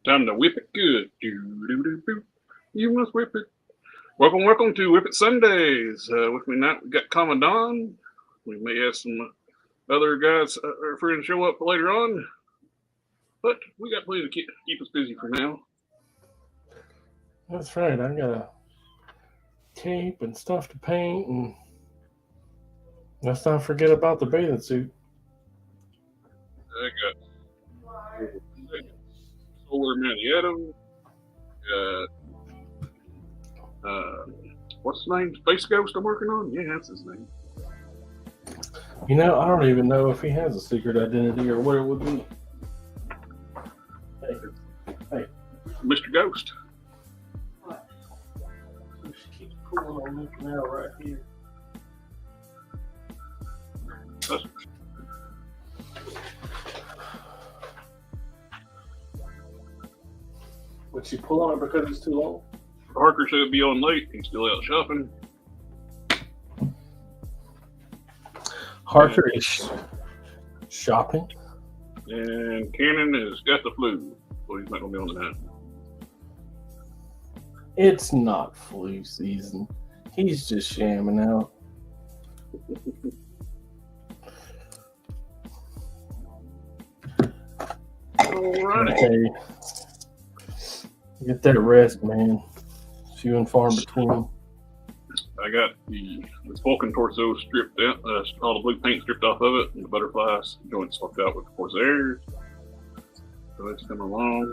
Time to whip it good. You must whip it. Welcome to WIP IT Sundays. With me now, we got Commandant. We may have some other guys or friends show up later on, but we got plenty to keep us busy for now. That's right. I got a tape and stuff to paint, and let's not forget about the bathing suit. I got Sawyer man what's his name? Space Ghost I'm working on? Yeah, that's his name. You know, I don't even know if he has a secret identity or what it would be. Hey. Mr. Ghost. What? She keeps pulling on this now right here. Would she pull on it because it's too long? Harker should be on late. He's still out shopping. Harker is shopping. And Cannon has got the flu, so he's not going to be on tonight. It's not flu season. He's just shamming out. Alright. Okay. Get that rest, man. Few and far between. I got this Vulcan torso stripped out, all the blue paint stripped off of it, and the butterflies joints swapped out with the Corsairs. So that's coming along.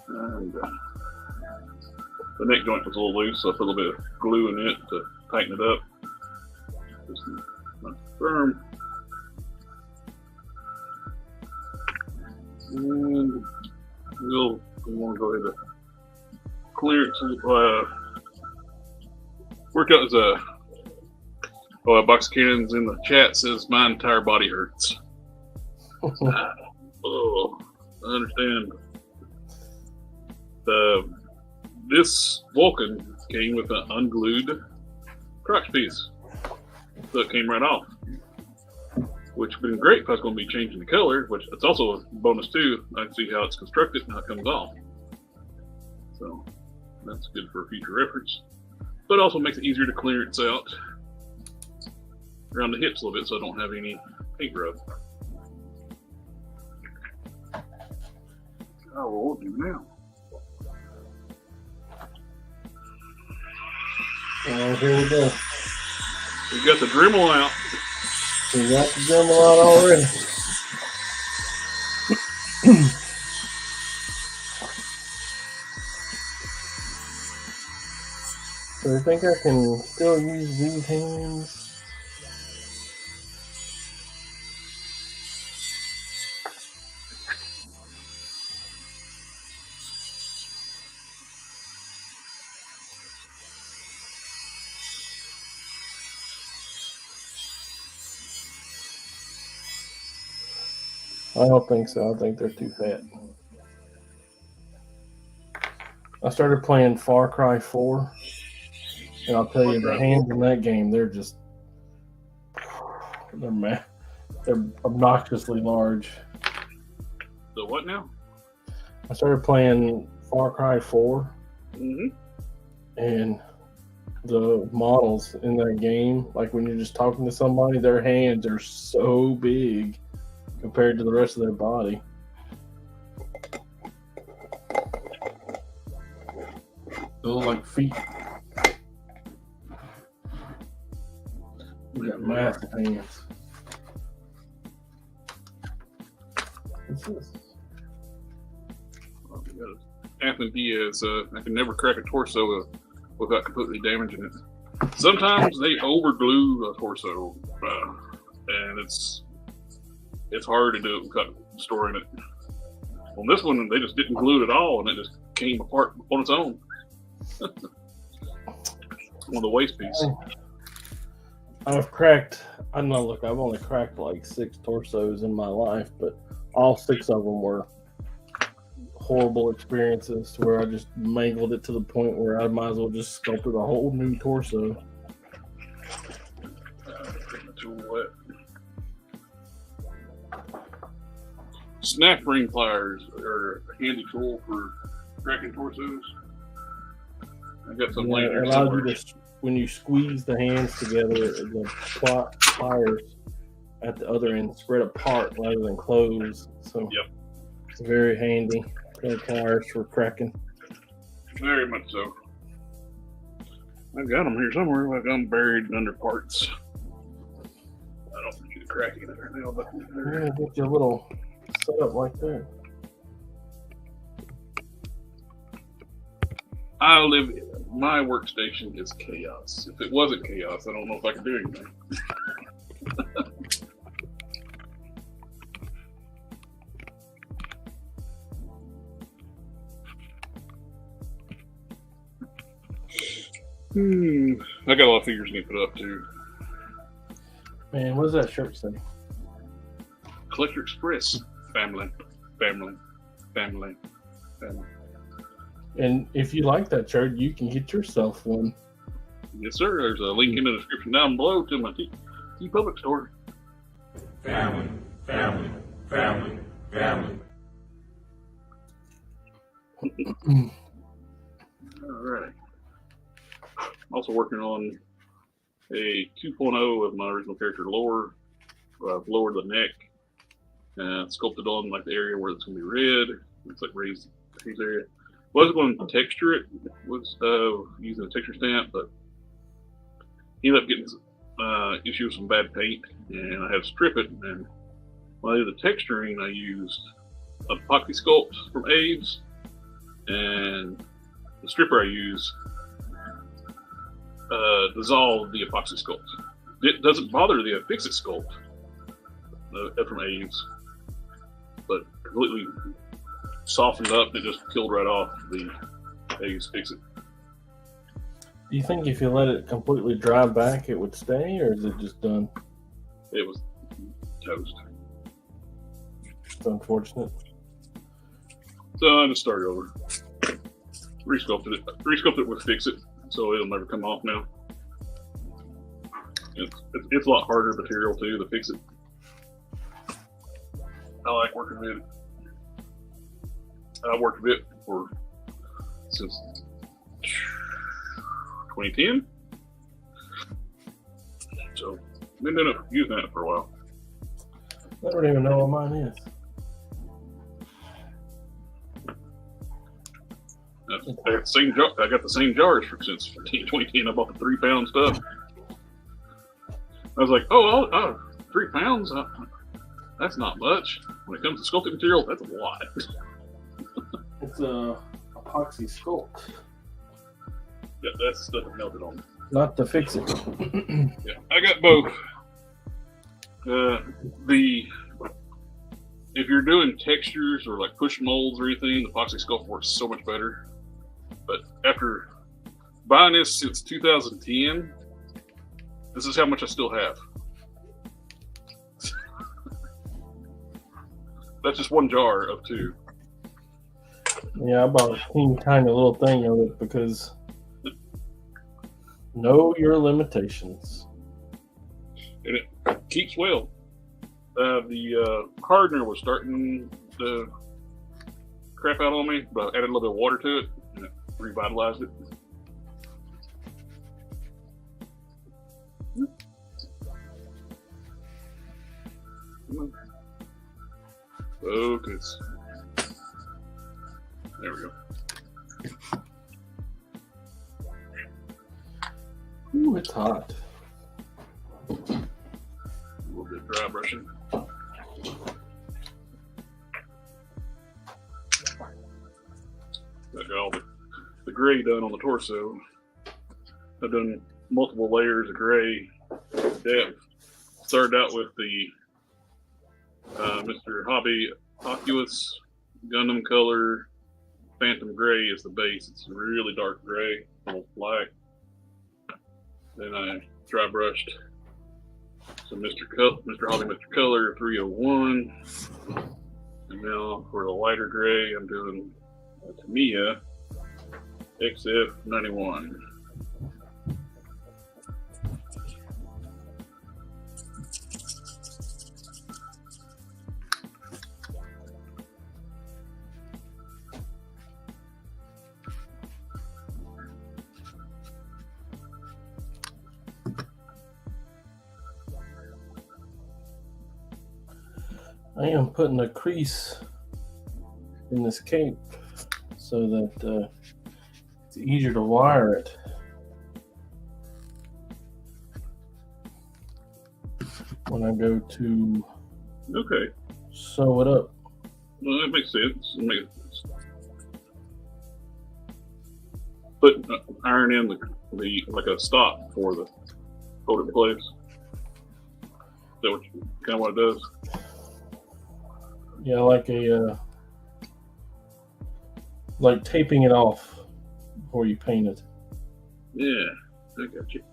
And the neck joint was a little loose, so I put a little bit of glue in it to tighten it up. Just not firm. And we'll want to go ahead and clearance. Workout is a box of cannons in the chat says my entire body hurts. Oh, I understand. This Vulcan came with an unglued crotch piece, so it came right off, which would have been great if I was going to be changing the color, which it's also a bonus too. I can see how it's constructed and how it comes off. So that's good for future reference. But it also makes it easier to clearance out around the hips a little bit so I don't have any paint rub. Oh, what will do now? Here we go. We got the Dremel out. We got the Dremel out already. So I think I can still use these hands. I don't think so. I think they're too fat. I started playing Far Cry 4, and I'll tell you, the hands in that game, they're obnoxiously large. The what now? I started playing Far Cry 4, and the models in that game, like when you're just talking to somebody, their hands are so big compared to the rest of their body. They look like feet. We got massive hands. What's this? Well, we got Anthony Diaz. I can never crack a torso without completely damaging it. Sometimes they overglue a torso, and it's hard to do it without storing it. On this one, they just didn't glue it at all, and it just came apart on its own. On the waist piece. I've only cracked like 6 torsos in my life, but all 6 of them were horrible experiences to where I just mangled it to the point where I might as well just sculpted a whole new torso. Too wet. Snap ring pliers are a handy tool for cracking torsos. I got some laying there allows somewhere. you to, when you squeeze the hands together, the pliers at the other end spread apart rather than close. So Yep. it's very handy. Pliers for cracking. Very much so. I've got them here somewhere. Like I'm buried under parts. I don't need a cracking it right now, but You're gonna get your little setup like that. My workstation is chaos. If it wasn't chaos, I don't know if I could do anything. I got a lot of figures I need to put up too. Man, what does that shirt say? Collector Express. Family. Family. Family. Family. And if you like that shirt, you can get yourself one. Yes, sir. There's a link in the description down below to my TeePublic store. Family, family, family, family. All right. I'm also working on a 2.0 of my original character lore. I've lowered the neck and sculpted on like the area where it's going to be red. It's like raised area. Wasn't going to texture it. Was using a texture stamp, but ended up getting issue with some bad paint, and I had to strip it. And when I did the texturing, I used Apoxie Sculpt from Aves, and the stripper I used dissolved the Epoxy Sculpt. It doesn't bother the Fixit Sculpt from Aves, but completely softened up. It just killed right off the Aves Fixit. Do you think if you let it completely dry back, it would stay, or is it just done? It was toast. It's unfortunate. So I just started over. Resculpted it with Fixit, so it'll never come off now. It's a lot harder material too, the Fixit. I like working with it. I worked with it since 2010. So been using that for a while. I don't even know what mine is. I got the same jars since 2010. I bought the 3 pound stuff. I was like, oh, 3 pounds? That's not much. When it comes to sculpting material, that's a lot. It's a Epoxy Sculpt. Yeah, that's stuff that melted on me. Not the Fixit. Yeah, I got both. If you're doing textures or like push molds or anything, the Epoxy Sculpt works so much better. But after buying this since 2010, this is how much I still have. That's just one jar of 2. Yeah, I bought a teeny tiny little thing of it because know your limitations. And it keeps well. The hardener was starting to crap out on me, but I added a little bit of water to it and it revitalized it. Focus. There we go. Ooh, it's hot. A little bit of dry brushing. I got all the gray done on the torso. I've done multiple layers of gray depth. Started out with the Mr. Hobby Oculus Gundam color. Phantom gray is the base. It's a really dark gray, almost black. Then I dry brushed some Mr. Hobby Mr. Color 301. And now for the lighter gray, I'm doing a Tamiya XF91. I am putting a crease in this cape so that it's easier to wire it. When I go to sew it up. Well, that makes sense. Put iron in the like a stop for the hold it in place. Is that kind of what it does? Yeah, like taping it off before you paint it. Yeah, I got you.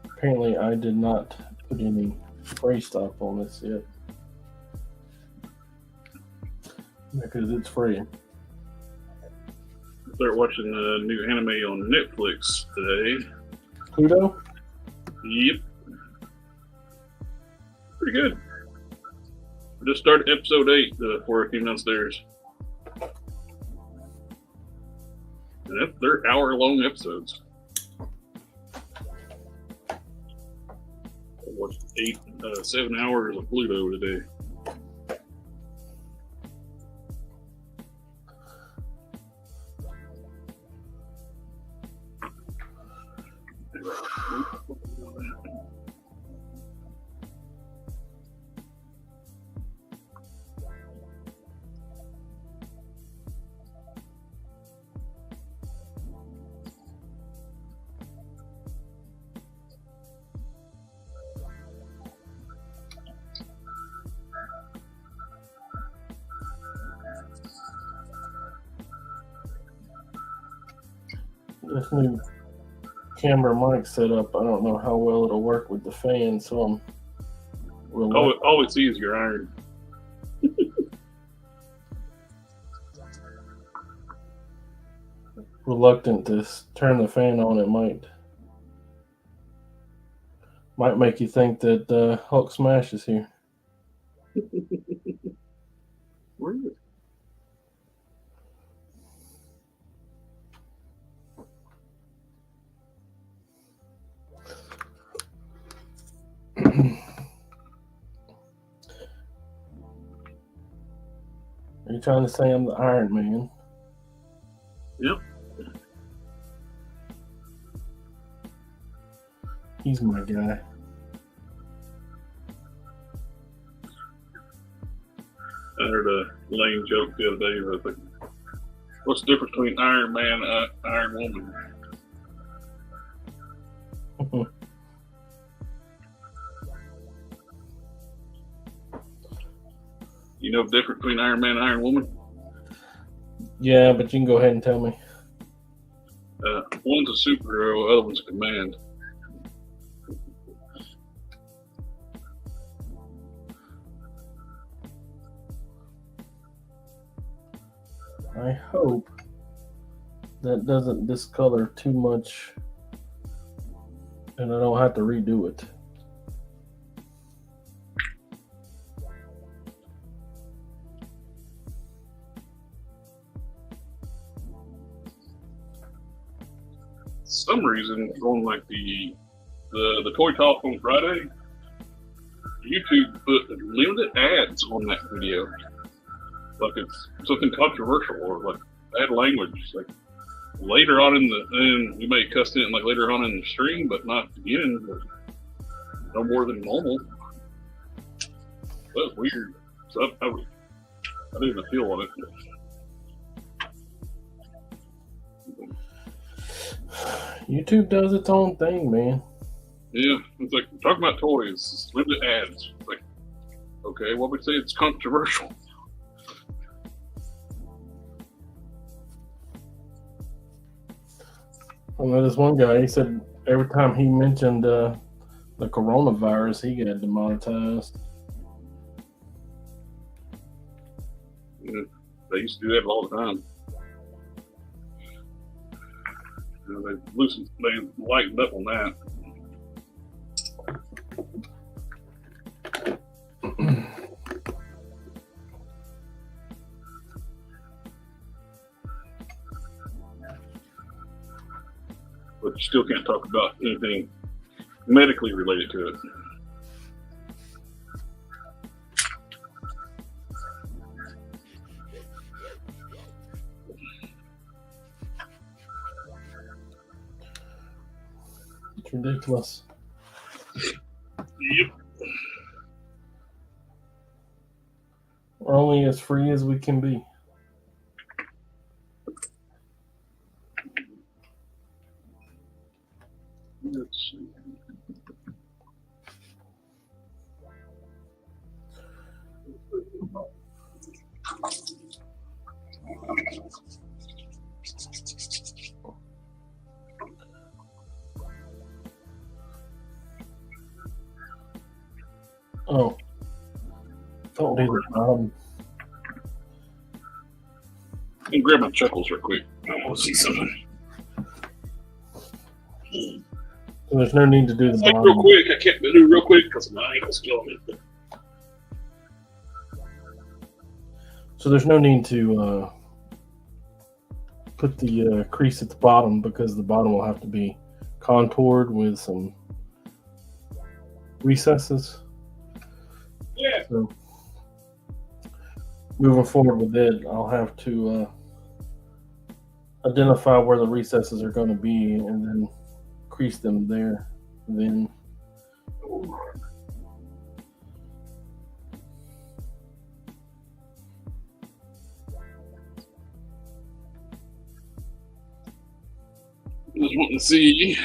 Apparently, I did not put any spray stop on this yet because it's free. Start watching a new anime on Netflix today. Pluto? Yep. Pretty good. I just started episode 8 before I came downstairs. And they're hour-long episodes. I watched 7 hours of Pluto today. This new camera mic setup, I don't know how well it'll work with the fan, so I'm all we see is your iron. reluctant to turn the fan on. It might make you think that Hulk Smash is here. Where is it? Are you trying to say I'm the Iron Man? Yep. He's my guy. I heard a lame joke the other day. I was like, what's the difference between Iron Man and Iron Woman? You know the difference between Iron Man and Iron Woman? Yeah, but you can go ahead and tell me. One's a superhero, the other one's a command. I hope that doesn't discolor too much and I don't have to redo it. Some reason on like the Toy Talk on Friday, YouTube put limited ads on that video. Like it's something controversial or like bad language. Like later on and we may cuss it like later on in the stream, but not at the beginning, but no more than normal. That's weird. So I didn't appeal on it. YouTube does its own thing, man. Yeah, it's like talking about toys, it's limited ads. It's like, okay, what would we say it's controversial? I know this one guy, he said every time he mentioned the coronavirus, he got demonetized. Yeah, they used to do that all the time. You know, they lightened up on that. But you still can't talk about anything medically related to it. ridiculous. Yep. We're only as free as we can be. Let's see. Oh, don't do the And grab my chuckles real quick. I want to see something. So there's no need to do the Like bottom. real quick, I can't do real quick because my ankle's killing me. So there's no need to put the crease at the bottom because the bottom will have to be contoured with some recesses. Yeah. So moving forward with it, I'll have to identify where the recesses are going to be and then crease them there. Then Just wanting to see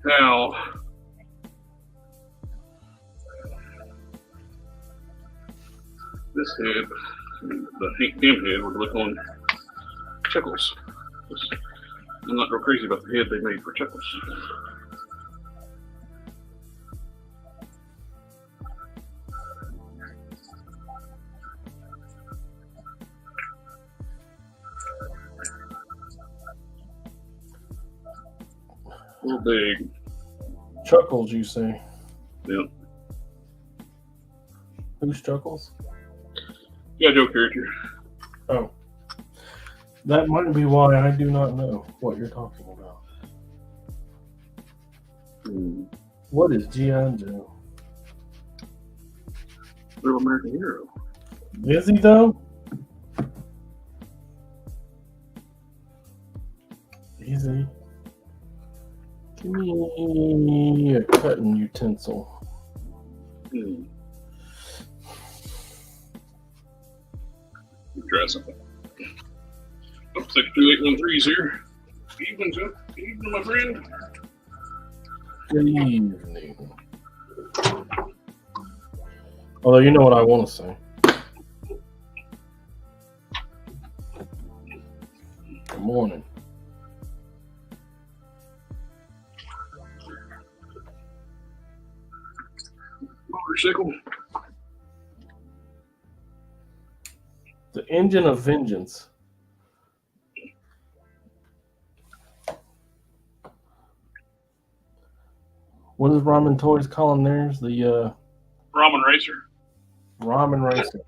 how this head, the Ham head, would look on Chuckles. I'm not real crazy about the head they made for Chuckles. A little big. Chuckles, you say? Yep. Who's Chuckles? Yeah, Joe character. Oh. That might be why I do not know what you're talking about. What is G.I. Joe? Real American hero. Is he though? Is he? Give me a cutting utensil. Try something. 62813's here. Evening, sir. Evening, my friend. Good evening. Although you know what I want to say. Good morning. Motorcycle. The Engine of Vengeance. What is Ramen Toys calling theirs? The Ramen Racer. Ramen Racer.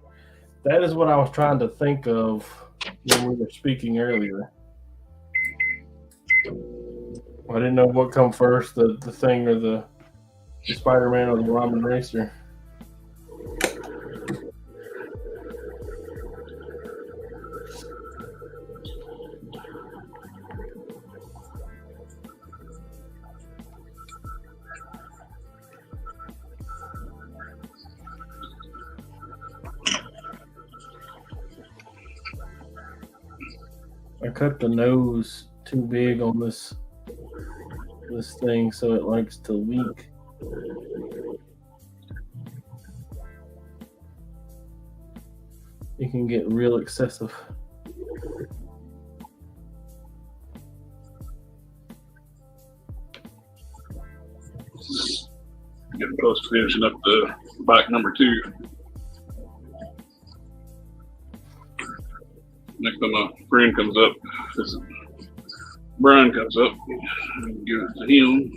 That is what I was trying to think of when we were speaking earlier. I didn't know what come first, the thing or the Spider-Man or the Ramen Racer. I cut the nose too big on this thing, so it likes to leak. It can get real excessive. Getting close to finishing up the bike number 2. Next time my friend comes up, Brian comes up, give it to him.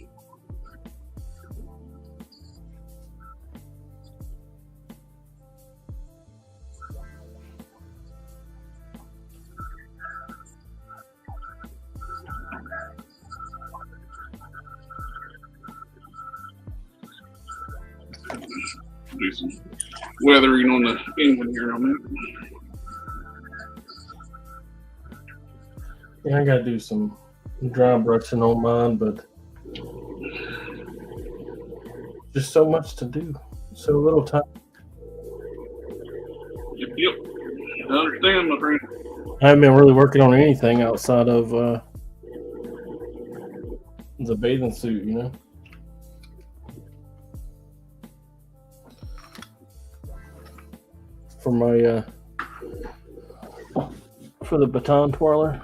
Do some weathering on the engine here in a minute. Yeah, I gotta do some dry brushing on mine, but Just so much to do, so little time. Yep. I understand, my friend. I haven't been really working on anything outside of the bathing suit, you know. For my for the baton twirler.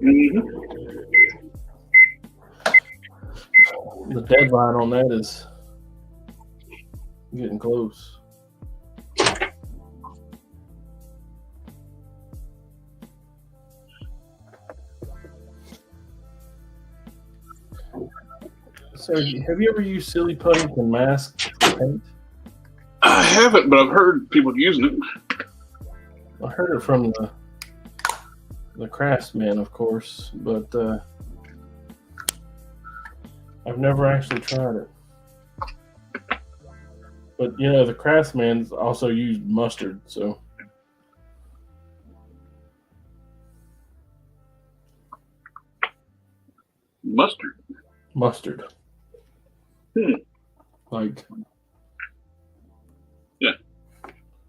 Mm-hmm. The deadline on that is getting close. So, have you ever used silly putty to mask paint? I haven't, but I've heard people using it. I heard it from the craftsman, of course, but I've never actually tried it. But you know, the craftsman's also used mustard, so mustard. Like, yeah,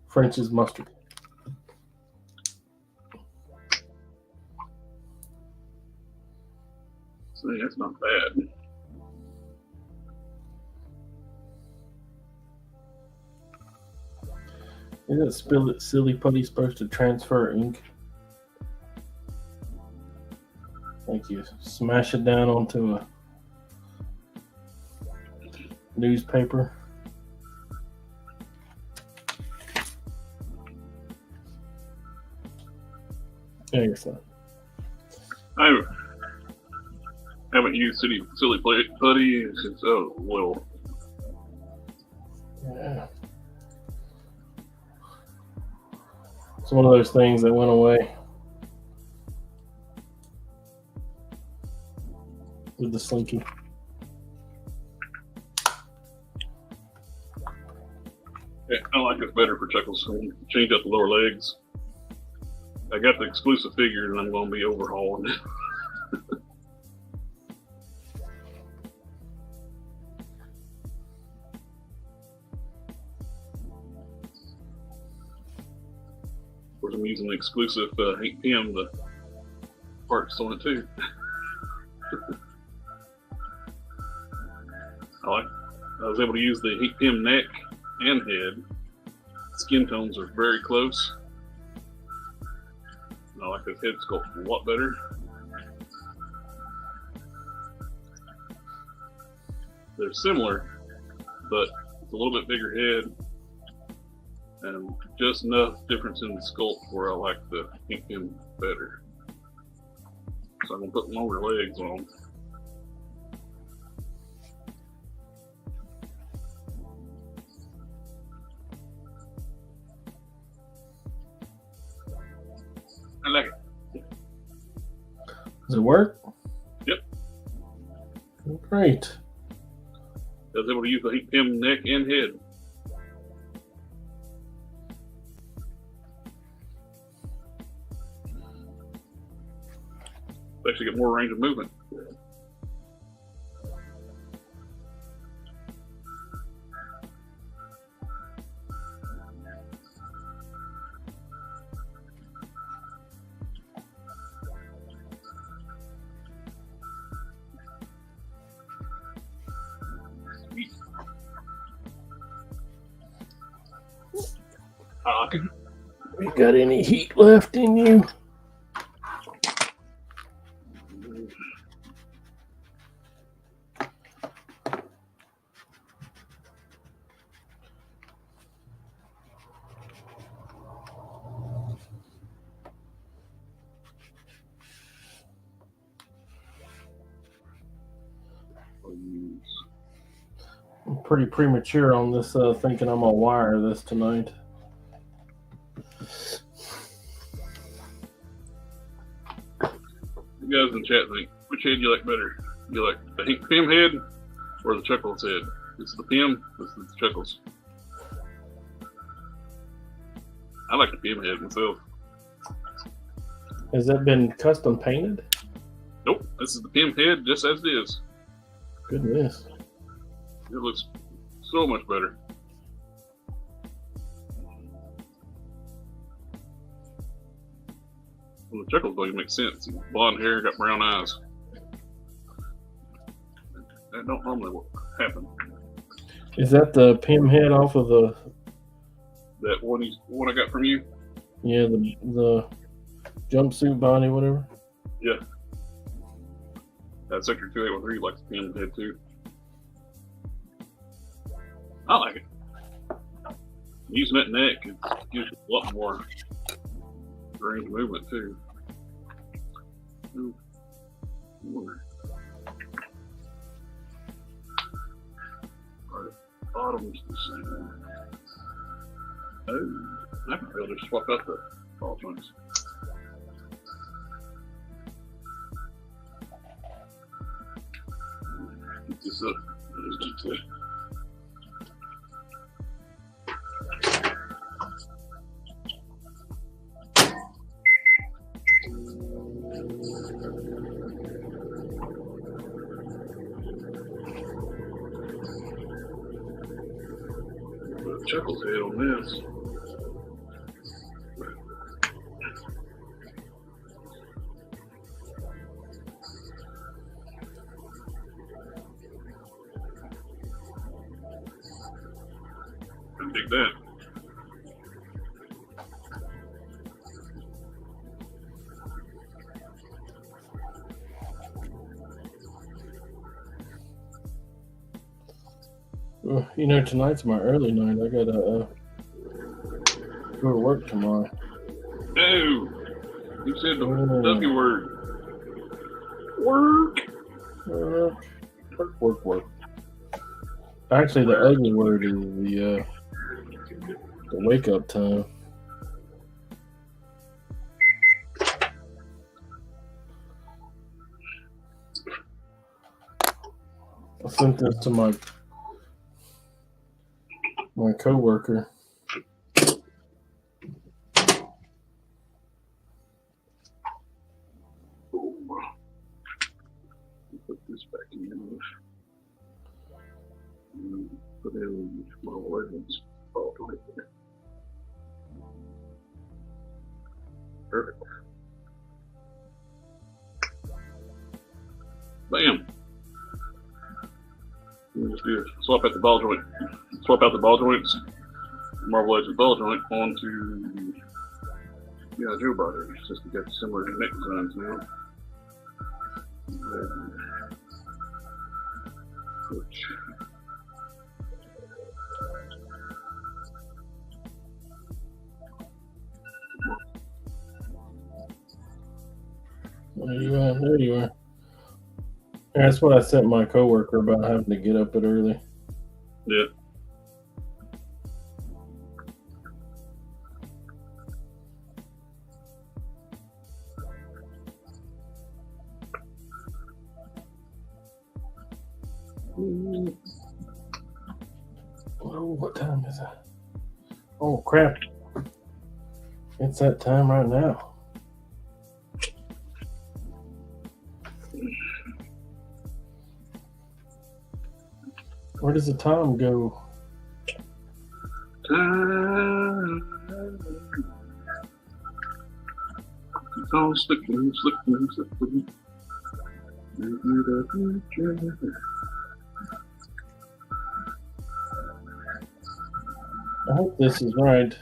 French's mustard. See, that's not bad. Isn't silly putty supposed to transfer ink? Like you smash it down onto a newspaper. Yeah, you're fine. I haven't used silly putty since little. Yeah. It's one of those things that went away with the slinky. Yeah, I like this better for chuckles. I'm gonna change out the lower legs. I got the exclusive figure, and I'm going to be overhauling it. Of course, I'm using the exclusive 8 PM, the parts on it too. I was able to use the 8 PM neck and head. Skin tones are very close. I like this head sculpt a lot better. They're similar, but it's a little bit bigger head and just enough difference in the sculpt where I like the ink pen better. So I'm gonna put longer legs on. I like it. Does it work? Yep. Great. I was able to use the 8 PM neck and head. Actually get more range of movement. I like it. You got any heat left in you? I'm pretty premature on this, thinking I'm gonna wire this tonight. You guys in the chat think, which head you like better? You like the Hank Pym head or the Chuckles head? This is the Pym, this is the Chuckles. I like the Pym head myself. Has that been custom painted? Nope, this is the Pym head just as it is. Goodness. It looks So much better. Well, the chuckles don't even make sense. He's blonde hair, got brown eyes. That don't normally happen. Is that the Pim head off of the? That one I got from you? Yeah, the jumpsuit body, whatever. Yeah. That Sector 2813 likes the Pim head too. I like it. Using that neck, it gives you a lot more range of movement too. Alright, bottom's the same. Oh, I can really just swap out the ball joints. Get this up. Let's get to Chuckles head on this. I dig that. You know, tonight's my early night. I gotta go to work tomorrow. Oh, you said the W word. Work. Work. Actually, the ugly word is the wake up time. I sent this to my coworker. Put this back in. Put in my legends. Right there. Perfect. Bam. We'll just do swap out the ball joint. Swap out the ball joints. Marble edge of the ball joint onto Joe body. It's just got similar neck designs now. There you are. That's what I sent my coworker about having to get up it early. Yeah. Oh, what time is it? Oh, crap. It's that time right now. Where does the time go? Time. It's all slipping. I hope this is right.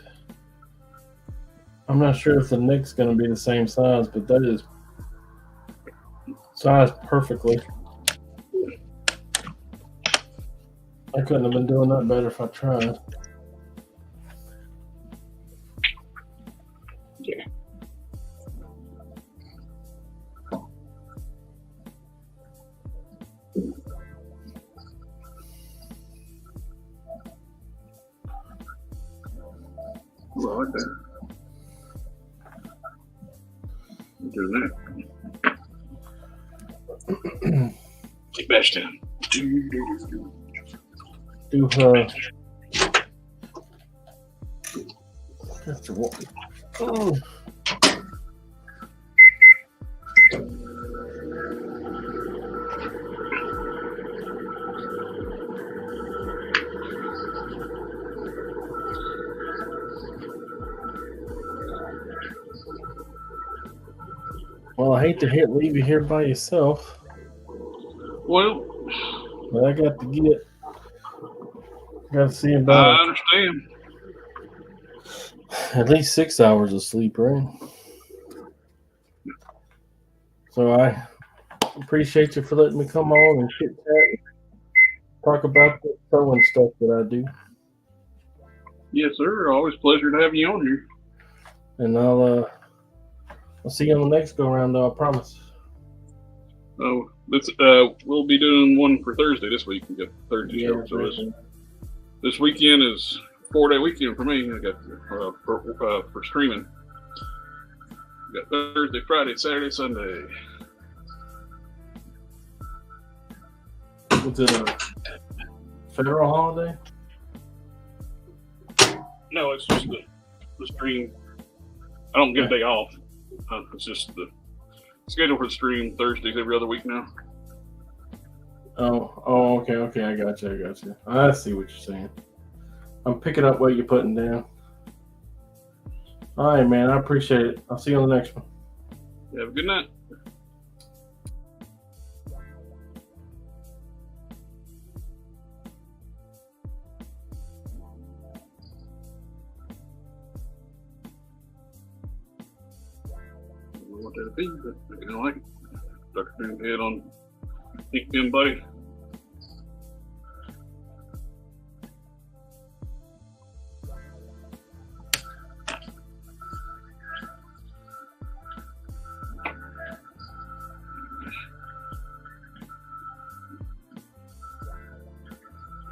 I'm not sure if the neck's going to be the same size, but that is sized perfectly. I couldn't have been doing that better if I tried. Yeah. Well, I like that. Doing that. Get bashed down. Do her. That's what. Oh. I hate to leave you here by yourself, Well, but I got to see I about understand. at least 6 hours of sleep, right? So I appreciate you for letting me come on and chit chat and talk about the sewing stuff that I do. Yes, sir. Always a pleasure to have you on here. And I'll see you on the next go round, though. I promise. Oh, we'll be doing one for Thursday this week. We got Thursday show. So this weekend is 4-day weekend for me. I got for streaming. We got Thursday, Friday, Saturday, Sunday. Was it a federal holiday? No, it's just the stream. I don't get a day off. It's just the schedule for the stream Thursdays every other week now. Oh, okay. I got you. I see what you're saying. I'm picking up what you're putting down. All right, man. I appreciate it. I'll see you on the next one. Have a good night. What that'd be, but I kind of like it. Dr. Doom head on LinkedIn, buddy.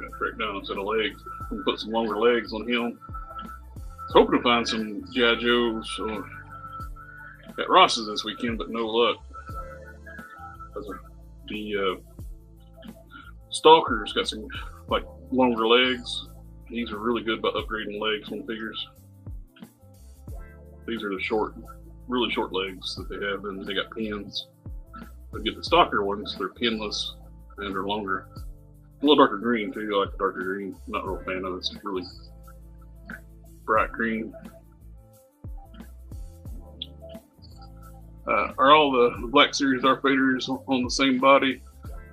Got to track down a set of legs. I'm gonna put some longer legs on him. I was hoping to find some G.I. Joes or at Ross's this weekend, but no luck. The Stalker's got some like longer legs. These are really good about upgrading legs on figures. These are the really short legs that they have, and they got pins. But get the Stalker ones, they're pinless and they're longer. A little darker green too. I like the darker green. I'm not a real fan of it. It's really bright green. Are all the Black Series Darth Vaders on the same body?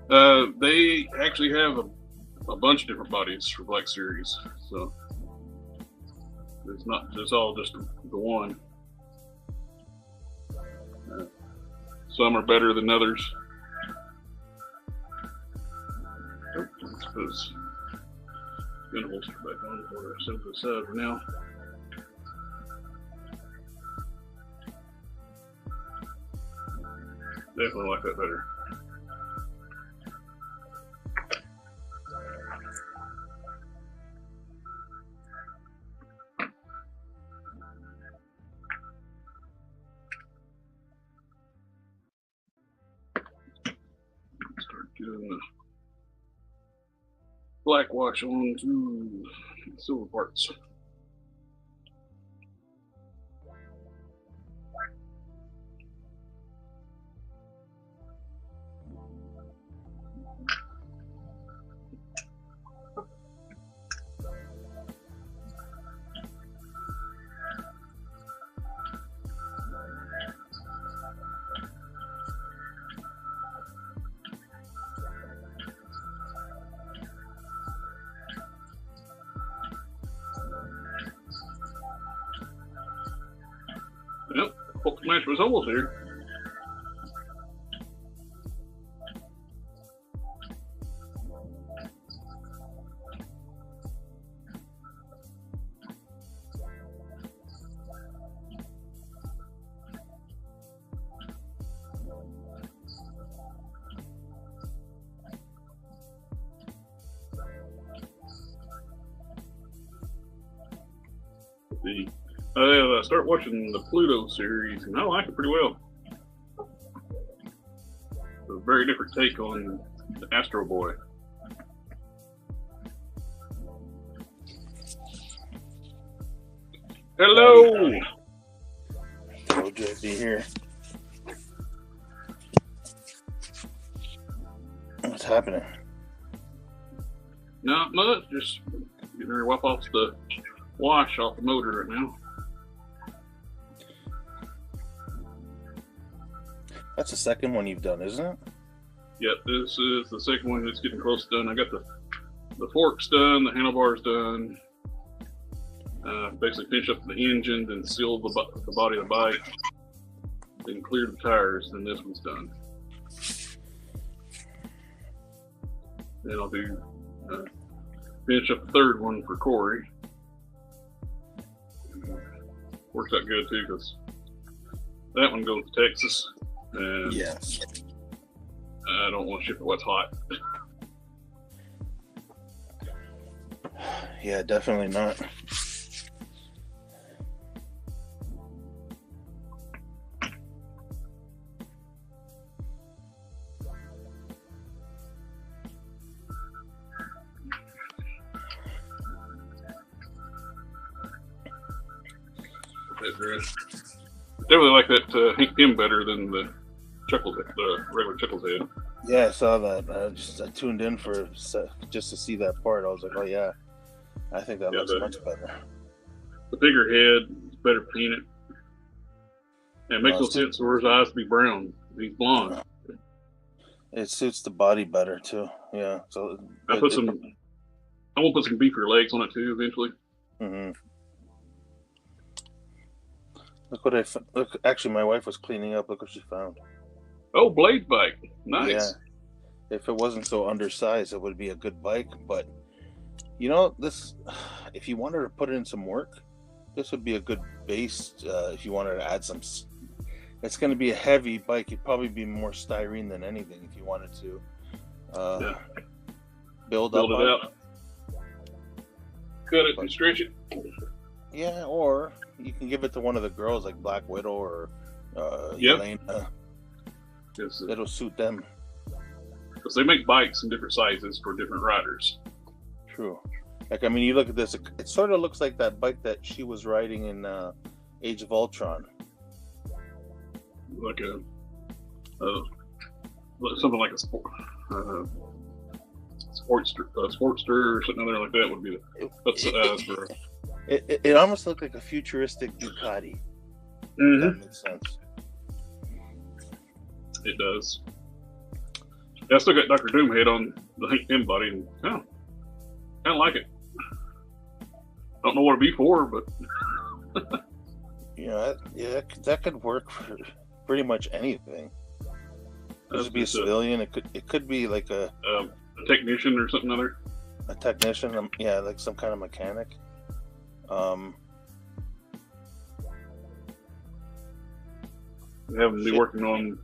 They actually have a bunch of different bodies for Black Series, so it's not just all just the one. Some are better than others. Let's put his holster back on before I set it aside for now. Definitely like that better. Start getting the black wash onto the silver parts. Yep, Hulk Smash was almost here. I start watching the Pluto series, and I like it pretty well. It's a very different take on the Astro Boy. Hello! Hello, JB here. What's happening? Not much, just getting ready to wipe off the wash off the motor right now. That's the second one you've done, isn't it? Yep, this is the second one that's getting close to done. I got the forks done, the handlebars done. Basically finish up the engine, then seal the body of the bike, then clear the tires, then this one's done. Then I'll do finish up the third one for Corey. Works out good too, because that one goes to Texas, and Yes. I don't want to ship it what's hot. Yeah, definitely not. I really like that Hank Pym better than the regular Chuckles head. Yeah, I saw that. I tuned in for just to see that part. I was like, oh yeah, I think that looks much better. The bigger head is better painted. And it makes no sense for his eyes to be brown. He's blonde. It suits the body better too. Yeah. So I will put some beefier legs on it too eventually. Mm-hmm. Look what I found. Look, actually, my wife was cleaning up. Look what she found. Oh, blade bike. Nice. Yeah. If it wasn't so undersized, it would be a good bike. But you know, this, if you wanted to put in some work, this would be a good base. If you wanted to add some, it's going to be a heavy bike. It'd probably be more styrene than anything if you wanted to build it out. Cut it and stretch it. Yeah, or you can give it to one of the girls like Black Widow or Elena. It'll suit them. Because they make bikes in different sizes for different riders. True. Like, I mean, you look at this, it sort of looks like that bike that she was riding in Age of Ultron. Like something like a Sportster or something other like that would be the It almost looked like a futuristic Ducati. Mm-hmm. That makes sense. It does. Yeah, I still got Dr. Doom head on the Hank Pym body, and kind of like it. Don't know what it'd be for, but that could work for pretty much anything. It could be a civilian. It could be like a technician or something other. A technician, like some kind of mechanic. We have them be working on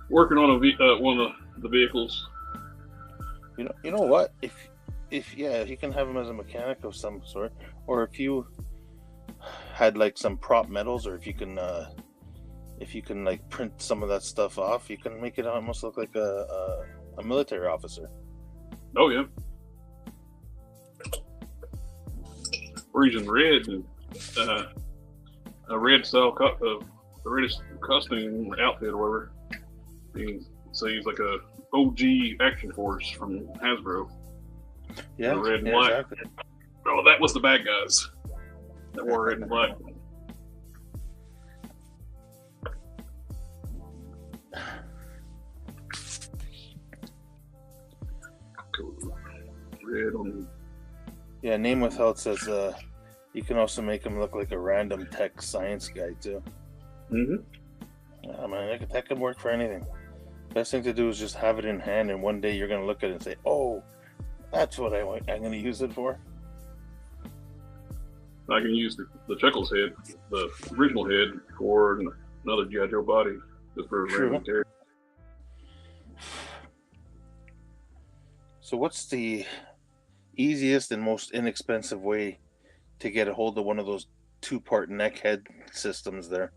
one of the vehicles. You know what? If you can have him as a mechanic of some sort, or if you had like some prop metals, or if you can like print some of that stuff off, you can make it almost look like a military officer. Oh yeah. Or he's in red and a red style the reddest costume outfit or whatever. You can say he's like a OG action force from Hasbro. Yeah, red and black. Exactly. Oh, that was the bad guys that wore red and black. Red on. Yeah, Name Withheld says you can also make him look like a random tech science guy too. Mm-hmm. I mean, that could work for anything. Best thing to do is just have it in hand, and one day you're going to look at it and say, "Oh, that's what I'm going to use it for." I can use the Chuckles head, the original head, for another G.I. Joe body, just for a random tear. So, what's the easiest and most inexpensive way to get a hold of one of those two-part neck head systems there?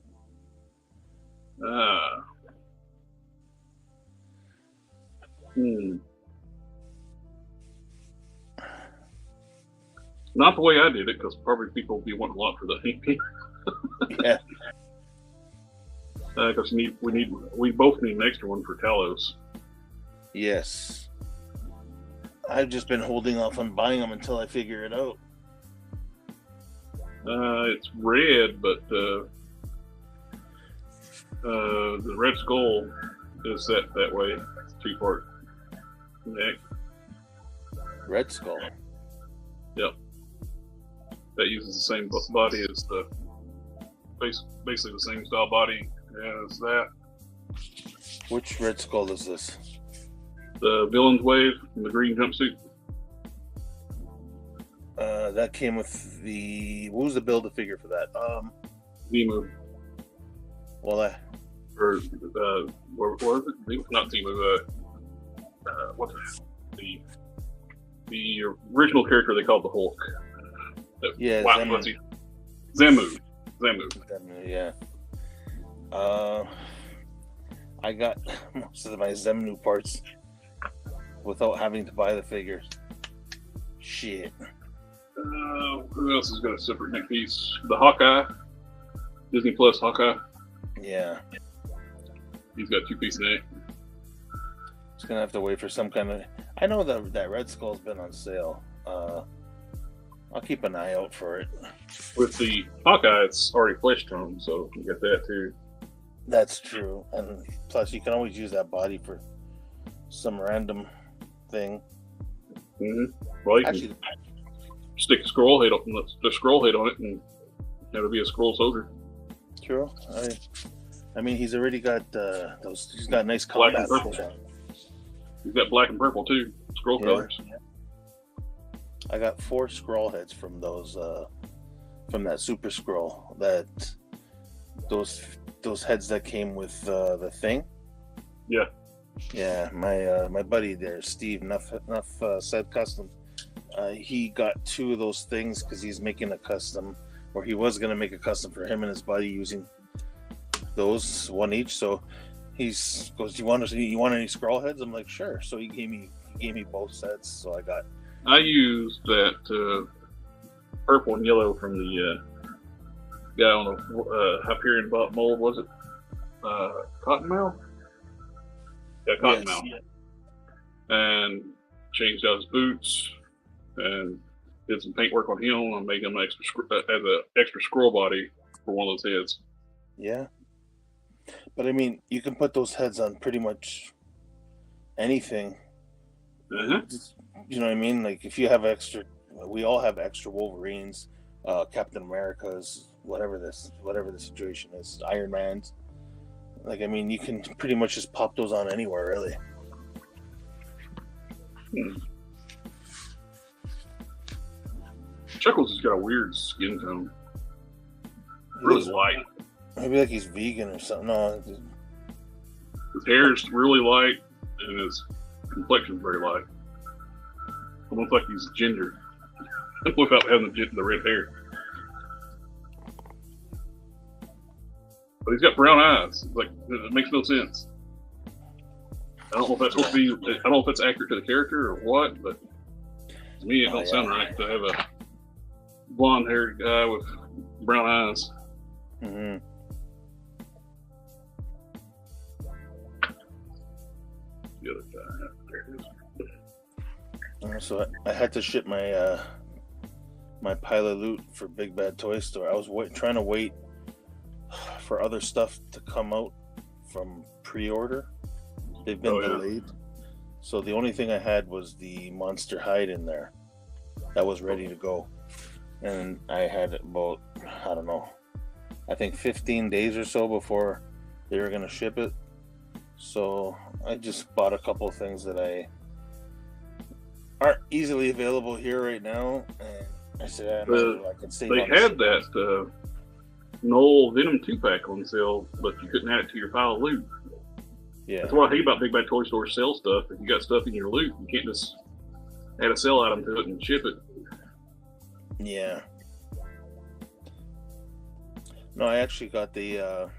Not the way I did it, because probably people will be wanting a lot for the Hank Pym. Yeah. Because we both need an extra one for Talos. Yes. I've just been holding off on buying them until I figure it out. It's red, but The Red Skull is set that way. It's 2-part neck. Red Skull. Yep. That uses the same body as the basically the same style body as that. Which Red Skull is this? The Villain's Wave in the green jumpsuit. That came with the. What was the build a figure for that? Zemu. Well, Or what was it? Not Zemu. What's it? The original character they called the Hulk. Yeah, Zemu. Yeah. I got most of my Zemnu parts without having to buy the figures. Shit. Who else has got a separate neck piece? The Hawkeye. Disney Plus Hawkeye. Yeah. He's got 2-piece neck. Just gonna have to wait for some kind of. I know that Red Skull's been on sale. I'll keep an eye out for it. With the Hawkeye, it's already flesh tone, so you got that too. That's true, and plus you can always use that body for some random thing. Mm-hmm. Well, you can stick a scroll head on it, and that'll be a scroll soldier. True. I mean, he's already got those. He's got nice combat. He's got black and purple too. Scroll colors. I got 4 scroll heads from those from that Super Scroll. Those heads that came with the thing. Yeah. Yeah, my buddy there, Steve, enough said custom. He got 2 of those things because he's making a custom, or he was gonna make a custom for him and his buddy using those, 1 each. So he goes, "You want any scroll heads?" I'm like, "Sure." So he gave me both sets. So I used that purple and yellow from the guy on the Hyperion mold. Was it Cottonmouth? Yeah, Cottonmouth. Yes. And changed out his boots and did some paint work on him and made him as an extra scroll body for one of those heads. Yeah. But I mean, you can put those heads on pretty much anything. Uh-huh. You know what I mean? Like if you have extra, we all have extra Wolverines, Captain America's, whatever the situation is, Iron Man's. Like, I mean, you can pretty much just pop those on anywhere, really. Chuckles has got a weird skin tone. Really light. Maybe like he's vegan or something. No, his hair is really light, and his complexion's very light. Almost like he's ginger, without having the red hair. But he's got brown eyes. Like, it makes no sense. I don't know if that's supposed to be. I don't know if that's accurate to the character or what, but to me, it don't sound right to have a blonde-haired guy with brown eyes. Mm-hmm. The other guy, there it is. So I had to ship my my pile of loot for Big Bad Toy Store. I was trying to wait for other stuff to come out from pre-order. They've been delayed. So the only thing I had was the Monster Hide in there that was ready to go. And I had about, I don't know, I think 15 days or so before they were going to ship it. So I just bought a couple of things that aren't easily available here right now. And I said, I can save. They had that Knoll Venom 2-pack on sale, but you couldn't add it to your pile of loot. Yeah. That's what I hate about Big Bad Toy Store sell stuff. If you got stuff in your loot, you can't just add a sell item to it and ship it. Yeah. No, I actually got the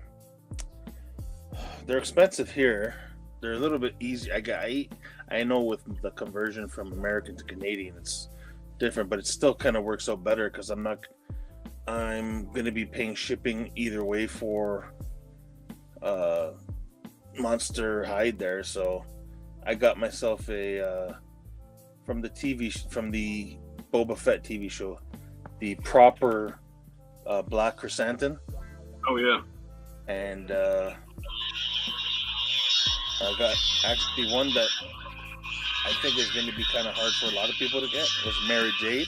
they're expensive here. They're a little bit easy. I know with the conversion from American to Canadian, it's different, but it still kind of works out better because I'm going to be paying shipping either way for Monster Hide there. So I got myself a from the Boba Fett TV show, the proper Black Chrysanthemum. Oh yeah. And I got actually one that I think is going to be kind of hard for a lot of people to get. Was Mary Jade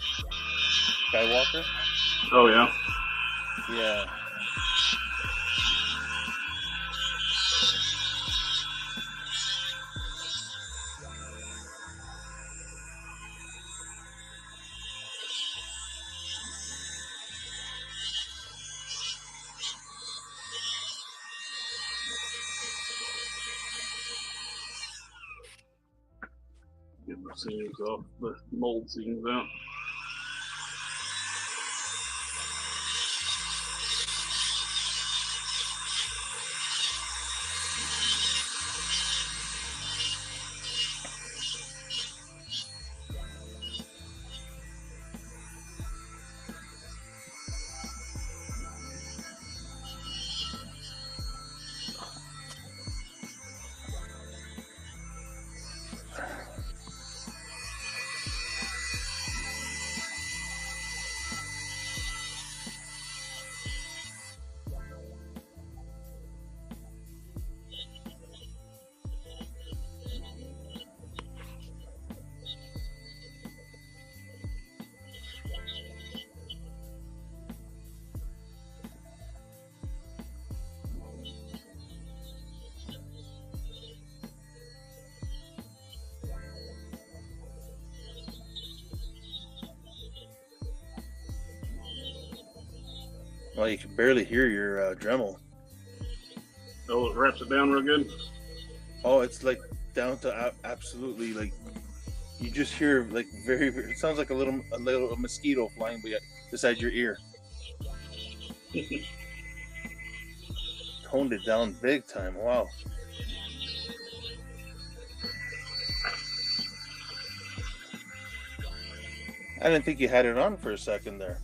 Skywalker. Oh yeah. Yeah. Get the seams off, the mold seams out. Well, you can barely hear your Dremel. Oh, it wraps it down real good. Oh, it's like down to absolutely like you just hear like very, very. It sounds like a little mosquito flying beside your ear. Toned it down big time. Wow. I didn't think you had it on for a second there.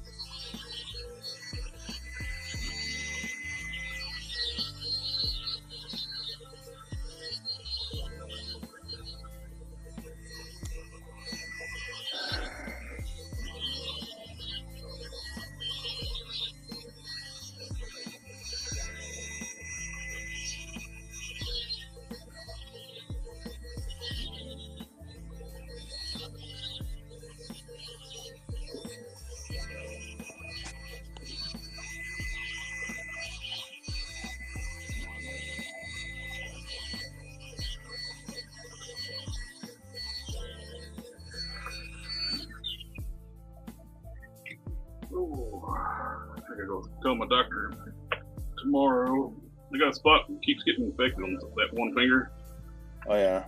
Oh, I gotta go tell my doctor tomorrow. I got a spot that keeps getting infected on that one finger. Oh yeah.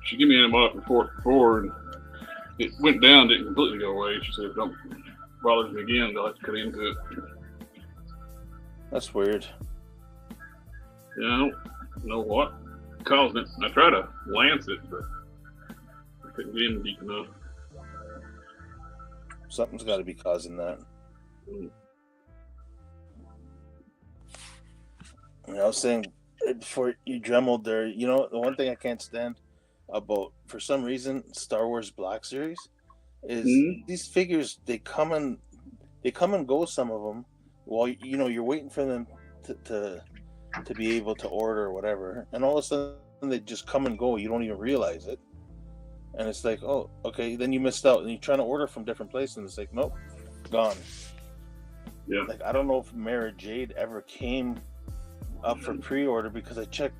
She gave me antibiotic before, and it went down, didn't completely go away. She said, "Don't bother me again. They'll have to cut into it." That's weird. Yeah, I don't know what caused it. I tried to lance it, but I couldn't get in deep enough. Something's got to be causing that. I was saying before you dremeled there, you know, the one thing I can't stand about, for some reason, Star Wars Black Series is these figures. They come and go. Some of them, while you know you're waiting for them to be able to order or whatever, and all of a sudden they just come and go. You don't even realize it. And it's like, oh, okay, then you missed out. And you're trying to order from different places, and it's like, nope, gone. Yeah. Like, I don't know if Mara Jade ever came up for pre-order, because I checked,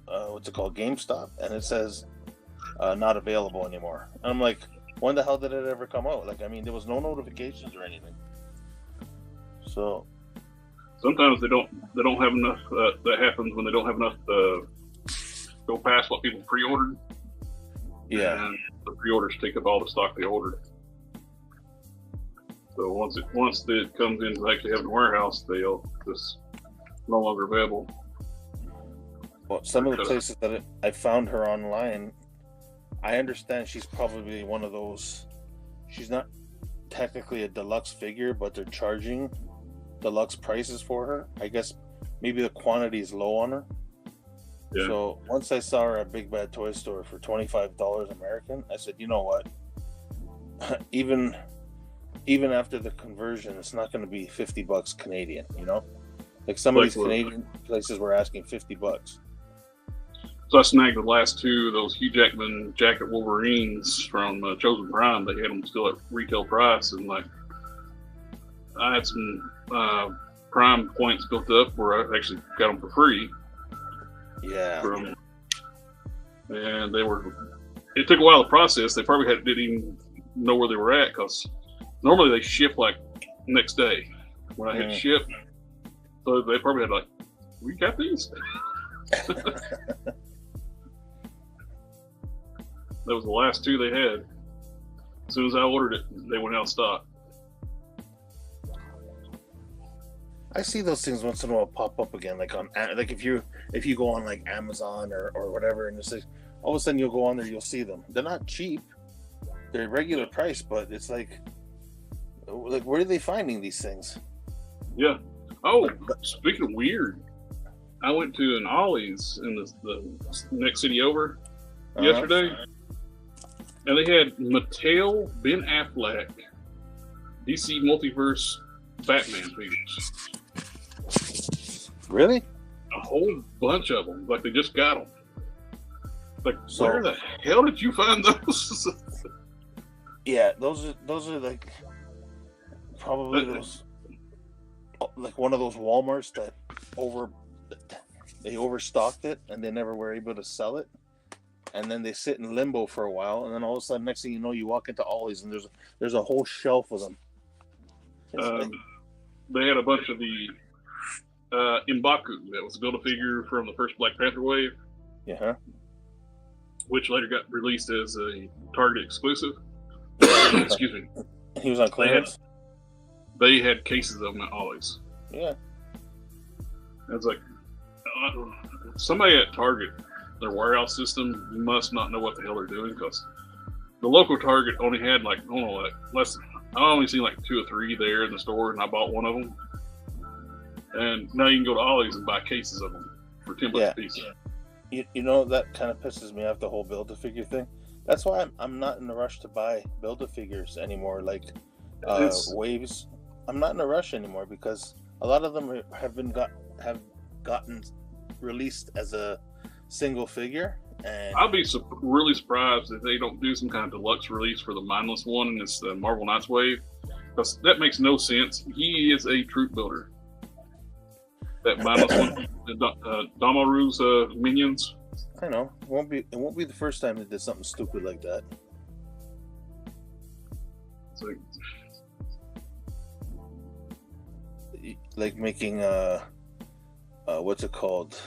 what's it called, GameStop, and it says not available anymore. And I'm like, when the hell did it ever come out? Like, I mean, there was no notifications or anything. So sometimes they don't have enough. That happens when they don't have enough to go past what people pre-ordered. Yeah. And the pre-orders take up all the stock they ordered. So once it comes in to actually have in the warehouse, they'll just no longer available. Well, some of the places that I found her online, I understand she's probably one of those. She's not technically a deluxe figure, but they're charging deluxe prices for her. I guess maybe the quantity is low on her. Yeah. So once I saw her at Big Bad Toy Store for $25 American, I said, you know what? even after the conversion, it's not going to be $50 Canadian, you know? Like some of Like these what? Canadian places were asking $50. So I snagged the last two of those Hugh Jackman jacket Wolverines from Chosen Prime. They had them still at retail price, and like I had some Prime points built up where I actually got them for free. Yeah. And they were. It took a while to process. They probably didn't even know where they were at because normally they ship like next day when I hit ship. So they probably had like, we got these. That was the last two they had. As soon as I ordered it, they went out of stock. I see those things once in a while pop up again, like on like if you go on like Amazon or whatever, and it's like all of a sudden you'll go on there, you'll see them. They're not cheap; they're regular price, but it's like where are they finding these things? Yeah. Oh, speaking of weird, I went to an Ollie's in the next city over yesterday, and they had Mattel Ben Affleck DC Multiverse Batman figures. Really? A whole bunch of them. Like they just got them. Like, So- where the hell did you find those? Yeah, those are like probably those like one of those Walmarts that they overstocked it and they never were able to sell it, and then they sit in limbo for a while, and then all of a sudden, next thing you know, you walk into Ollie's and there's a whole shelf of them. They had a bunch of the M'Baku. That was a Build-A-Figure from the first Black Panther wave, Yeah. which later got released as a Target exclusive. Excuse me. He was on clearance. They had cases of them at Ollie's. Yeah. It's like somebody at Target, their warehouse system must not know what the hell they're doing, because the local Target only had like, I don't know, like less. I only seen like 2 or 3 there in the store, and I bought one of them. And now you can go to Ollie's and buy cases of them for $10 a piece. You know, that kind of pisses me off, the whole Build-A-Figure thing. That's why I'm not in a rush to buy Build-A-Figures anymore, like waves. I'm not in a rush anymore because a lot of them have gotten released as a single figure. And I'll be really surprised if they don't do some kind of deluxe release for the mindless one, and it's the Marvel Knights wave, because that makes no sense. He is a troop builder. That mindless one, Damaru's minions. I know it won't be the first time they did something stupid like that. It's like making what's it called?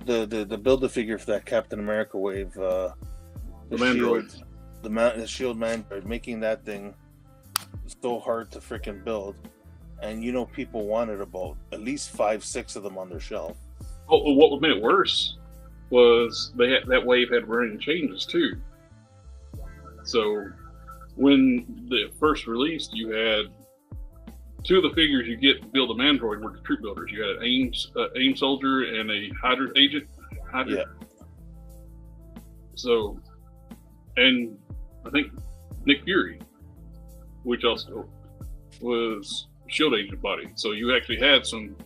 The Build-A-Figure for that Captain America wave, the Mandroid. shield, the shield Mandroid, making that thing so hard to freaking build, and you know people wanted about at least 5-6 of them on their shelf. Oh, what made it worse was that wave had running changes too. So when the first released, you had 2 of the figures you get to build a Mandroid were the troop builders. You had an AIM soldier and a Hydra agent. Yeah. So, and I think Nick Fury, which also was Shield agent body. So you actually had some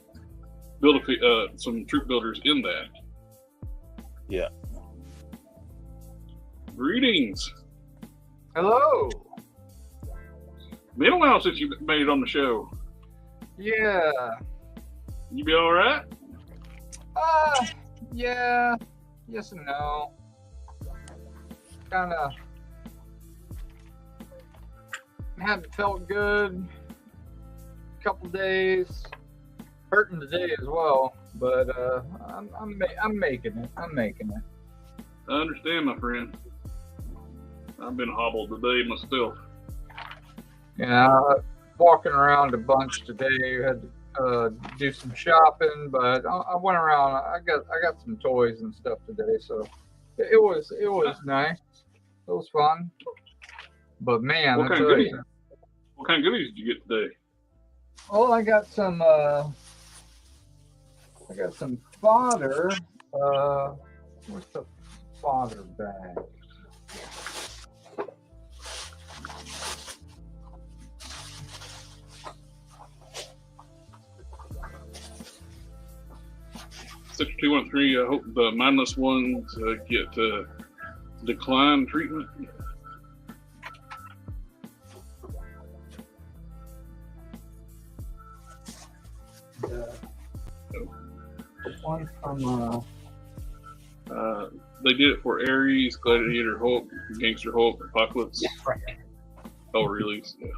troop builders in that. Yeah. Greetings. Hello. Been a while since you made it on the show. Yeah. You be all right? Yeah. Yes and no. Kind of haven't felt good. Couple days. Hurting today as well, but I'm making it. I'm making it. I understand, my friend. I've been hobbled today myself. Yeah, walking around a bunch today. Had to do some shopping, but I went around. I got some toys and stuff today, so it was nice. It was fun. But man, What kind of goodies did you get today? Oh, I got some fodder. What's the fodder bag? 213. I hope the mindless ones get decline treatment. One from they did it for Ares, Gladiator Hulk, Gangster Hulk, Apocalypse. Oh, release. Yeah.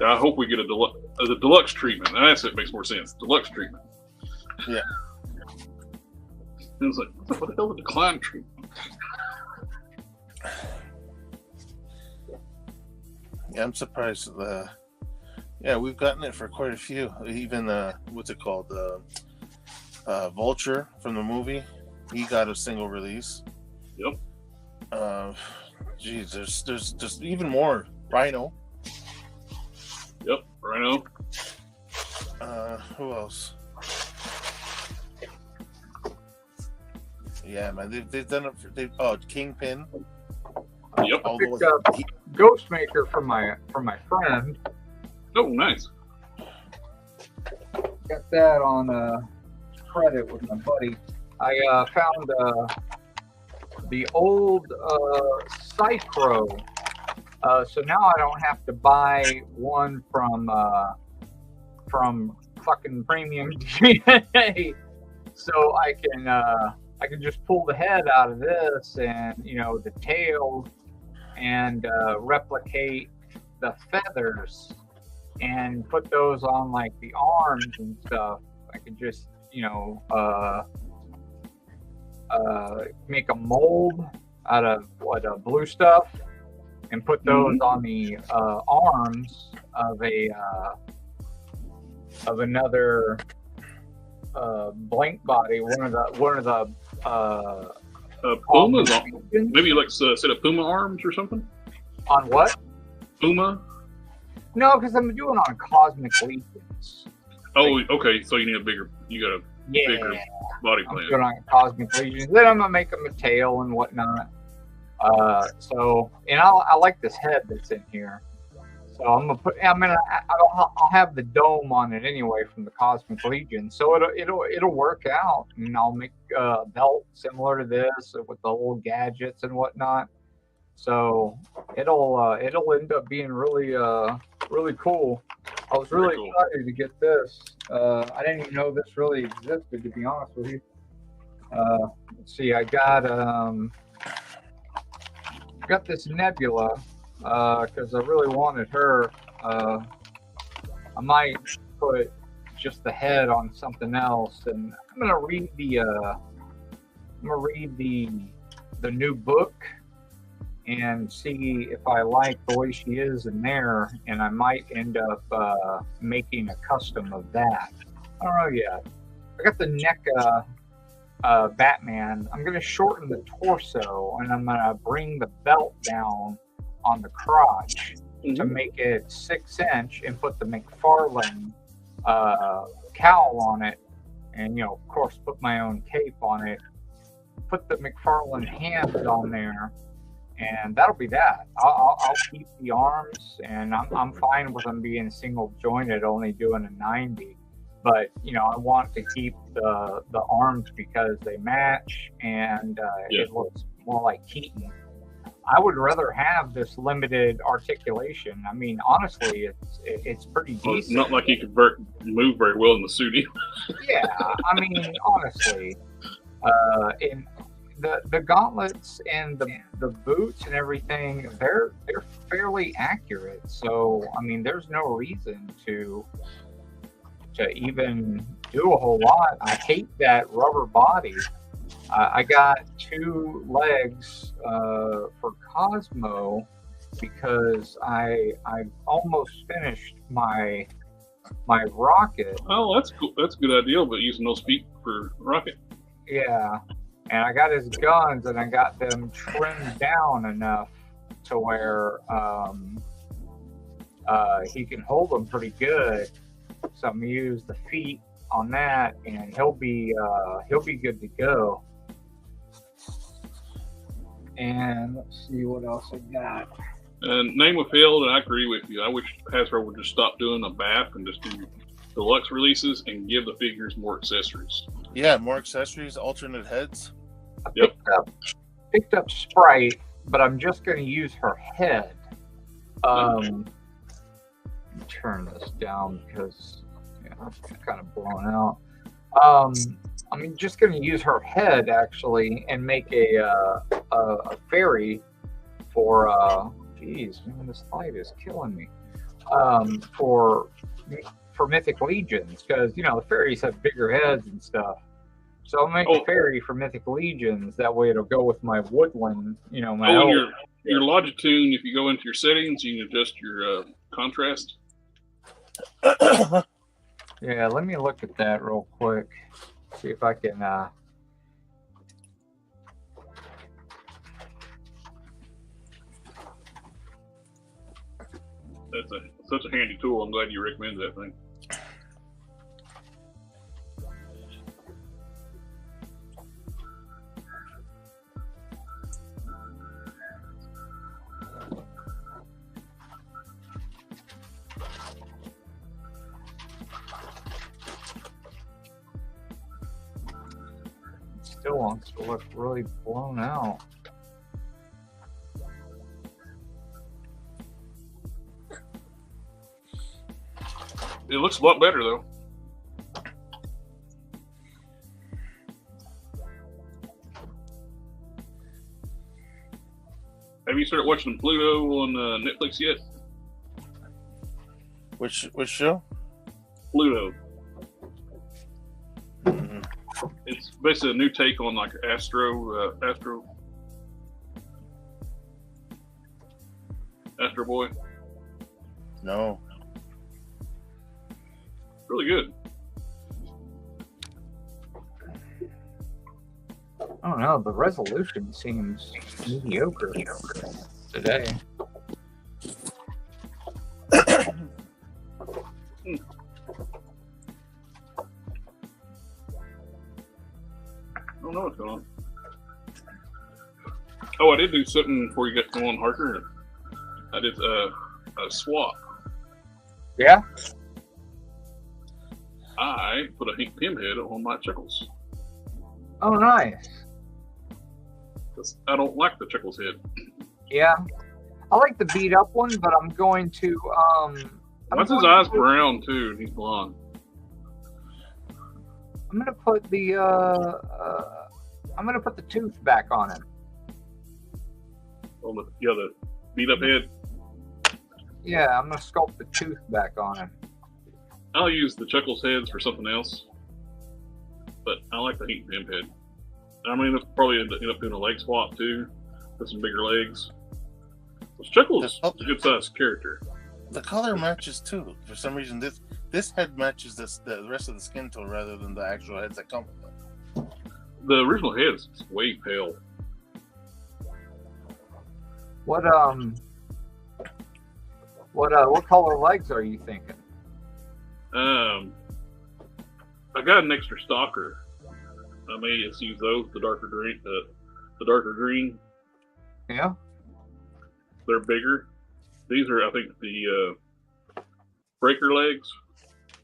I hope we get a deluxe treatment. That's it. Makes more sense. Deluxe treatment. Yeah. It was like, what the hell is a decline treatment? Yeah, I'm surprised. Yeah, we've gotten it for quite a few. Even what's it called? Vulture from the movie. He got a single release. Yep. Geez, there's even more. Rhino. Yep. Rhino. Who else? Yeah, man, they've done it for Kingpin. Yep. I picked up Ghostmaker from my friend. Oh, nice. Got that on credit with my buddy. I found the old Cycro. So now I don't have to buy one from fucking Premium GA. So I can just pull the head out of this and, you know, the tail and replicate the feathers and put those on like the arms and stuff. I could just, you know, make a mold out of blue stuff and put those on the arms of another blank body. One of the Puma's on. Maybe like a set of Puma arms or something. On what? Puma. No, because I'm doing on Cosmic Legions. Oh, okay. So you need a bigger. You got a bigger body I'm plan. doing on Cosmic Legions. Then I'm gonna make them a tail and whatnot. So, and I like this head that's in here. So I'll have the dome on it anyway from the Cosmic Legion. So it'll work out, and I'll make a belt similar to this with the little gadgets and whatnot. So it'll end up being really cool. I was really excited to get this. I didn't even know this really existed, to be honest with you. Let's see, I got this Nebula because I really wanted her. I might put just the head on something else, and I'm gonna read the new book and see if I like the way she is in there, and I might end up making a custom of that. I don't know yet. I got the NECA Batman. I'm going to shorten the torso, and I'm going to bring the belt down on the crotch to make it 6-inch and put the McFarlane cowl on it, and, you know, of course, put my own cape on it, put the McFarlane hands on there, and that'll be that. I'll keep the arms, and I'm fine with them being single jointed, only doing a 90. But, you know, I want to keep the arms because they match, and it looks more like Keaton. I would rather have this limited articulation. I mean, honestly, it's pretty decent. It's not like he could move very well in the suit either. Yeah, I mean, honestly, in the gauntlets and the boots and everything, they're fairly accurate. So, I mean, there's no reason to even do a whole lot. I hate that rubber body. I got 2 legs for Cosmo because I almost finished my rocket. Oh, that's cool. That's a good idea, but using those feet for rocket. Yeah, and I got his guns, and I got them trimmed down enough to where he can hold them pretty good. So I'm gonna use the feet on that, and he'll be good to go. And let's see what else I got. And name withheld, and I agree with you. I wish Hasbro would just stop doing a bath and just do deluxe releases and give the figures more accessories. Yeah, more accessories, alternate heads. Yep. Picked up Sprite, but I'm just going to use her head. Let me turn this down because it's kind of blown out. I'm just going to use her head actually and make a fairy for. Geez, man, this light is killing me. For Mythic Legions, because the fairies have bigger heads and stuff. So I'll make a fairy for Mythic Legions. That way it'll go with my woodland. My your Logitune. If you go into your settings, you can adjust your contrast. Yeah, let me look at that real quick. See if I can. That's such a handy tool. I'm glad you recommend that thing. It still wants to look really blown out. It looks a lot better though. Have you started watching Pluto on Netflix yet? Which show? Pluto. It's basically a new take on like Astro Boy. No. Really good. I don't know. The resolution seems mediocre today. I don't know what's going on. Oh, I did do something before you got going, Harker. I did a swap. Yeah? I put a Hank Pym head on my Chuckles. Oh, nice. I don't like the Chuckles head. Yeah. I like the beat up one, but I'm going to Why's his eyes brown too and he's blonde? I'm gonna put the tooth back on him. On the beat up head. Yeah, I'm gonna sculpt the tooth back on him. I'll use the Chuckles heads for something else, but I like the Hank Pym head. I mean, I'll probably end up doing a leg swap too, with some bigger legs. Chuckles is a good sized character. The color matches too. For some reason, this head matches the rest of the skin tone rather than the actual heads that come with them. The original head is way pale. What color legs are you thinking? I got an extra stalker. I may just use those, the darker green. Yeah. They're bigger. These are, I think, the breaker legs.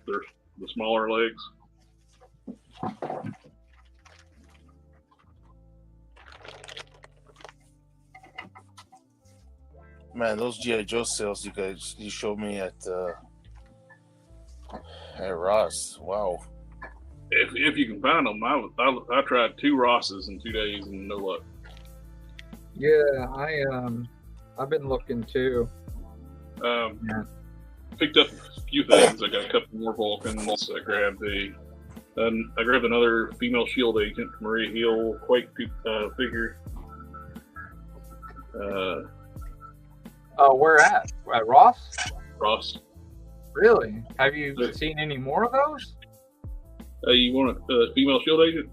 They're the smaller legs. Man, those G.I. Joe sales you showed me at Ross. Wow. If you can find them, I tried 2 Rosses in 2 days and no luck. Yeah, I've been looking too. Picked up a few things. I got a couple more Vulcans. I grabbed another female shield agent, Maria Hill Quake figure. Where at? At Ross? Ross. Really? Have you seen any more of those? You want a female shield agent?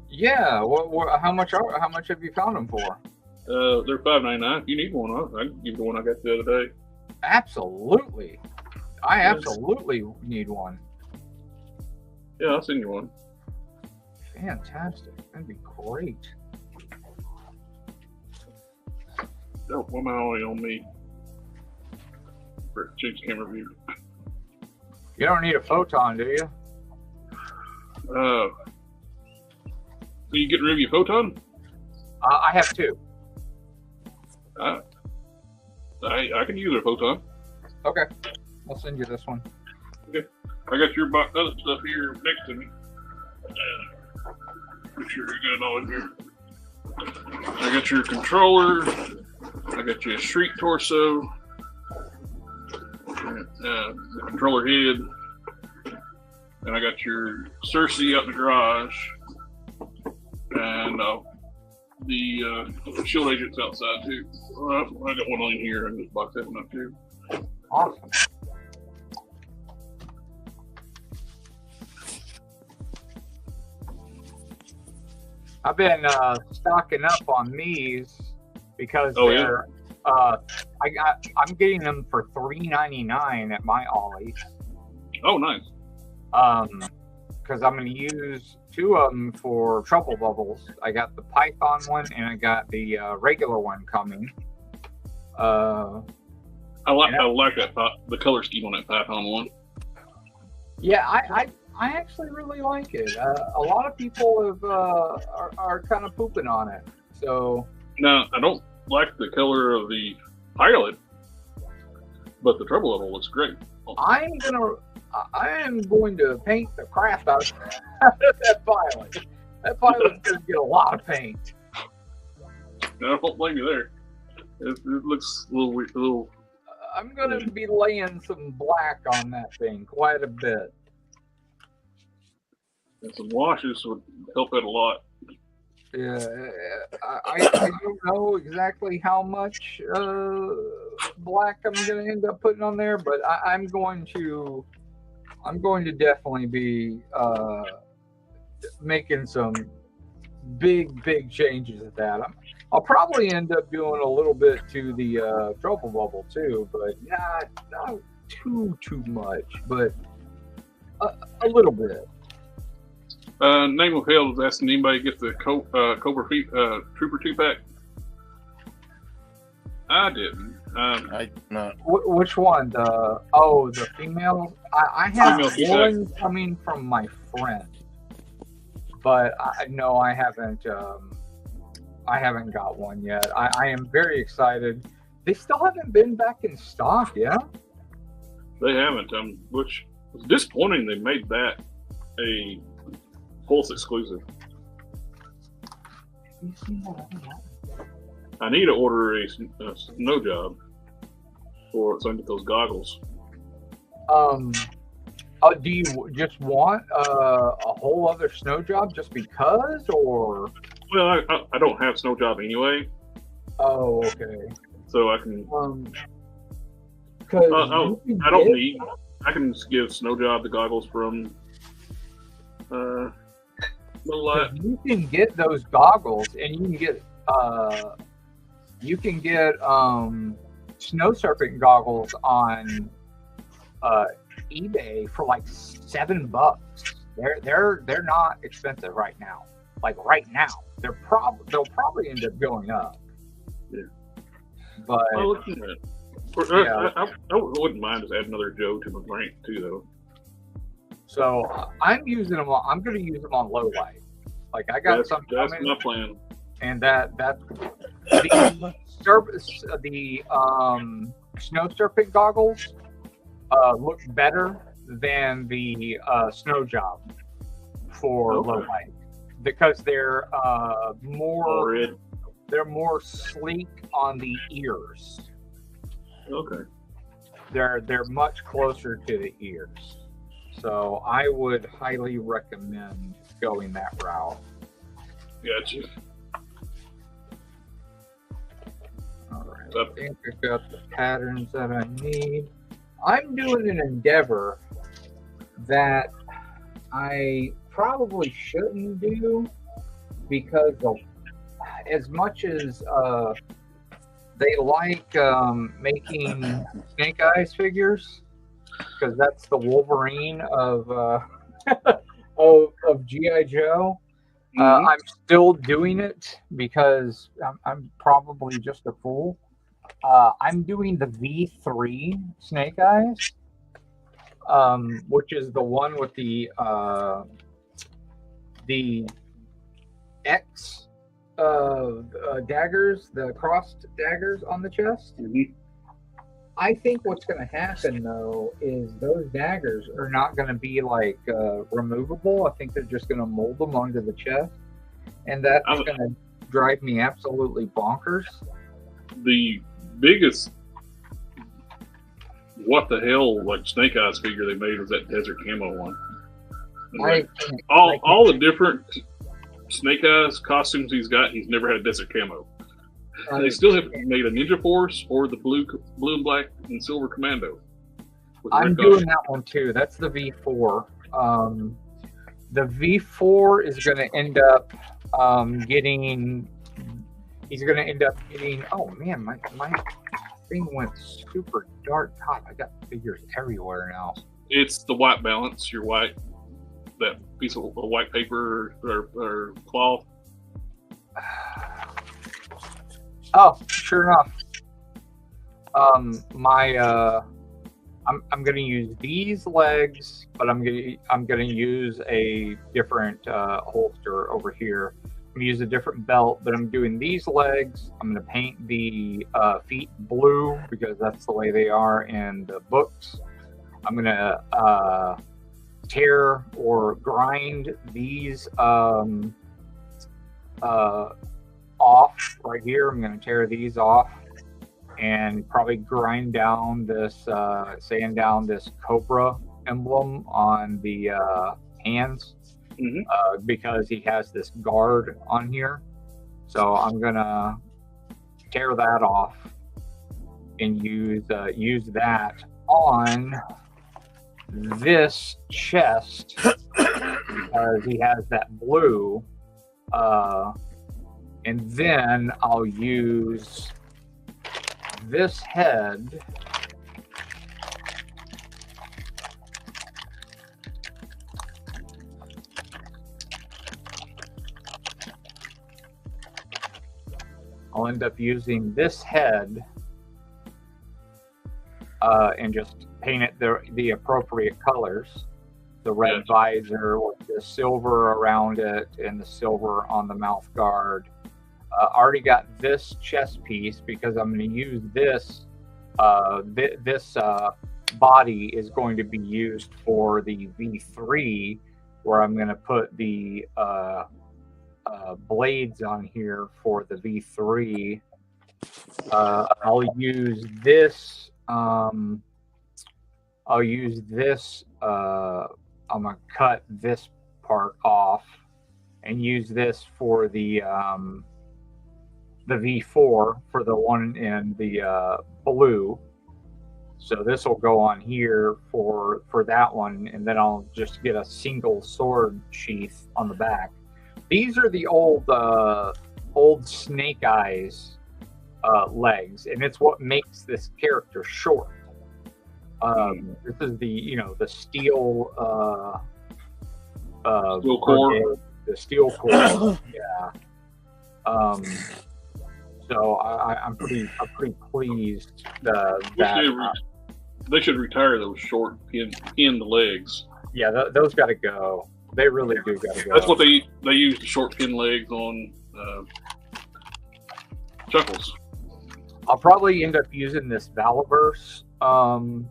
Yeah. What? How much have you found them for? They're $5.99. If you need one, I can give you the one I got the other day. Absolutely. I absolutely need one. Yeah, I'll send you one. Fantastic. That'd be great. Oh, one eye only on me. for change camera view. You don't need a photon, do you? So you getting rid of your photon? I have two. I can use a photon. Okay. I'll send you this one. Okay. I got your other stuff here next to me. Make sure you got it all in here. I got your controller. I got your street torso. The controller head. And I got your Cersei out in the garage. And the shield agent's outside too. I got one on here in this box that one up too. Awesome. I've been stocking up on these because they're I'm getting them for $3.99 at my Ollie's. Oh, nice. Because I'm going to use two of them for trouble bubbles. I got the Python one and I got the regular one coming. I like that the color scheme on that Python one. Yeah, I actually really like it. A lot of people have are kind of pooping on it. So now I don't like the color of the Pilot, but the trouble level looks great. I am going to paint the crap out of that Pilot. That Pilot's going to get a lot of paint. No, I don't blame you there. It looks a little weird. I'm going to be laying some black on that thing quite a bit. And some washes would help it a lot. Yeah, I don't know exactly how much black I'm going to end up putting on there, but I'm going to definitely be making some big changes at that. I'll probably end up doing a little bit to the trouble bubble too, but not too much, but a little bit. Name of Hell is asking anybody to get the Cobra Feet Trooper 2-pack. I didn't. I not. Which one? The female? I have female one coming from my friend, but I haven't. I haven't got one yet. I am very excited. They still haven't been back in stock, yeah? They haven't. Which was disappointing. They made that a Pulse exclusive. I need to order a snow job so I can get those goggles. Do you just want a whole other snow job just because, or? Well, I don't have snow job anyway. Oh, okay. So I can. I don't need. I can just give snow job the goggles from. You can get those goggles, and you can get snow serpent goggles on eBay for like $7. They're not expensive right now. Like right now, they'll probably end up going up. Yeah. But I wouldn't mind just adding another Joe to my rank too, though. So I'm using them. I'm going to use them on low light. Like I got some. That's my plan. And that the snow serpent goggles look better than the snow job for low light because they're more sleek on the ears. Okay. They're much closer to the ears. So I would highly recommend going that route. Gotcha. All right. I think I got the patterns that I need. I'm doing an endeavor that I probably shouldn't do because as much as they like making Snake Eyes figures, because that's the Wolverine of G.I. Joe. I'm still doing it because I'm probably just a fool. I'm doing the V3 Snake Eyes, which is the one with the X daggers, the crossed daggers on the chest. I think what's going to happen though is those daggers are not going to be like removable. I think they're just going to mold them onto the chest, and that's going to drive me absolutely bonkers. The biggest what the hell like Snake Eyes figure they made was that desert camo one. Like, all the different Snake Eyes costumes he's got, he's never had desert camo. They still have made a Ninja Force or the blue and black and silver commando. I'm doing that one too. That's the V4. The V4 is going to end up getting. He's going to end up getting. Oh man, my thing went super dark. God, I got figures everywhere now. It's the white balance. Your white, that piece of white paper or cloth. Oh, sure enough. I'm going to use these legs, but I'm going to use a different holster over here. I'm going to use a different belt, but I'm doing these legs. I'm going to paint the feet blue because that's the way they are in the books. I'm going to tear or grind these off right here. I'm going to tear these off and probably grind down this, sand down this Cobra emblem on the hands because he has this guard on here. So I'm going to tear that off and use that on this chest because he has that blue. And then I'll use this head I'll end up using this head and just paint it the appropriate colors. The red visor with the silver around it and the silver on the mouth guard. Already got this chest piece because I'm going to use this. This body is going to be used for the V3, where I'm going to put the blades on here for the V3. I'll use this. I'm going to cut this part off and use this for the V4 for the one in the blue. So this will go on here for that one, and then I'll just get a single sword sheath on the back. These are the old Snake Eyes legs, and it's what makes this character short. This is the steel steel core. The steel core. Yeah. So I'm pretty pleased that they should retire those short pinned legs. Yeah, those got to go. They really do got to go. That's what they use, the short pin legs on Chuckles. I'll probably end up using this Valiverse, and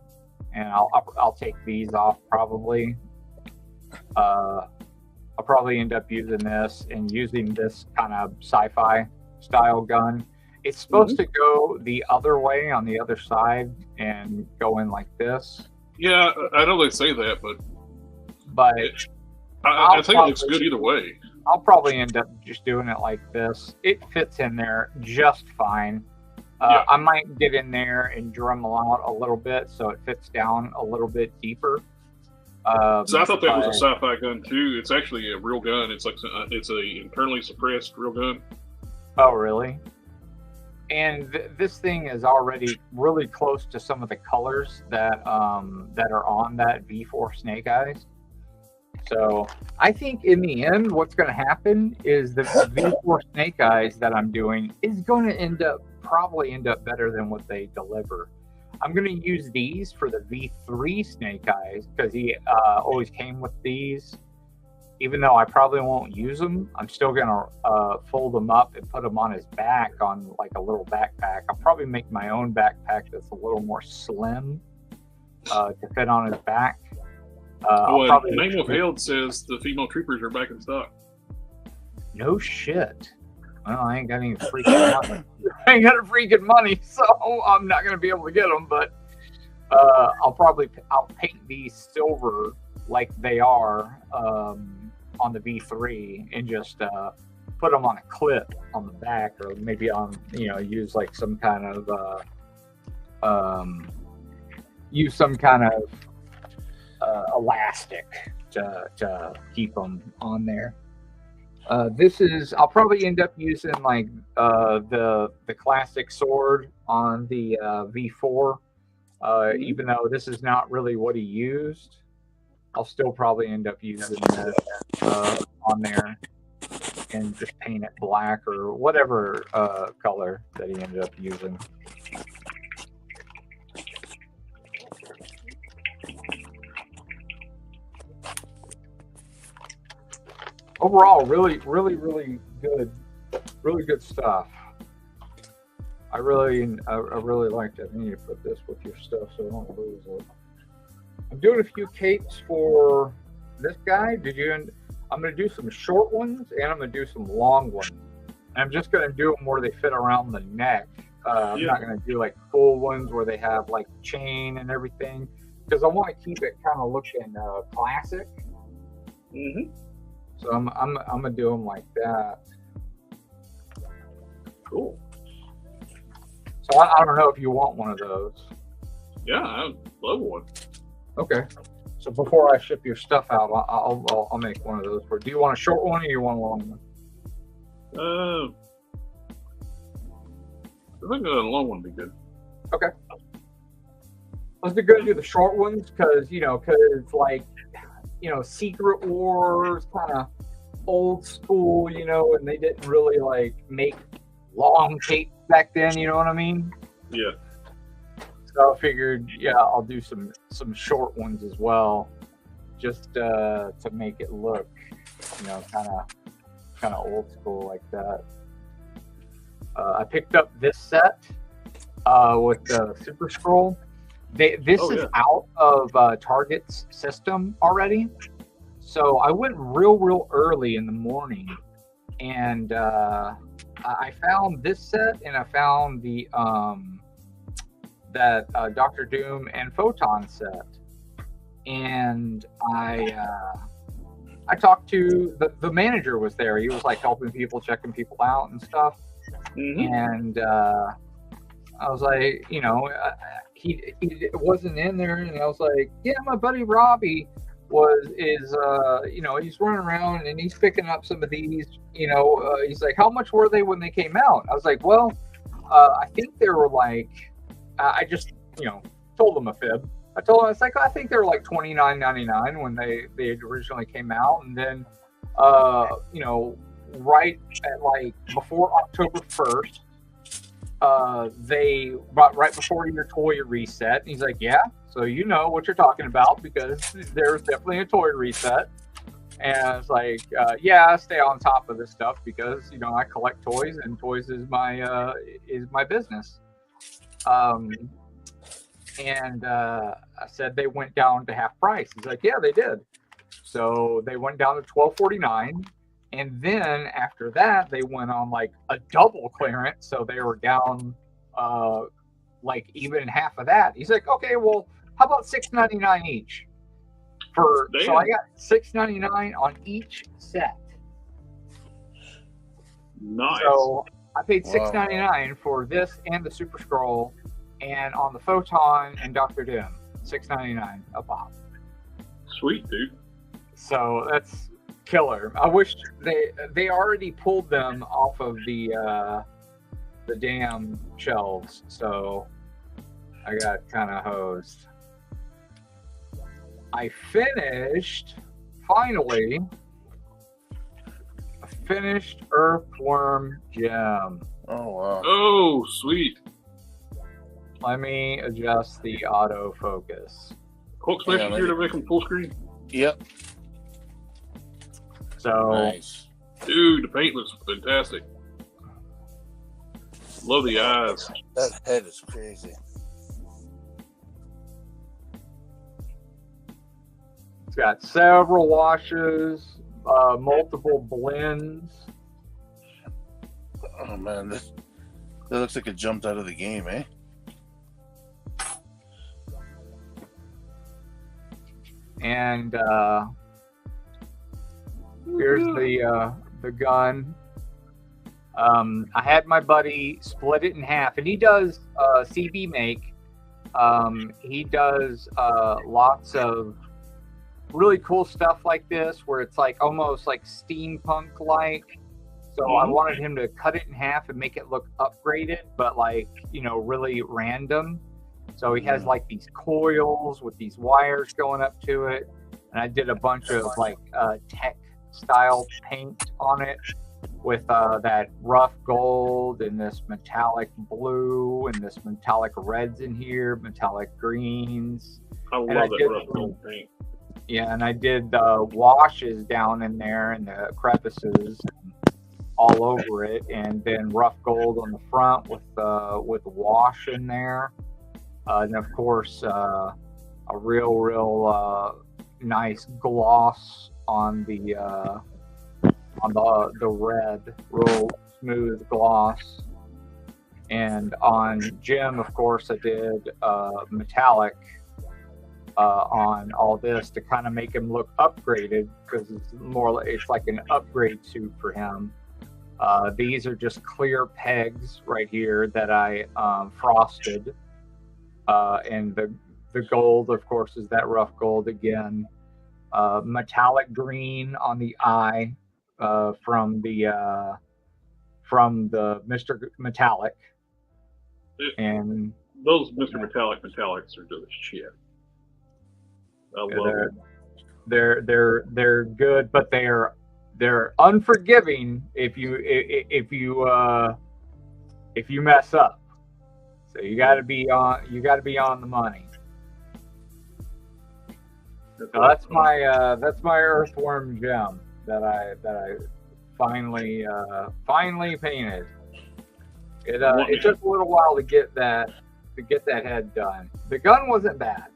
I'll take these off probably. I'll probably end up using this and using this kind of sci-fi style gun. It's supposed to go the other way on the other side and go in like this. Yeah, I know they say that, but I think it looks good either way. I'll probably end up just doing it like this. It fits in there just fine. I might get in there and Dremel out a little bit so it fits down a little bit deeper. So I thought that was a sci-fi gun too. It's actually a real gun. It's like it's a internally suppressed real gun. Oh, really? And this thing is already really close to some of the colors that are on that V4 Snake Eyes. So I think in the end, what's going to happen is the V4 Snake Eyes that I'm doing is going to end up probably end up better than what they deliver. I'm going to use these for the V3 snake eyes because he always came with these. Even though I probably won't use them, I'm still going to fold them up and put them on his back on like a little backpack. I'll probably make my own backpack that's a little more slim to fit on his back. Name Withheld says the female troopers are back in stock. No shit. Well, I ain't got any freaking money. I ain't got a freaking money, so I'm not going to be able to get them. But I'll paint these silver like they are on the V3 and just put them on a clip on the back, or maybe on use like some kind of elastic to keep them on there. I'll probably end up using like the classic sword on the V4, even though this is not really what he used. I'll still probably end up using this on there and just paint it black or whatever color that he ended up using. Overall, really good stuff. I really liked it. I need to put this with your stuff so I don't lose it. I'm doing a few capes for this guy. I'm going to do some short ones and I'm going to do some long ones. I'm just going to do them where they fit around the neck. I'm not going to do like full ones where they have like chain and everything because I want to keep it kind of looking classic. Mm-hmm. So I'm going to do them like that. Cool. So I don't know if you want one of those. Yeah, I love one. Okay. So before I ship your stuff out, I'll make one of those. Do you want a short one or you want a long one? I think a long one would be good. Okay. Let's go do the short ones because like, Secret Wars, kind of old school, and they didn't really like make long tape back then, you know what I mean? Yeah. So I figured, I'll do some short ones as well, just to make it look, kind of old school like that. I picked up this set with the Super Scroll. This is out of Target's system already, so I went real early in the morning, and I found this set, and I found the that Dr. Doom and Photon set, and I talked to the manager was there. He was like helping people, checking people out and stuff, and I was like, he wasn't in there, and I was like, yeah, my buddy Robbie he's running around and he's picking up some of these, he's like, how much were they when they came out? I was like, well, I think they were like, I just, told them a fib. I told him, I think they were like $29.99 when they originally came out, and then, right at like before October 1st, they brought right before your toy reset. And he's like, yeah, so you know what you're talking about because there's definitely a toy reset. And I was like, I stay on top of this stuff because I collect toys, and toys is my business. And I said they went down to half price. He's like, yeah, they did. So they went down to $12.49. And then after that, they went on like a double clearance. So they were down like even half of that. He's like, okay, well, how about $6.99 each? So I got $6.99 on each set. Nice. So I paid $6.99 for this and the Super Scroll, and on the Photon and Dr. Doom, $6.99 a pop. Sweet, dude. So that's killer. I wish they already pulled them off of the damn shelves, so I got kind of hosed. I finished Earthworm Gem. Oh wow. Oh, sweet. Let me adjust the autofocus. Hulk smash Yeah, here to make them full screen. Yep. So, Nice. Dude, the paint looks fantastic. Love the eyes. That head is crazy. it's got several washes, multiple blends. Oh man, that looks like it jumped out of the game, eh? And here's the gun. I had my buddy split it in half, and he does CB make. He does lots of really cool stuff like this, where it's like almost like steampunk like. So I wanted him to cut it in half and make it look upgraded, but like, you know, really random. So he has like these coils with these wires going up to it, and I did a bunch of like tech style paint on it with that rough gold and this metallic blue and this metallic reds in here, metallic greens. I love And I that did rough gold paint. Yeah, and I did washes down in there and the crevices all over it, and then rough gold on the front with wash in there, and of course a real nice gloss on the red, real smooth gloss. And on Jim, of course, I did metallic on all this to kind of make him look upgraded, because it's like an upgrade suit for him. These are just clear pegs right here that I frosted, and the gold, of course, is that rough gold again. Metallic green on the eye from the Mr. Metallic, and Those Mr. Metallics are just shit. I love them. they're good, but they're unforgiving if you mess up. So you got to be on the money. So that's my earthworm gem that I finally painted. It took a little while to get that head done. The gun wasn't bad.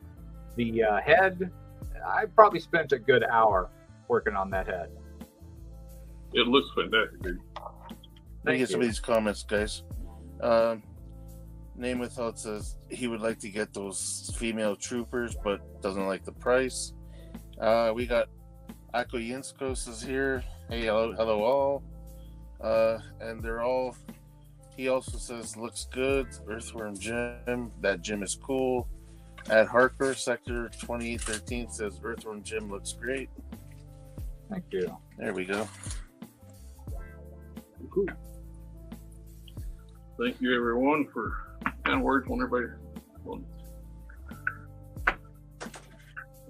The head, I probably spent a good hour working on that head. It looks fantastic, dude. Let me get some of these comments, guys. Name Without says he would like to get those female troopers, but doesn't like the price. We got Ako Yinskos is here. Hey, hello all. And they're all. He also says looks good. Earthworm Jim. That Jim is cool. At Harker, Sector 2813 says Earthworm Jim looks great. Thank you. There we go. Cool. Thank you, everyone, for kind words on everybody.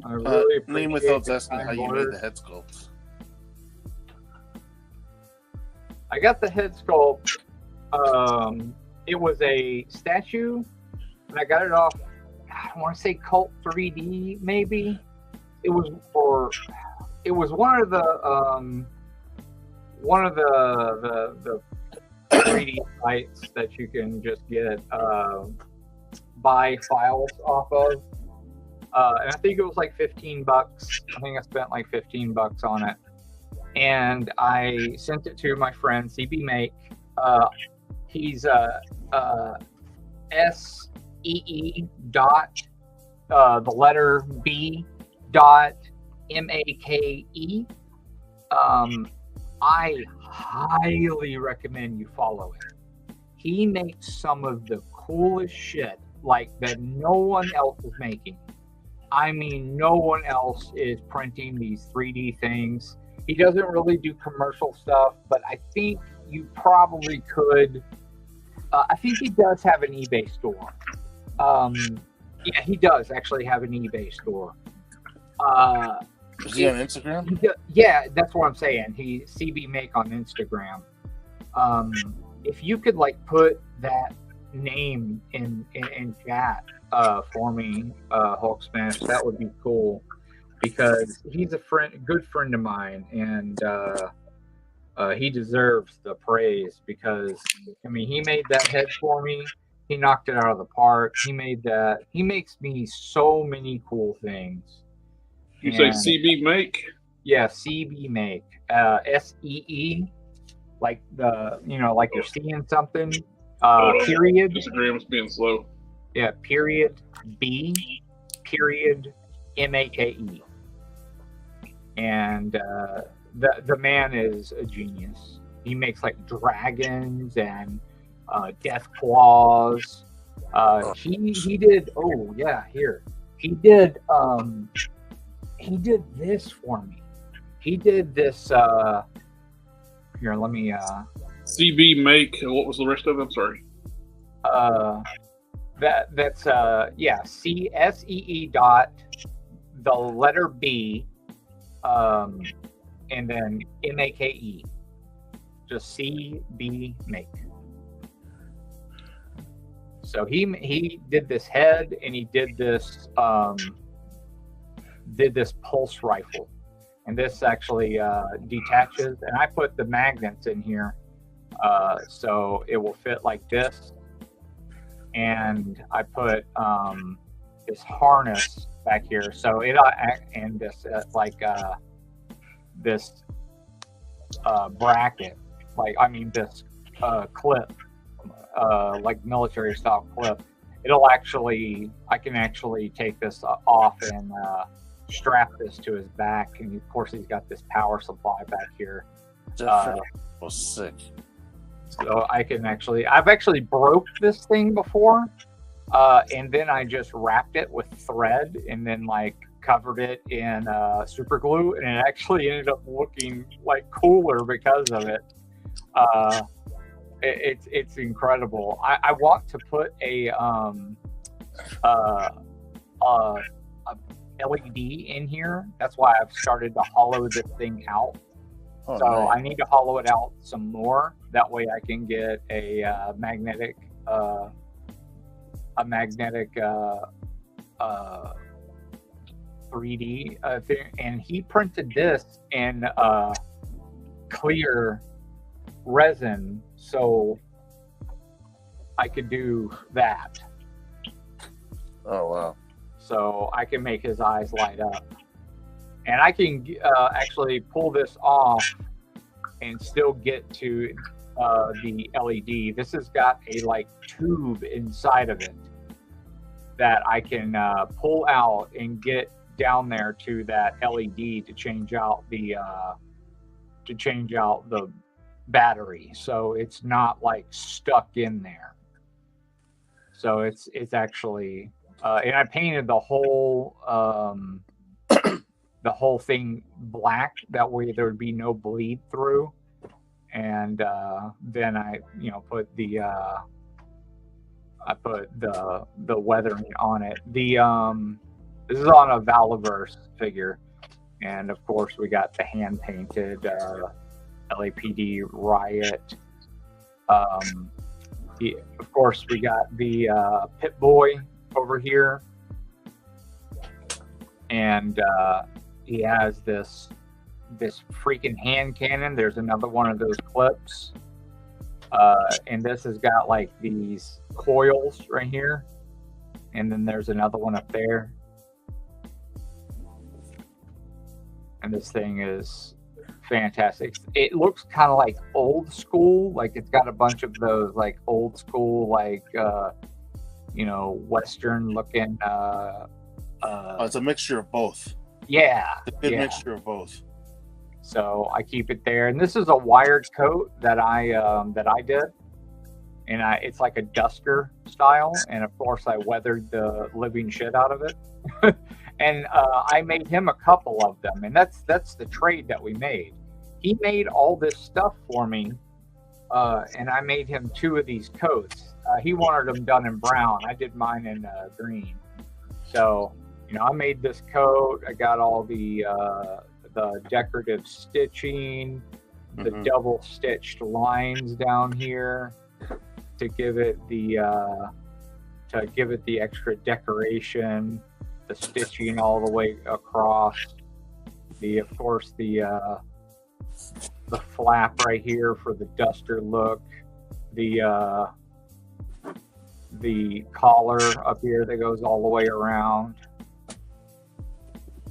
I really appreciate Name Without asking the how you kind made words. the head sculpt. I got the head sculpt. It was a statue, and I got it off. I want to say Cult 3D, maybe. It was one of the 3D sites that you can just get buy files off of. And I think it was like $15. I think I spent like $15 on it. And I sent it to my friend CB Make. He's SEE dot the letter B dot MAKE. I highly recommend you follow him. He makes some of the coolest shit like that no one else is making. I mean, no one else is printing these 3D things. He doesn't really do commercial stuff, but I think you probably could. I think he does have an eBay store. Yeah, he does actually have an eBay store. Is he on Instagram? Yeah, that's what I'm saying. He CB Make on Instagram. if you could like put that name in chat for me, Hulk Smash, that would be cool, because he's a good friend of mine, and he deserves the praise, because I mean, he made that head for me. He knocked it out of the park. He made that. He makes me so many cool things. You say CB make? Yeah, CB make. SEE, like like you're seeing something. Period. Disagree with being slow. Yeah, period B, period MAKE. And the man is a genius. He makes like dragons and death claws. He did. Oh yeah, here he did. He did this for me. He did this. Here, let me. CB make. What was the rest of it? I'm sorry. That's CSEE dot the letter B, and then MAKE. Just CB make. So he did this head, and he did this pulse rifle, and this actually detaches, and I put the magnets in here so it will fit like this, and I put this harness back here, so it and this this bracket, this clip, like military style clip. I can actually take this off and strap this to his back, and of course he's got this power supply back here. Was sick. So I've actually broke this thing before, and then I just wrapped it with thread and then like covered it in super glue, and it actually ended up looking like cooler because of it. It's incredible. I want to put a LED in here. That's why I've started to hollow this thing out. So nice. I need to hollow it out some more. That way I can get a magnetic 3D thing. And he printed this in clear resin, so I could do that. Oh wow. So I can make his eyes light up, and I can actually pull this off and still get to the LED. This has got a like tube inside of it that I can pull out and get down there to that LED to change out the battery, so it's not like stuck in there. So it's actually and I painted the whole thing black, that way there would be no bleed through, and then I put the weathering on it. This is on a Valiverse figure, and of course we got the hand painted LAPD Riot. Of course we got the Pit Boy over here, and he has this freaking hand cannon. There's another one of those clips, and this has got like these coils right here, and then there's another one up there, and this thing is fantastic. It looks kind of like old school, like it's got a bunch of those like old school, like Western looking. It's a mixture of both. Yeah, it's a good mixture of both. So I keep it there, and this is a wired coat that I did, and it's like a duster style, and of course I weathered the living shit out of it. And I made him a couple of them, and that's the trade that we made. He made all this stuff for me, and I made him 2 of these coats. He wanted them done in brown. I did mine in green. So, I made this coat. I got all the decorative stitching, the double stitched lines down here to give it the extra decoration, the stitching all the way across, of course the flap right here for the duster look, the collar up here that goes all the way around,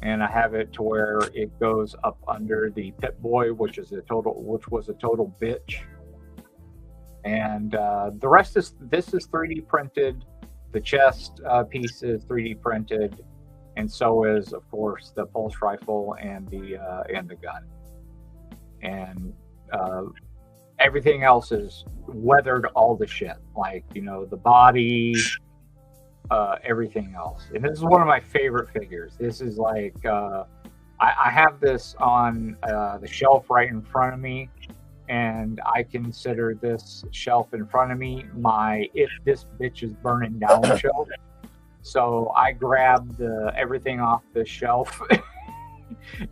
and I have it to where it goes up under the Pit Boy, which was a total bitch. And the rest is 3D printed. The chest piece is 3D printed, and so is, of course, the pulse rifle and the gun. And everything else is weathered all the shit, like, you know, the body, everything else. And this is one of my favorite figures. This is like, I have this on the shelf right in front of me, and I consider this shelf in front of me my "if this bitch is burning down" shelf. So I grabbed everything off the shelf.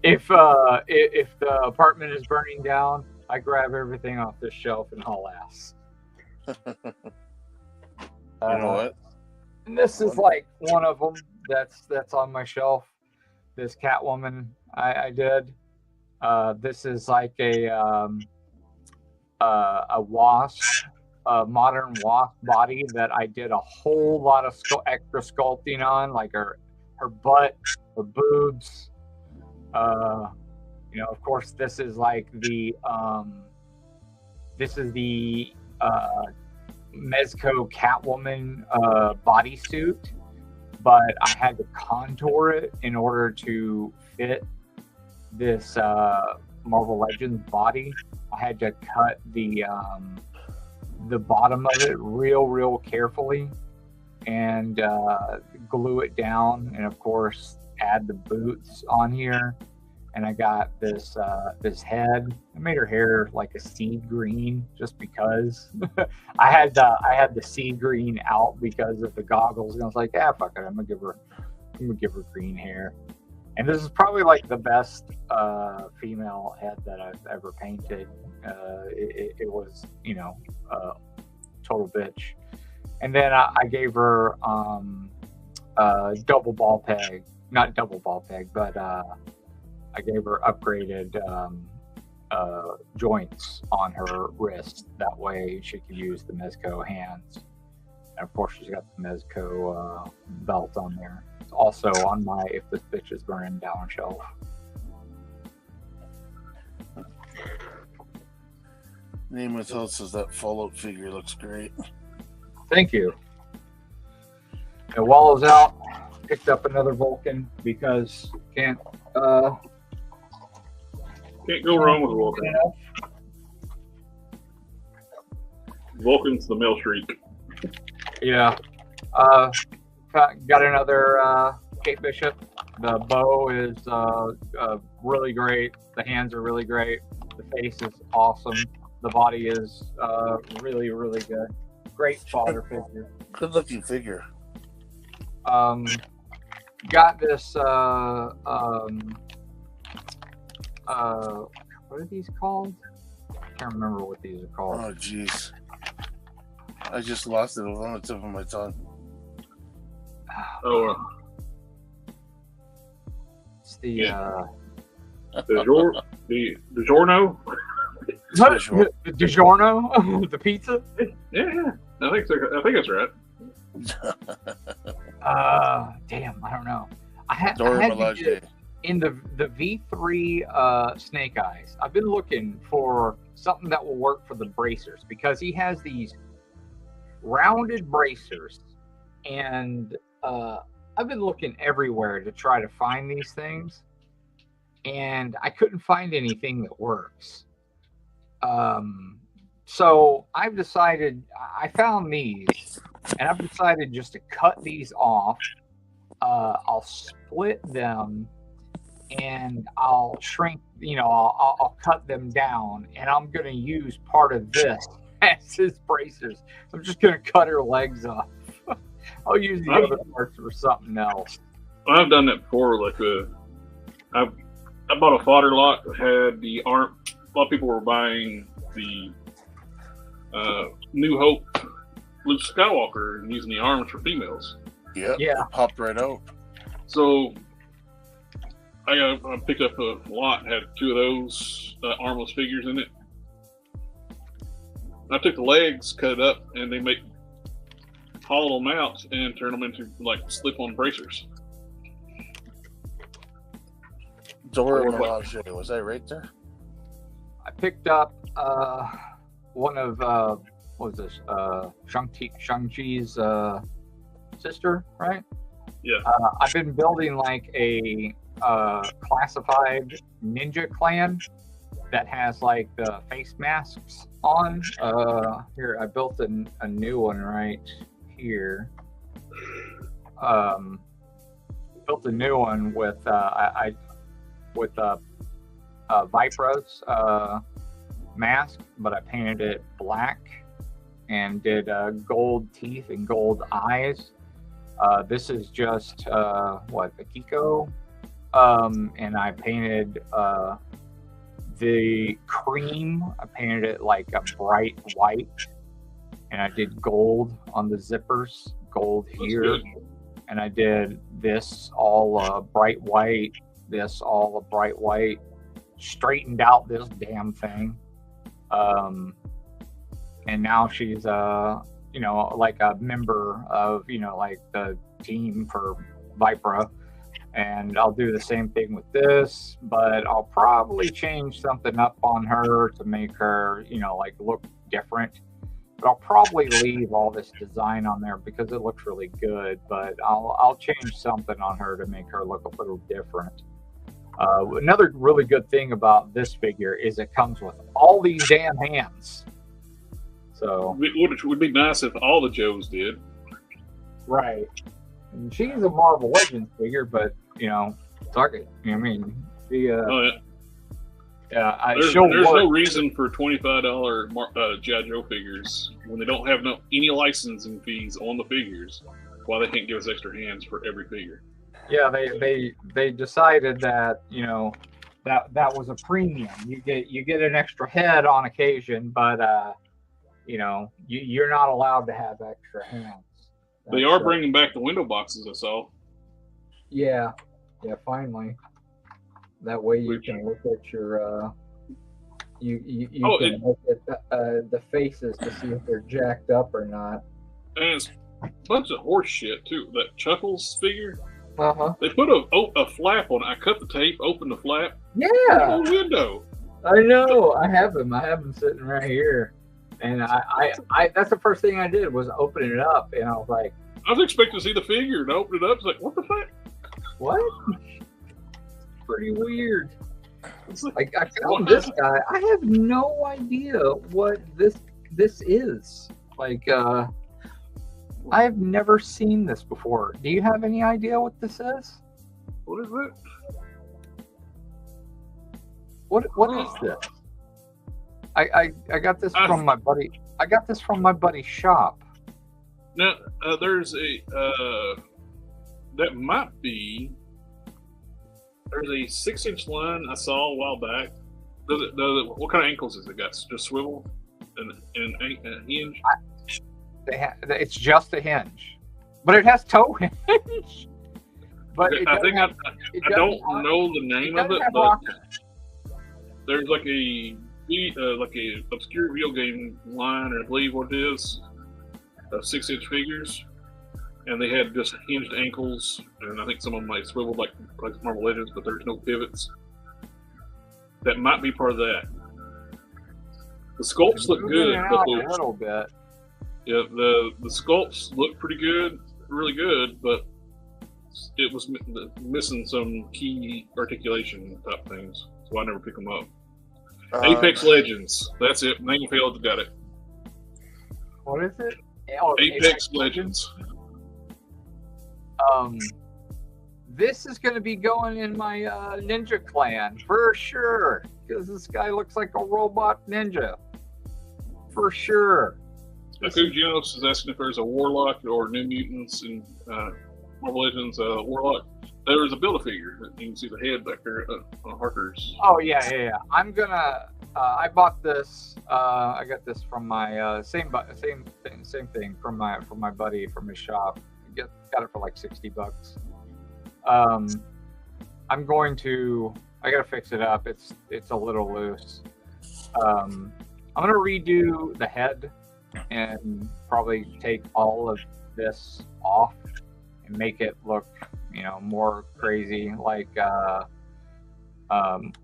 If the apartment is burning down, I grab everything off the shelf and haul ass. You know what? And this is like one of them that's on my shelf. This Catwoman I did. This is like a wasp, a modern wasp body that I did a whole lot of extra sculpting on, like her butt, her boobs. You know, of course, this is like the Mezco Catwoman bodysuit, but I had to contour it in order to fit this Marvel Legends body. I had to cut the bottom of it real carefully and glue it down, and of course add the boots on here. And I got this head. I made her hair like a seed green just because. I had the seed green out because of the goggles, and I was like, yeah, fuck it, I'm gonna give her green hair. And this is probably like the best female head that I've ever painted. It was, you know, total bitch. And then I gave her double ball peg, not double ball peg, but I gave her upgraded joints on her wrist. That way she could use the Mezco hands. And of course, she's got the Mezco belt on there. It's also on my "if this bitch is burning down" shelf. Name with Health says that Fallout figure looks great. Thank you. And while I was out, picked up another Vulcan because can't go wrong with a Vulcan. Vulcan's the male shriek. Yeah. Got another Kate Bishop. The bow is really great. The hands are really great. The face is awesome. The body is really good. Great fodder figure. Good looking figure. Got this what are these called? I can't remember what these are called. Oh jeez. I just lost it. It was on the tip of my tongue. Oh, it's the DiGiorno? the DiGiorno, the pizza. Yeah, I think that's right. Damn, I don't know. I had Milaje. to in the V3 Snake Eyes. I've been looking for something that will work for the bracers because he has these rounded bracers, and I've been looking everywhere to try to find these things, and I couldn't find anything that works. So I've decided, I found these, and I've decided just to cut these off. I'll split them, and I'll shrink, you know, I'll cut them down, and I'm going to use part of this as his bracers. I'm just going to cut her legs off. I'll use the other parts for something else. I've done that before. Like I bought a fodder lot that had the a lot of people were buying the New Hope Luke Skywalker and using the arms for females. Yeah. Yeah. It popped right out. So I picked up a lot, had 2 of those armless figures in it. I took the legs, cut it up, and they hollow them out and turn them into like slip-on bracers. Dora Milaje, was I right there? I picked up one of what was this? Shang-Chi's sister, right? Yeah. I've been building like a classified ninja clan that has like the face masks on. Here, I built a new one right here. Built a new one with Vipra's mask, but I painted it black and did gold teeth and gold eyes. This is just what, Akiko, and I painted the cream. I painted it like a bright white, and I did gold on the zippers, gold here, and I did this all bright white, this all a bright white, straightened out this damn thing, and now she's you know, like a member of, you know, like the team for Vipra. And I'll do the same thing with this, but I'll probably change something up on her to make her, you know, like look different. But I'll probably leave all this design on there because it looks really good, but I'll change something on her to make her look a little different. Another really good thing about this figure is it comes with all these damn hands. So, Which would be nice if all the Joes did. right. And she's a Marvel Legends figure, but, you know, fuck it. I mean, she, Oh, yeah. There's she'll no work. reason for $25 G.I. Joe figures when they don't have any licensing fees on the figures. Why they can't give us extra hands for every figure? Yeah, they decided that, you know, that was a premium. You get an extra head on occasion, but you know, you're not allowed to have extra hands. They are bringing back the window boxes, I saw. Yeah, finally. That way you can look at your you can look at the faces to see if they're jacked up or not. And it's a bunch of horse shit too. That Chuckles figure, they put a flap on it. I cut the tape, opened the flap. Yeah, Window. I know. I have them sitting right here. And I that's the first thing I did was open it up, and I was like, I was expecting to see the figure and I opened it up. It's like, what the fuck? what? Pretty weird. Like I found this guy. I have no idea what this is. Like I've never seen this before. Do you have any idea what this is? What is it? What is this? I got this from my buddy. I got this from my buddy's shop. Now, there's a that might be. There's a 6-inch line I saw a while back. What kind of ankles has it got? Just swivel and hinge? It's just a hinge, but it has toe hinge. But I don't know the name of it, but there's like a obscure video game line, I believe what it is, of 6-inch figures, and they had just hinged ankles, and I think some of them might swivel like Marvel Legends, but there's no pivots. That might be part of that. The sculpts look good. A little bit. Yeah, the sculpts look pretty good, really good, but it was missing some key articulation type things, so I never pick them up. Apex Legends. That's it. Nangerfield's got it. What is it? Oh, Apex Legends. This is going to be going in my ninja clan for sure, because this guy looks like a robot ninja. For sure. Akugios is asking if there's a Warlock or New Mutants in Marvel Legends Warlock. There was a Build-A-Figure. You can see the head back there on Harker's. Oh yeah. I'm gonna. I bought this. I got this from my same thing from my buddy from his shop. Got it for like $60. I'm going to. I gotta fix it up. It's a little loose. I'm gonna redo the head and probably take all of this off and make it look, more crazy, like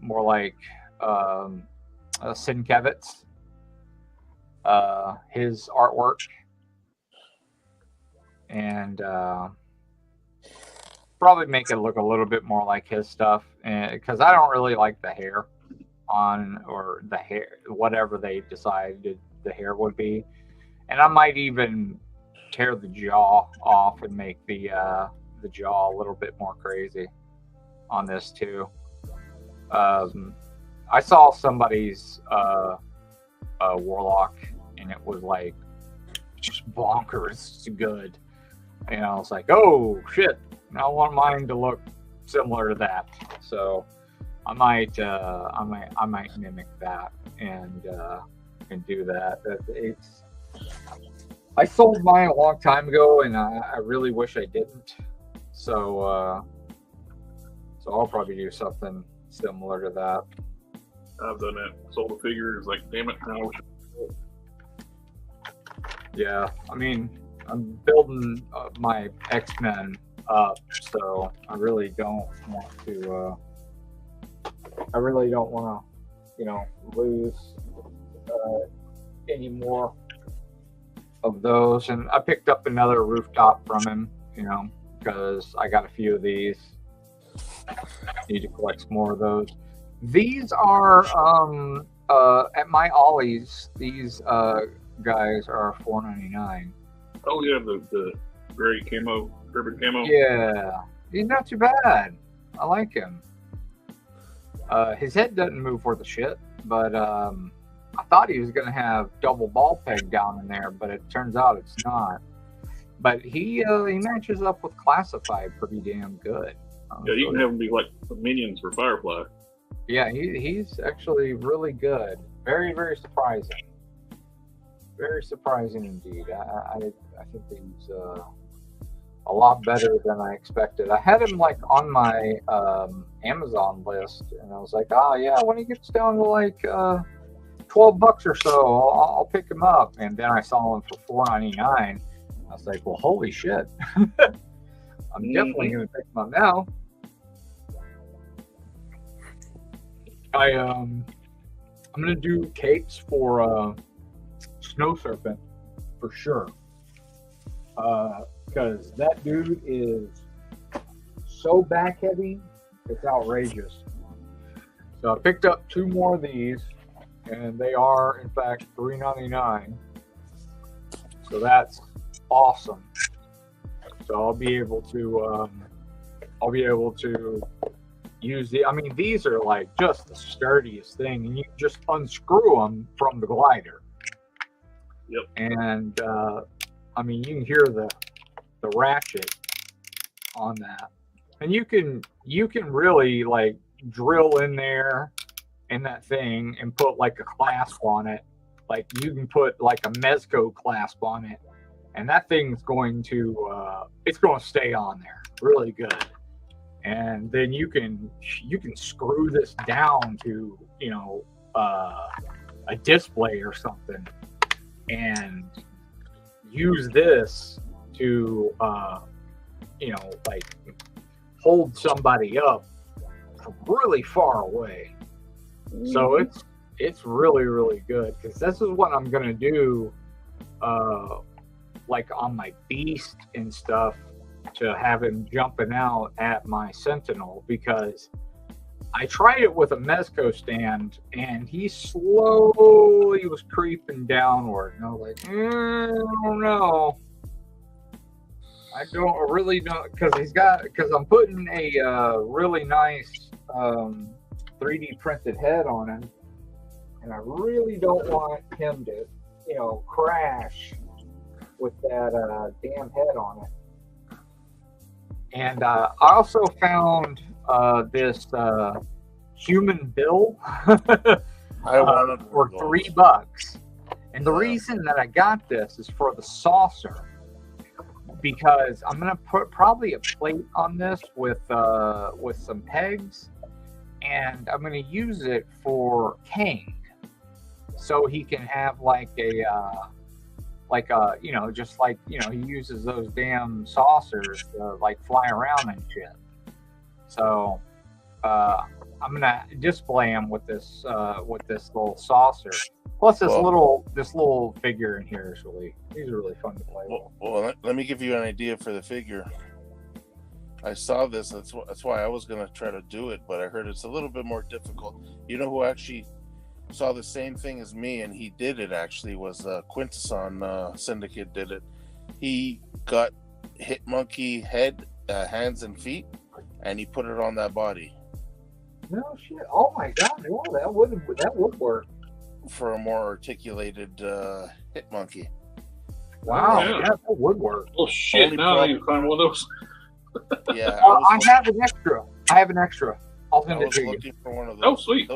more like Sienkiewicz, his artwork, and probably make it look a little bit more like his stuff, because I don't really like the hair or the hair, whatever they decided the hair would be, and I might even tear the jaw off and make the jaw a little bit more crazy on this too. I saw somebody's Warlock, and it was like just bonkers good, and I was like, oh shit, I want mine to look similar to that. So I might mimic that and do that. I sold mine a long time ago, and I really wish I didn't. So I'll probably do something similar to that. I've done that. Sold a figure. It's like, damn it, I wish. Yeah, I mean, I'm building my X-Men up, so I really don't want to. Lose any more of those. And I picked up another rooftop from him, because I got a few of these. Need to collect some more of those. These are at my Ollie's. These guys are $4.99. Oh yeah, the gray camo, ribbon camo. Yeah, he's not too bad. I like him. His head doesn't move worth a shit, but I thought he was going to have double ball peg down in there, but it turns out it's not. But he matches up with Classified pretty damn good. Yeah, you can have him be like the minions for Firefly. Yeah, he's actually really good. Very, very surprising. Very surprising indeed. I think he's a lot better than I expected. I had him like on my Amazon list, and I was like, oh yeah, when he gets down to like $12 or so, I'll pick him up. And then I saw him for $4.99. I was like, well, holy shit. I'm definitely going to pick him up now. I'm going to do capes for Snow Serpent for sure. Because that dude is so back heavy, it's outrageous. So I picked up 2 more of these, and they are in fact $3.99. So that's awesome. So I'll be able to use the. I mean, these are like just the sturdiest thing, and you just unscrew them from the glider. Yep. And I mean, you can hear the ratchet on that, and you can really like drill in there in that thing and put like a clasp on it. Like you can put like a Mezco clasp on it, and that thing's going to it's going to stay on there really good. And then you can screw this down to a display or something, and use this to like hold somebody up from really far away. So it's really, really good, because this is what I'm gonna do like on my Beast and stuff, to have him jumping out at my Sentinel, because I tried it with a Mezco stand and he slowly was creeping downward, and I was like, I don't know. I don't really know, because I'm putting a really nice 3D printed head on him, and I really don't want him to, crash with that damn head on it. And I also found this human bill I wanted for one of those. $3. And the Yeah. reason that I got this is for the saucer, because I'm gonna put probably a plate on this with some pegs, and I'm gonna use it for Kang, so he can have like a you know, just like, you know, he uses those damn saucers to like fly around and shit. So I'm gonna display him with this little saucer. Plus this little figure in here is these are really fun to play with. Well, let me give you an idea for the figure. I saw this. That's why I was gonna try to do it, but I heard it's a little bit more difficult. You know who actually saw the same thing as me, and he did it actually, was Quintesson Syndicate did it. He got Hit Monkey head, hands and feet, and he put it on that body. No shit! Oh my god! No, that would work for a more articulated Hit Monkey. Wow, Yeah. yeah, that would work. Oh shit! Only Now I problem- need to find one of those. Yeah, I have an extra. I'll I send it was to you. looking for one of those. Oh sweet!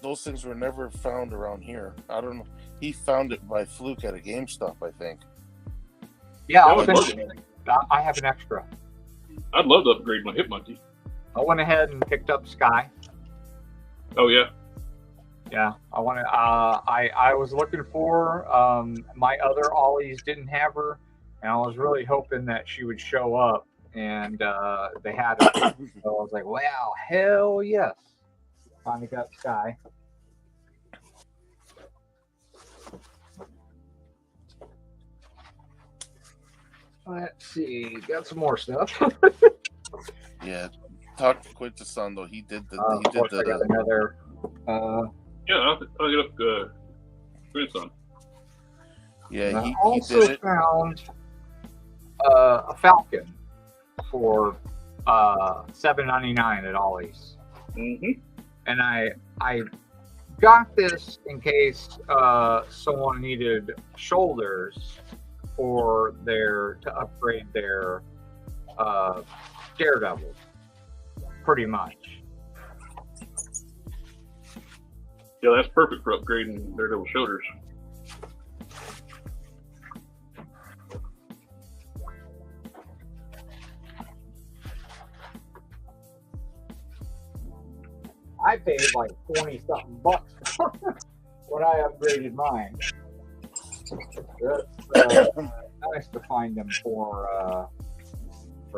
Those things were never found around here. I don't know. He found it by fluke at a GameStop, I think. Yeah, That I'll would send work. it to you. I have an extra. I'd love to upgrade my Hit Monkey. I went ahead and picked up Sky. Oh yeah. Yeah, I want to. I was looking for my other Ollies didn't have her, and I was really hoping that she would show up, and they had her. So I was like, wow, hell yes! Finally got Sky. Let's see, got some more stuff. Yeah, talk to Quintesson though. He did the. Of course, I got another. Yeah, I'll get up Grandson. Yeah, I he also did it. found a Falcon for $7.99 at Ollie's, Mm-hmm. and I got this in case someone needed shoulders for to upgrade their Daredevil, pretty much. Yeah, that's perfect for upgrading Daredevil shoulders. I paid like 20-something bucks when I upgraded mine. That's nice to find them for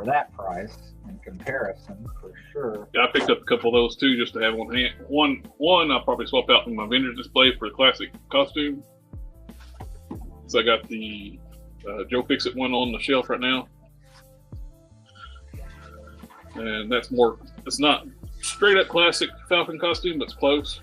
that price in comparison, for sure. Yeah, I picked up a couple of those too, just to have on hand. One I'll probably swap out from my vendor's display for the classic costume. So I got the Joe Fixit one on the shelf right now, and that's more. It's not straight up classic Falcon costume, but it's close.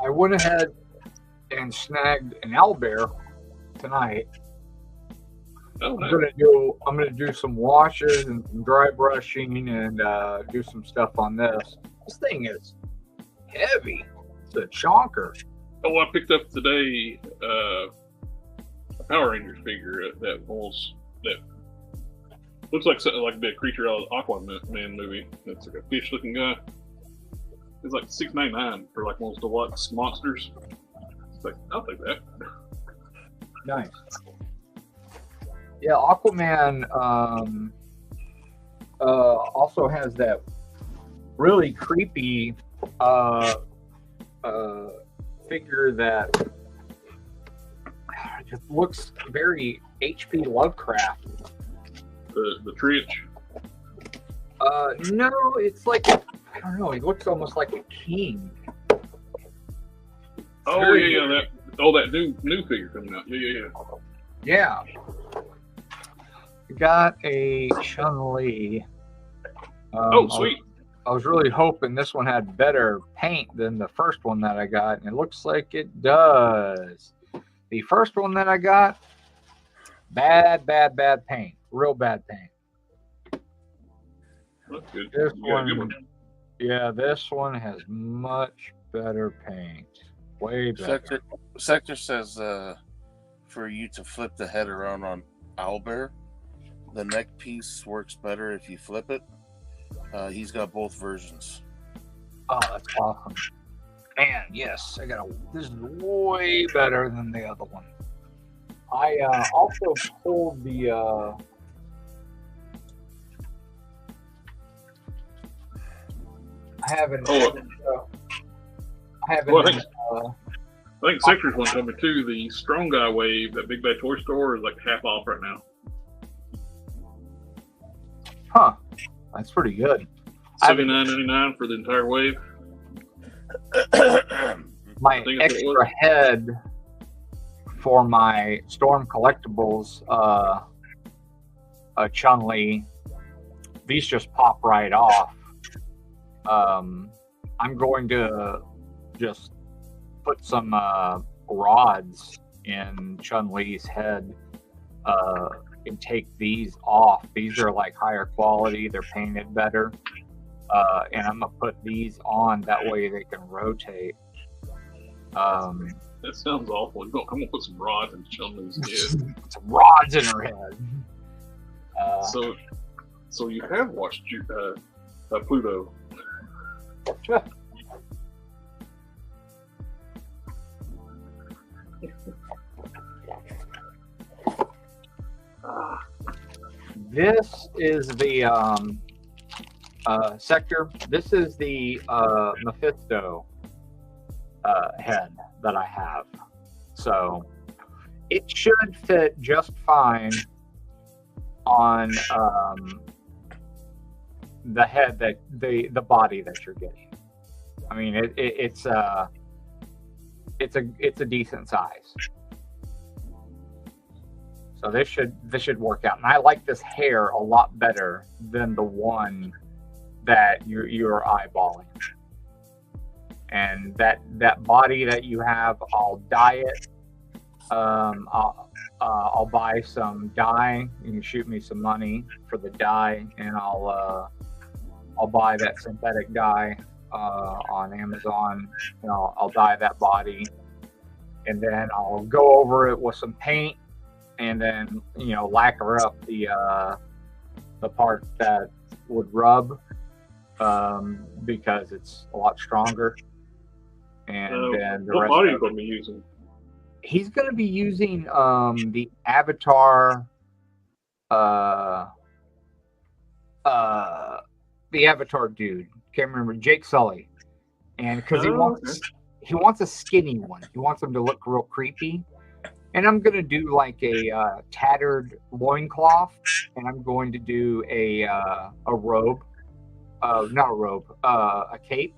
I went ahead and snagged an owlbear tonight. Oh, nice. I'm gonna do some washes and some dry brushing and do some stuff on this. This thing is heavy. It's a chonker. Oh, I picked up today a Power Rangers figure that looks like something like a big creature out of the Aquaman movie. It's like a fish-looking guy. It's like $6.99 for like one of those deluxe monsters. It's like, I'll take that. Nice. Yeah, Aquaman also has that really creepy figure that just looks very H.P. Lovecraft. The Tritch. No, it's like, I don't know, he looks almost like a king. Oh Very yeah, that new figure coming out. Yeah. Yeah. Got a Chun-Li. Oh, sweet. I was really hoping this one had better paint than the first one that I got, and it looks like it does. The first one that I got, bad paint. Real bad paint. That's good. This You got a good one, Yeah, this one has much better paint. Way better. Sector says for you to flip the head around on Owlbear, the neck piece works better if you flip it. He's got both versions. Oh, that's awesome. Man, yes, this is way better than the other one. I also pulled the I haven't. Well, I think Sector's one told me too. The Strong Guy Wave at Big Bad Toy Store is like half off right now. Huh? That's pretty good. $79.99 for the entire wave. My extra head for my Storm Collectibles, Chun-Li, these just pop right off. I'm going to just put some rods in Chun-Li's head and take these off. These are like higher quality, they're painted better. And I'm gonna put these on, that way they can rotate. That sounds awful. I'm gonna put some rods in Chun-Li's head. Some rods in her head. So you have watched Pluto. This is the Sector. This is the Mephisto head that I have. So it should fit just fine on the head that the body that you're getting. I mean, it's a decent size. So this should work out. And I like this hair a lot better than the one that you're eyeballing. And that body that you have, I'll dye it. I'll buy some dye. You can shoot me some money for the dye, and I'll buy that synthetic dye on Amazon. And I'll dye that body, and then I'll go over it with some paint, and then lacquer up the part that would rub, because it's a lot stronger. And then the what rest body are you going to be using? He's going to be using the Avatar, the Avatar dude. Can't remember, Jake Sully, and because he wants a skinny one. He wants him to look real creepy. And I'm going to do like a tattered loincloth, and I'm going to do a robe, not a robe, a cape,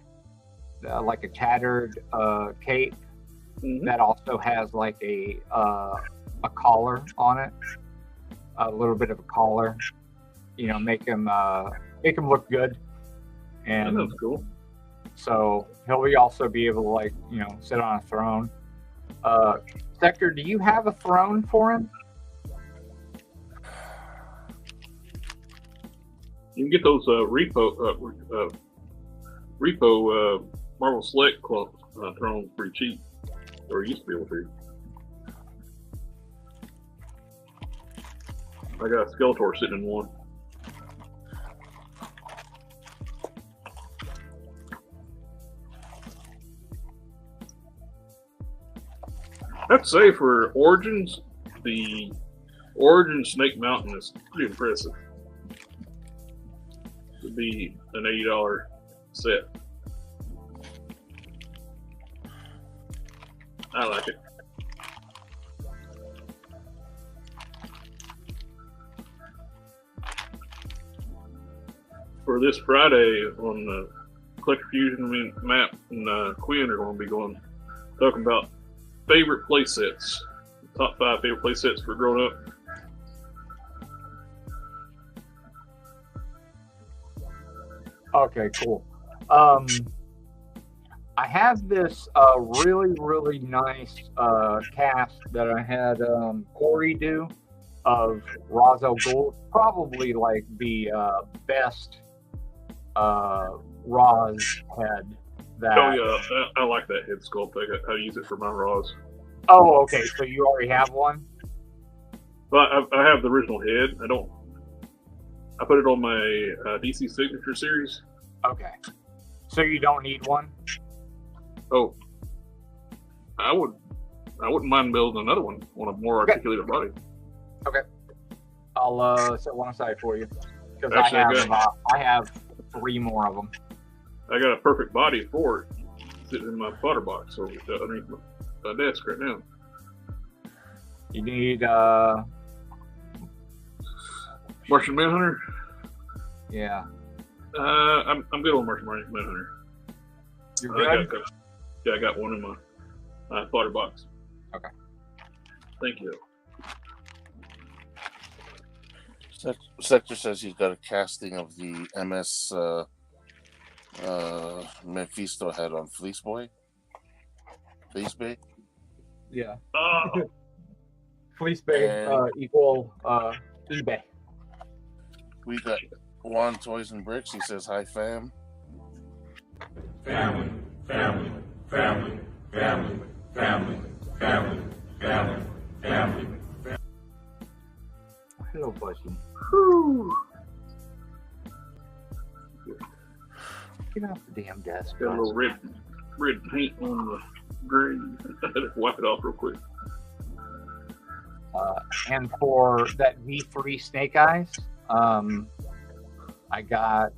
like a tattered cape that also has like a collar on it, a little bit of a collar, make him look good. And that's cool. So he'll also be able to sit on a throne. Sector, do you have a throne for him? You can get those repo Marvel Select thrones pretty cheap, or used to be able to. I got a Skeletor sitting in one. I'd say for Origins, the Origin Snake Mountain is pretty impressive. It'd be an $80 set. I like it. For this Friday on the Collector Fusion map, and Quinn are going to be talking about favorite play sets. Top 5 favorite play sets for growing up. Okay, cool. I have this really, really nice cast that I had Corey do of Ra's al Ghul. Probably like the best Raw's head. That. Oh yeah, I like that head sculpt. I use it for my raws. Oh, okay. So you already have one? But I have the original head. I put it on my DC Signature series. Okay. So you don't need one? Oh, I wouldn't mind building another one on a more articulated body. Okay. I'll set one aside for you because Actually, I have 3 more of them. I got a perfect body for it sitting in my fodder box over underneath my desk right now. You need Martian Manhunter. yeah. I'm good on Martian Manhunter. You're good? I got one in my fodder box. Okay. Thank you. Sector says he's got a casting of the MS Mephisto head on Fleece Bay. Yeah. Oh, Fleece Bay equal eBay. We got Juan Toys and Bricks. He says, hi, fam. Family, family, family, family, family, family, family, family. Hello, Bushy. Get off the damn desk. got a little red paint on the gray. Wipe it off real quick. And for that V3 Snake Eyes, I got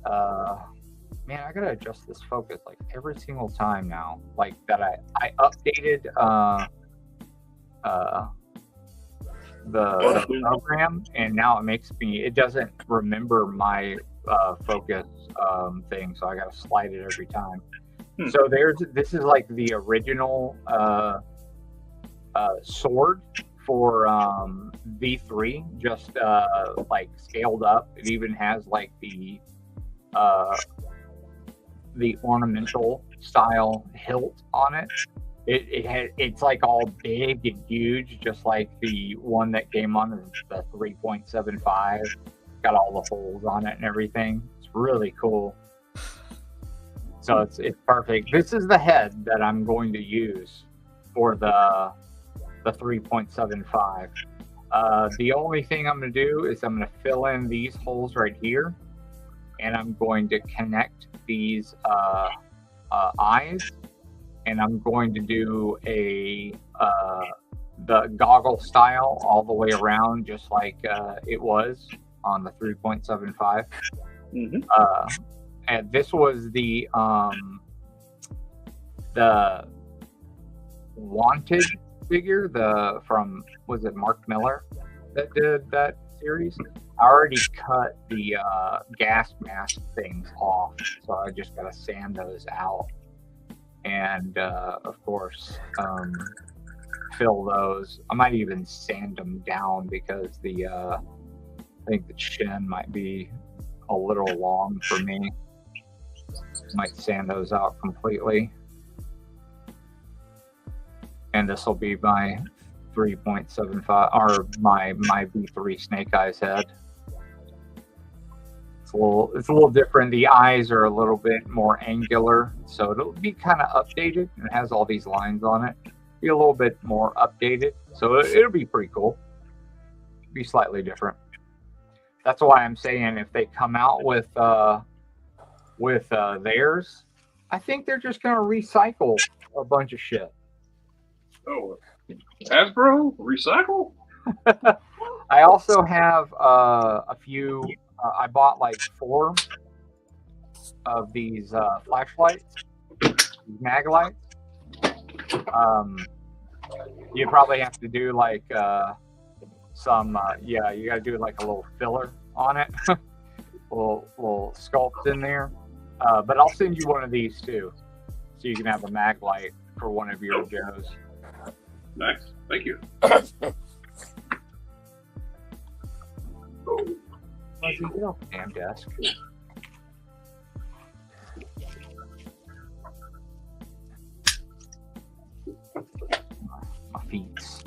man, I gotta adjust this focus like every single time now. Like that I updated the program, and now it doesn't remember my focus thing, so I gotta slide it every time. So this is like the original sword for V3, just like scaled up. It even has like the ornamental style hilt on it. It's like all big and huge, just like the one that came on the 3.75. Got all the holes on it and everything. It's really cool. So it's perfect. This is the head that I'm going to use for the 3.75. The only thing I'm going to do is I'm going to fill in these holes right here, and I'm going to connect these eyes, and I'm going to do the goggle style all the way around, just like it was on the 3.75. And this was the Wanted figure, from was it Mark Miller that did that series? I already cut the gas mask things off, so I just gotta sand those out, and of course fill those. I might even sand them down because I think the chin might be a little long for me. Might sand those out completely. And this will be my 3.75 or my V3 Snake Eyes head. It's a little different. The eyes are a little bit more angular, so it'll be kind of updated. It has all these lines on it. Be a little bit more updated, so it'll be pretty cool. Be slightly different. That's why I'm saying if they come out with theirs, I think they're just gonna recycle a bunch of shit. Oh, Hasbro recycle? I also have a few. I bought like 4 of these flashlights, these mag lights. You probably have to do like some. Yeah, you got to do like a little filler on it, little sculpt in there. But I'll send you one of these too, so you can have a mag light for one of your Joes. Nice, thank you. Get off the damn desk. My feet.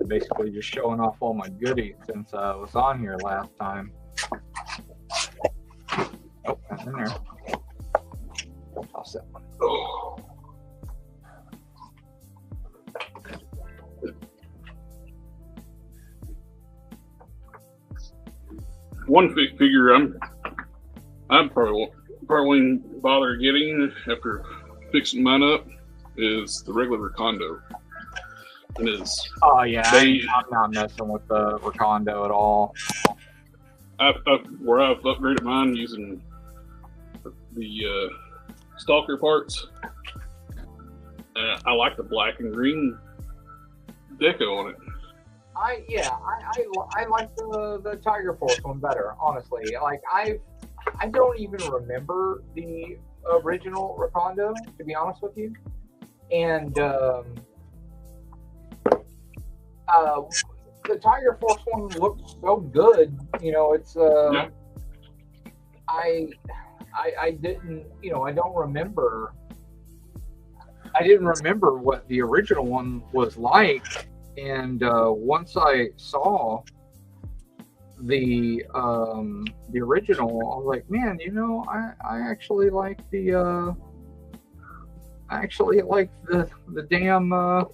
basically just showing off all my goodies since I was on here last time. Oh, that's in there. I'll set one. Oh. One figure I'm probably won't bother getting after fixing mine up is the regular Recondo. And is oh yeah, I'm not messing with the Recondo at all. I've upgraded mine using the Stalker parts. I like the black and green deco on it. I like the Tiger Force one better, honestly. Like I don't even remember the original Recondo, to be honest with you. And the Tiger Force one looks so good. You know, it's Yeah. I didn't, you know, I don't remember. I didn't remember what the original one was like. And once I saw the original, I was like, man, you know, I actually like the damn the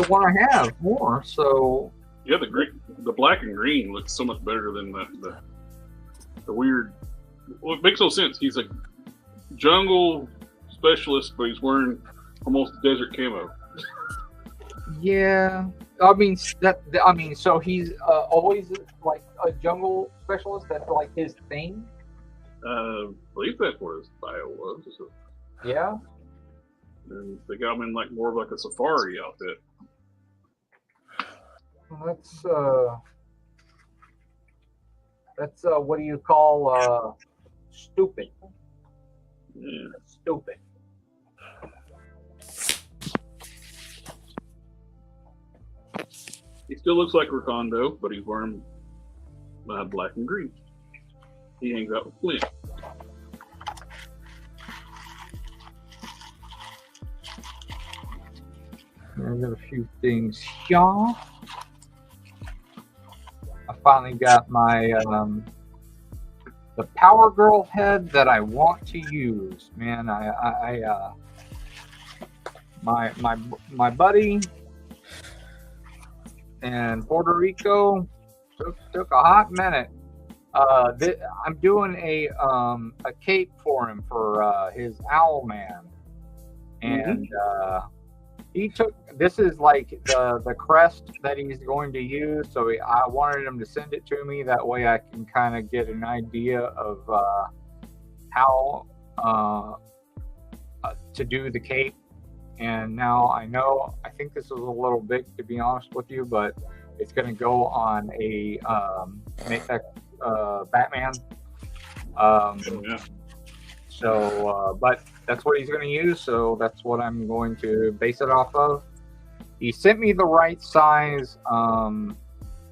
one I have more. So Yeah, the black and green looks so much better than the weird. Well, it makes no sense. He's a jungle specialist, but he's wearing almost desert camo. yeah, I mean so he's always like a jungle specialist. That's like his thing. I believe that's what his style was. Yeah. And they got him in like more of like a safari outfit. That's what do you call stupid? Yeah. Stupid. He still looks like Recondo, but he's wearing black and green. He hangs out with Flint. I've got a few things here. I finally got my the Power Girl head that I want to use. Man, my buddy in Puerto Rico took a hot minute. I'm doing a cape for him for his Owl Man, and he took, this is like the crest that he's going to use, so I wanted him to send it to me, that way I can kind of get an idea of how to do the cape. And now I know, I think this is a little big, to be honest with you, but it's going to go on a Batman. So, but that's what he's going to use, so that's what I'm going to base it off of. He sent me the right size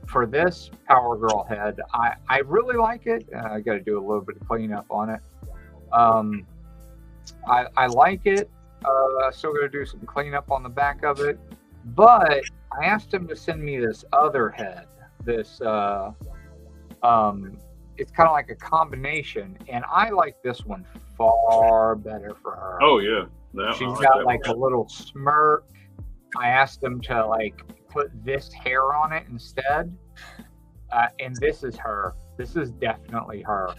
for this Power Girl head. I really like it. I got to do a little bit of cleanup on it. I like it. Still going to do some cleanup on the back of it. But I asked him to send me this other head. This, it's kind of like a combination, and I like this one far better for her. Oh yeah, she's got like a little smirk. I asked him to like put this hair on it instead, and this is her. This is definitely her.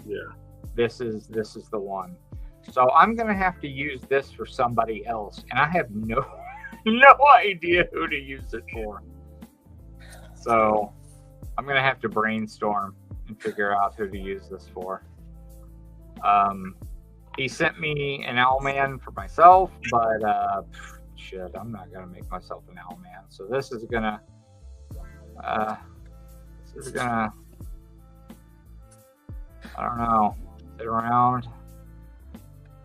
Yeah, this is the one. So I'm gonna have to use this for somebody else, and I have no idea who to use it for. So I'm gonna have to brainstorm and figure out who to use this for. He sent me an Owlman for myself, but shit, I'm not gonna make myself an Owlman. So this is gonna I don't know, sit around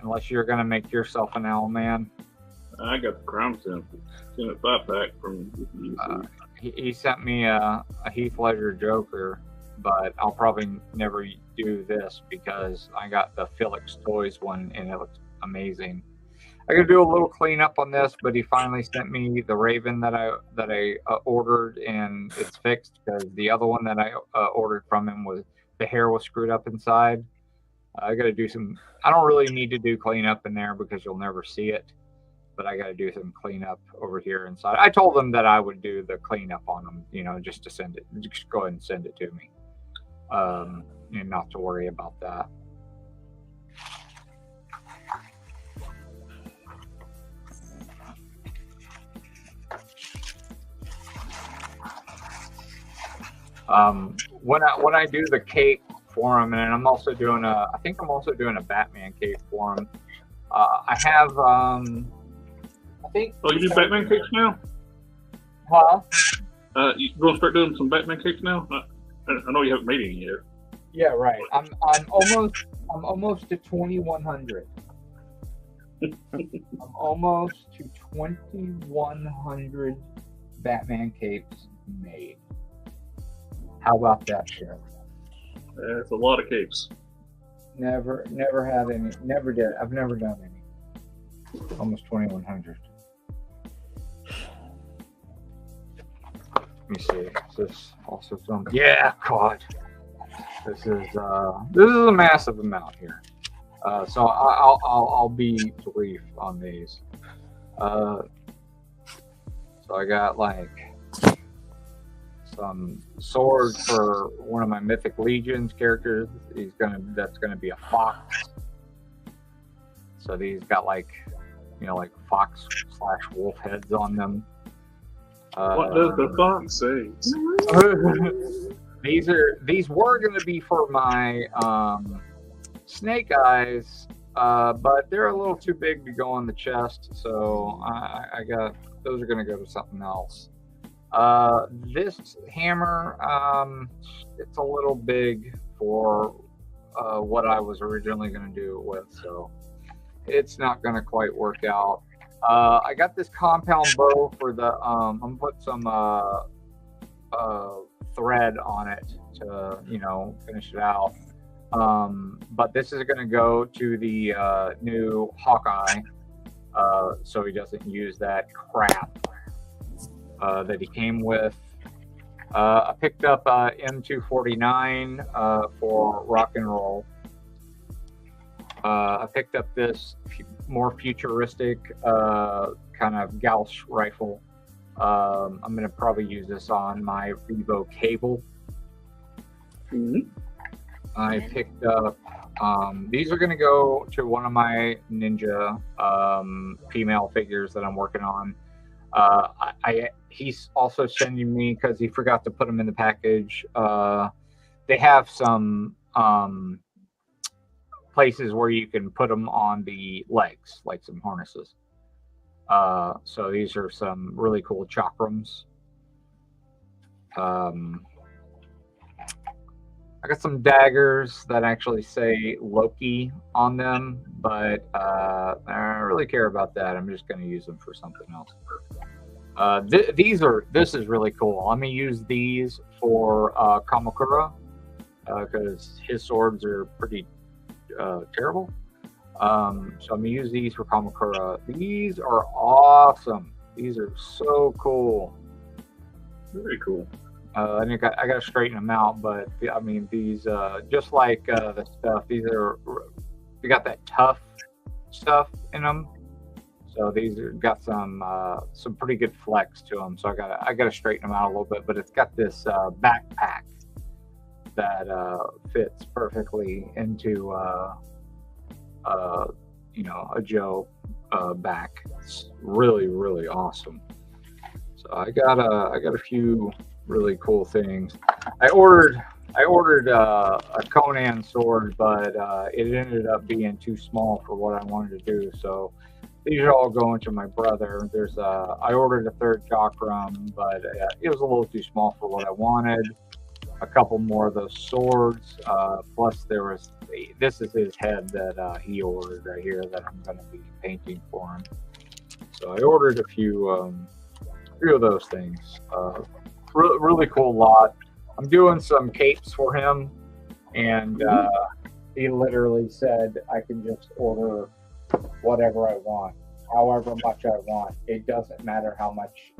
unless you're gonna make yourself an Owlman. I got the Crown Temple. Sent a 5-pack from he sent me a Heath Ledger Joker, but I'll probably never do this because I got the Felix Toys one and it looks amazing. I got to do a little cleanup on this, but he finally sent me the Raven that I ordered, and it's fixed because the other one that I ordered from him was the hair was screwed up inside. I got to do some. I don't really need to do cleanup in there because you'll never see it, but I got to do some cleanup over here inside. I told them that I would do the cleanup on them, you know, just to send it. Just go ahead and send it to me, and not to worry about that. When I do the cape for him, and I'm also doing I think I'm also doing a Batman cape for him. I have I think. Oh, you do Batman capes now? Huh? You going to start doing some Batman capes now? I know you haven't made any yet. Yeah, right. I'm almost to 2,100. I'm almost to 2,100 Batman capes made. How about that, Sheriff? That's a lot of capes. Never had any. Never did. I've never done any. Almost 2,100. Let me see. Is this also some? Yeah, God. This is a massive amount here. So I'll be brief on these. So I got like some swords for one of my Mythic Legions characters. That's gonna be a fox. So these got like, you know, like fox/wolf heads on them. What does the fox say? These were gonna be for my snake eyes, but they're a little too big to go on the chest, so I got those are gonna go to something else. This hammer, it's a little big for what I was originally going to do it with, so it's not going to quite work out. I got this compound bow for the, I'm going to put some thread on it to, you know, finish it out. But this is going to go to the new Hawkeye, so he doesn't use that crap that he came with. I picked up M249 for rock and roll. I picked up this more futuristic kind of Gauss rifle. I'm going to probably use this on my Revo cable. Mm-hmm. I picked up, these are going to go to one of my Ninja female figures that I'm working on. He's also sending me, because he forgot to put them in the package, they have some places where you can put them on the legs, like some harnesses. So these are some really cool chakrams. I got some daggers that actually say Loki on them, but I don't really care about that. I'm just going to use them for something else. This is really cool. I'm going to use these for Kamakura, because his swords are pretty terrible. So I'm going to use these for Kamakura. These are awesome. These are so cool. Very cool. I think I got to straighten them out, but I mean, these, just like the stuff, they got that tough stuff in them. So these got some pretty good flex to them. So I got to straighten them out a little bit, but it's got this backpack that fits perfectly into you know, a Joe back. It's really, really awesome. So I got a few really cool things. I ordered a Conan sword, but it ended up being too small for what I wanted to do. So these are all going to my brother. I ordered a third chakram, but it was a little too small for what I wanted. A couple more of those swords. Plus this is his head that he ordered right here that I'm going to be painting for him. So I ordered a few of those things. Really cool lot. I'm doing some capes for him, and he literally said I can just order whatever I want. however much I want. It doesn't matter how much.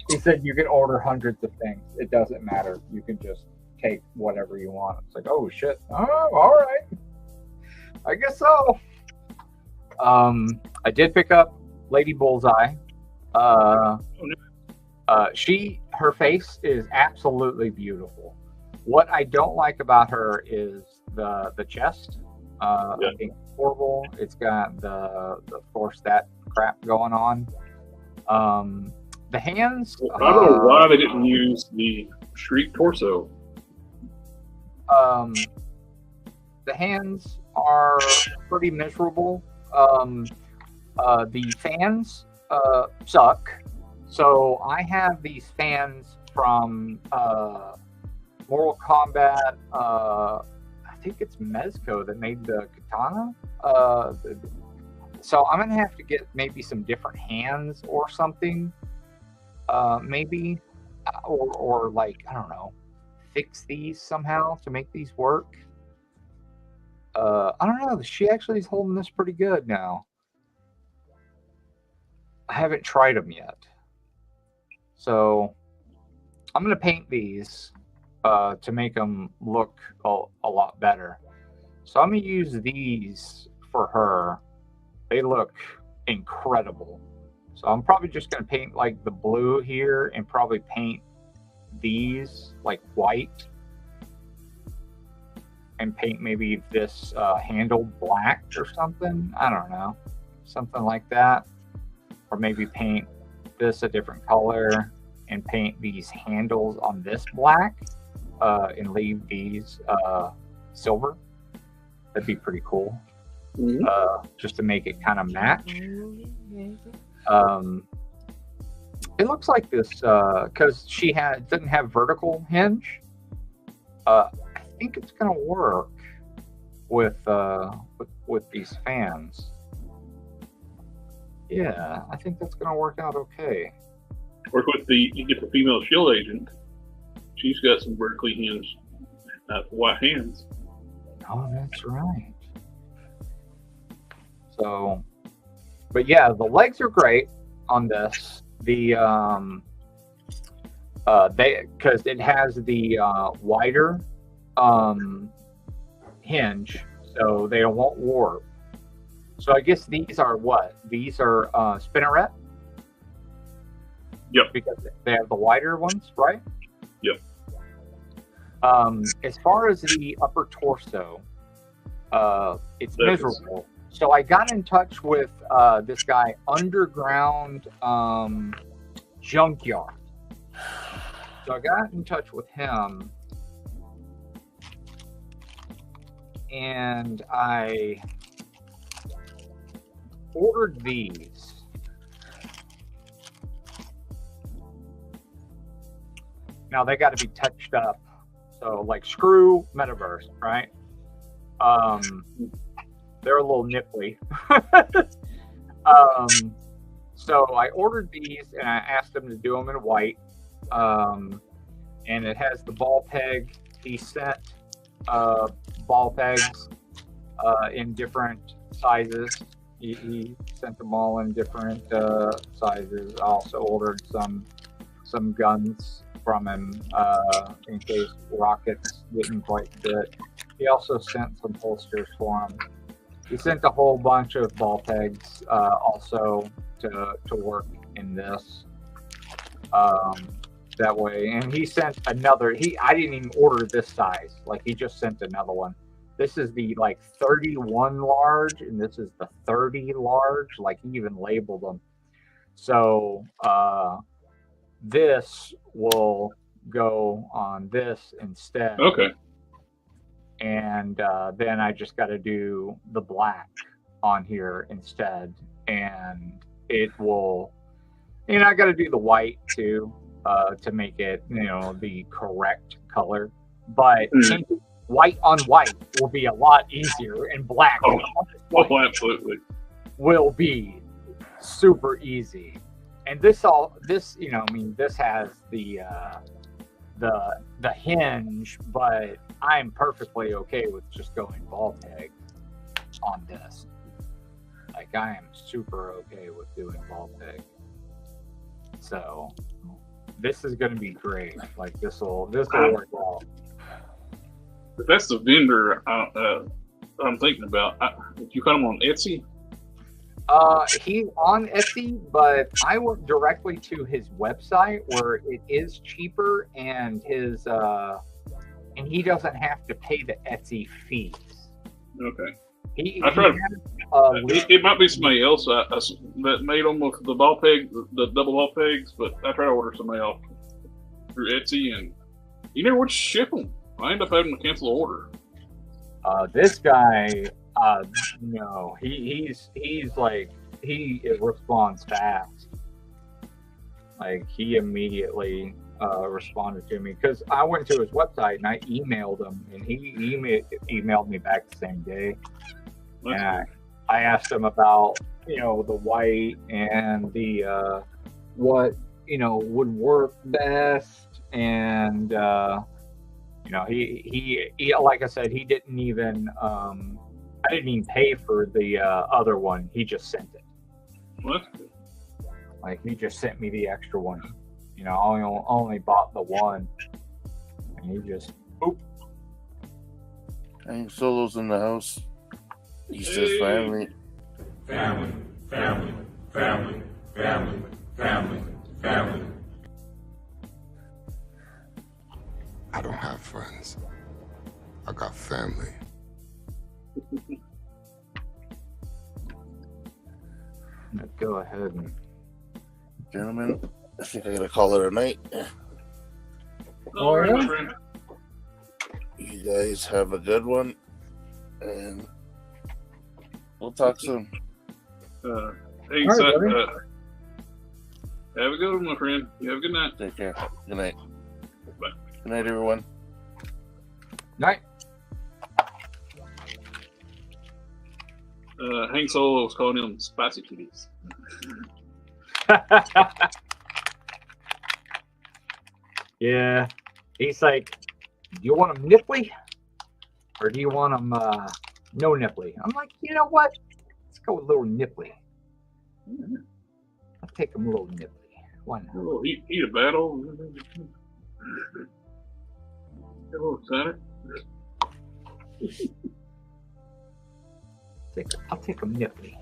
He said you can order hundreds of things. It doesn't matter. You can just take whatever you want. It's like, oh shit. Oh, all right. I guess so. I did pick up Lady Bullseye. Her face is absolutely beautiful. What I don't like about her is the chest. I think it's horrible. It's got the force that crap going on. The hands. I don't know why they didn't use the Shriek torso. The hands are pretty miserable. The fans suck. So I have these fans from Mortal Kombat. I think it's Mezco that made the katana. So I'm gonna have to get maybe some different hands or something. Maybe, or like, I don't know, fix these somehow to make these work. I don't know. She actually is holding this pretty good now. I haven't tried them yet. So I'm going to paint these to make them look a lot better. So I'm going to use these for her. They look incredible. So I'm probably just going to paint like the blue here and probably paint these like white. And paint maybe this handle black or something. I don't know. Something like that. Or maybe paint this a different color and paint these handles on this black and leave these silver. That'd be pretty cool. Just to make it kind of match. It looks like this because she doesn't have vertical hinge. I think it's gonna work with these fans. Yeah, I think that's gonna work out okay. Work with you get the female shield agent. She's got some vertically hinged white hands. Oh, that's right. So, but yeah, the legs are great on this. The because it has the wider hinge, so they won't warp. So I guess these are what? These are spinneret? Yep. Because they have the wider ones, right? Yep. As far as the upper torso, it's miserable. So I got in touch with this guy, Underground Junkyard. So I got in touch with him, and I ordered these. Now they got to be touched up. So like screw Metaverse, right? They're a little nipply. So I ordered these and I asked them to do them in white. And it has the ball peg. He sent ball pegs in different sizes. He sent them all in different sizes. I also ordered some guns from him in case rockets didn't quite fit. He also sent some holsters for him. He sent a whole bunch of ball pegs also to work in this that way. And he sent another. I didn't even order this size. Like he just sent another one. This is the like 31 large, and this is the 30 large. Like he even labeled them. So this will go on this instead. Okay. And then I just got to do the black on here instead, and it will. And I got to do the white too to make it, the correct color. But white on white will be a lot easier, and black on white Absolutely will be super easy. And this has the hinge, but I'm perfectly okay with just going ball peg on this. Like I am super okay with doing ball peg. So this is going to be great. Like this will work out. If that's the vendor I'm thinking about, did you find him on Etsy? He's on Etsy, but I went directly to his website where it is cheaper, and his and he doesn't have to pay the Etsy fees. Okay. I tried. It might be somebody else that made them with the ball peg, the double ball pegs, but I tried to order somebody else through Etsy, and he never would ship them. I ended up having to cancel the order. This guy, no, he's like, he responds fast. Like he immediately responded to me because I went to his website and I emailed him, and he emailed me back the same day. And I asked him about, the white and the what would work best, and he like I said, he didn't even I didn't even pay for the other one. He just sent it. What? Like he just sent me the extra one. I only bought the one, and he just boop. Hey, Solo's in the house. He says family. Family, family, family, family, family, family. I don't have friends. I got family. Go ahead and Gentlemen, I think I gotta call it a night. All right, my friend. You guys have a good one, and we'll talk soon. Hey, All right, buddy. Have a good one, my friend. You have a good night. Take care. Good night. Bye. Good night, everyone. night. Hank Solo was calling him spicy titties. Yeah, he's like, do you want them nipply, or do you want them no nipply? I'm like, you know what? Let's go with a little nipply. I'll take them a little nipply. Why not? Oh, eat a battle. Get a little excited. I'll take them nipply.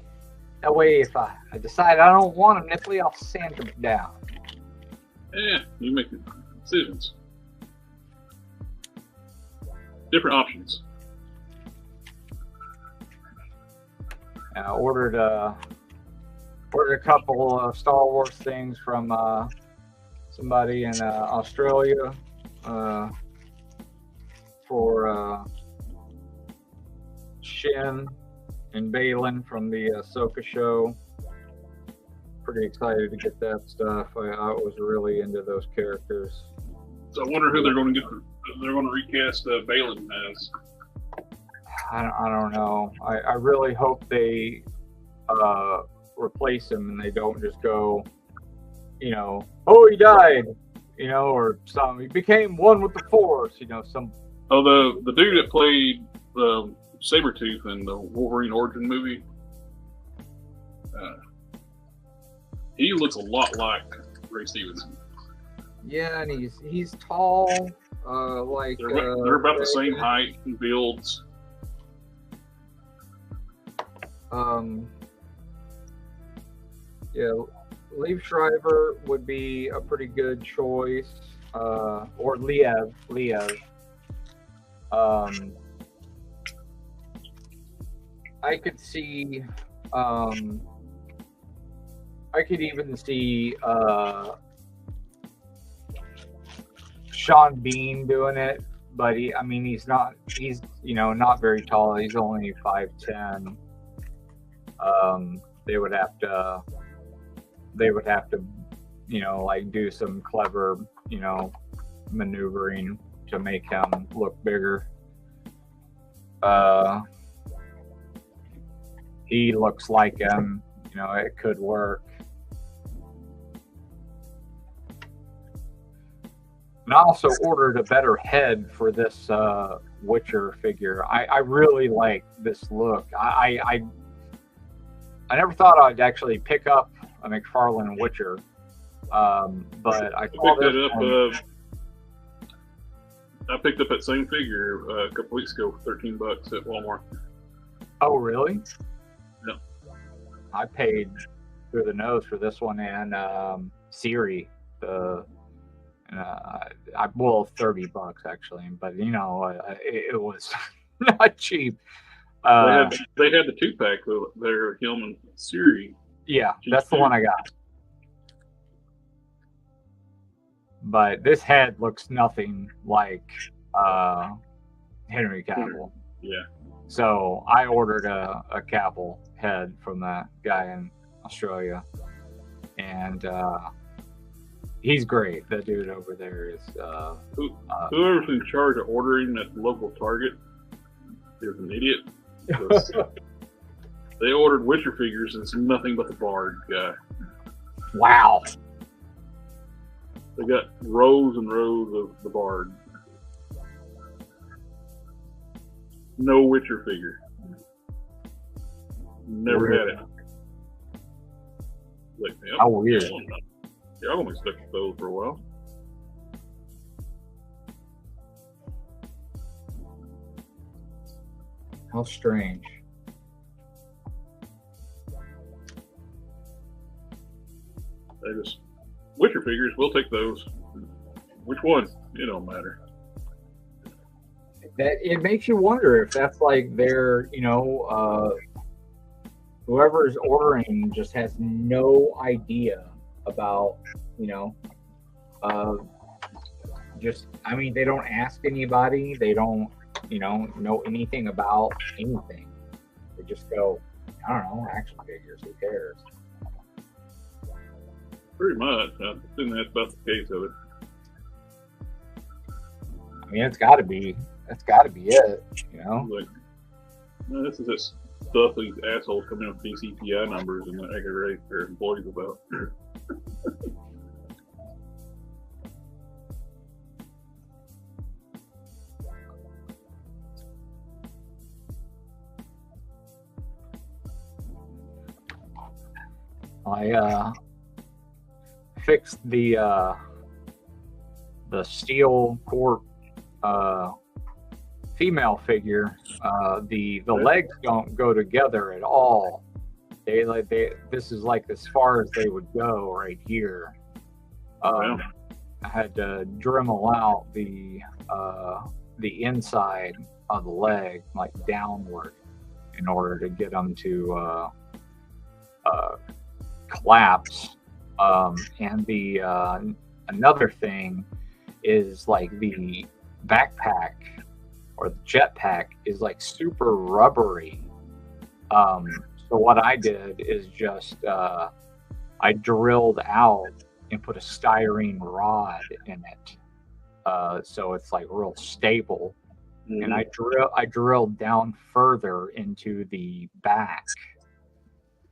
That way, if I decide I don't want them nipply, I'll sand them down. Yeah, you make decisions. Different options. And I ordered a couple of Star Wars things from somebody in Australia for Shin and Balin from the Ahsoka show. Pretty excited to get that stuff. I was really into those characters. So I wonder who they're going to get. They're going to recast Balin as. I don't know. I really hope they replace him and they don't just go, oh, he died, or some. He became one with the Force, some. Oh, the dude that played Sabretooth in the Wolverine Origin movie. He looks a lot like Ray Stevenson. Yeah, and he's tall. Like they're about the same height and builds. Yeah, Liev Schreiber would be a pretty good choice. Or Liev. I could see. I could even see Sean Bean doing it, but he's not very tall. He's only 5'10". They would have to do some clever, maneuvering to make him look bigger. He looks like him, it could work. And I also ordered a better head for this Witcher figure. I really like this look. I never thought I'd actually pick up a McFarlane Witcher, but I saw picked this that up. one. I picked up that same figure a couple weeks ago for $13 at Walmart. Oh, really? Yeah. I paid through the nose for this one and Siri. Well, $30 actually, but you know, it was not cheap. They had the 2-pack though. They're him and Siri. Yeah, that's the one I got. But this head looks nothing like Henry Cavill. Yeah. So I ordered a Cavill head from that guy in Australia, and he's great. That dude over there is. Whoever's in charge of ordering at the local Target is an idiot. 'Cause they ordered Witcher figures and it's nothing but the Bard guy. Wow. They got rows and rows of the Bard. No Witcher figure. Never had it. Like, yeah, How weird. Yeah, I'm gonna be stuck with those for a while. How strange. They just Witcher figures. We'll take those. Which one? It don't matter. That it makes you wonder if that's like their, whoever is ordering just has no idea about, they don't ask anybody. They don't, know anything about anything. They just go, I don't know, action figures. Who cares? Pretty much. I think that's about the case of it. I mean, that's got to be it. Like, no, this is just stuff these assholes come in with DCPI numbers and aggravate their employees about. I fixed the steel core female figure. The legs don't go together at all. This is like as far as they would go right here. I had to Dremel out the inside of the leg like downward in order to get them to collapse. And the another thing is like the backpack or the jetpack is like super rubbery. So what I did is just I drilled out and put a styrene rod in it, so it's like real stable. Mm-hmm. And I drilled down further into the back,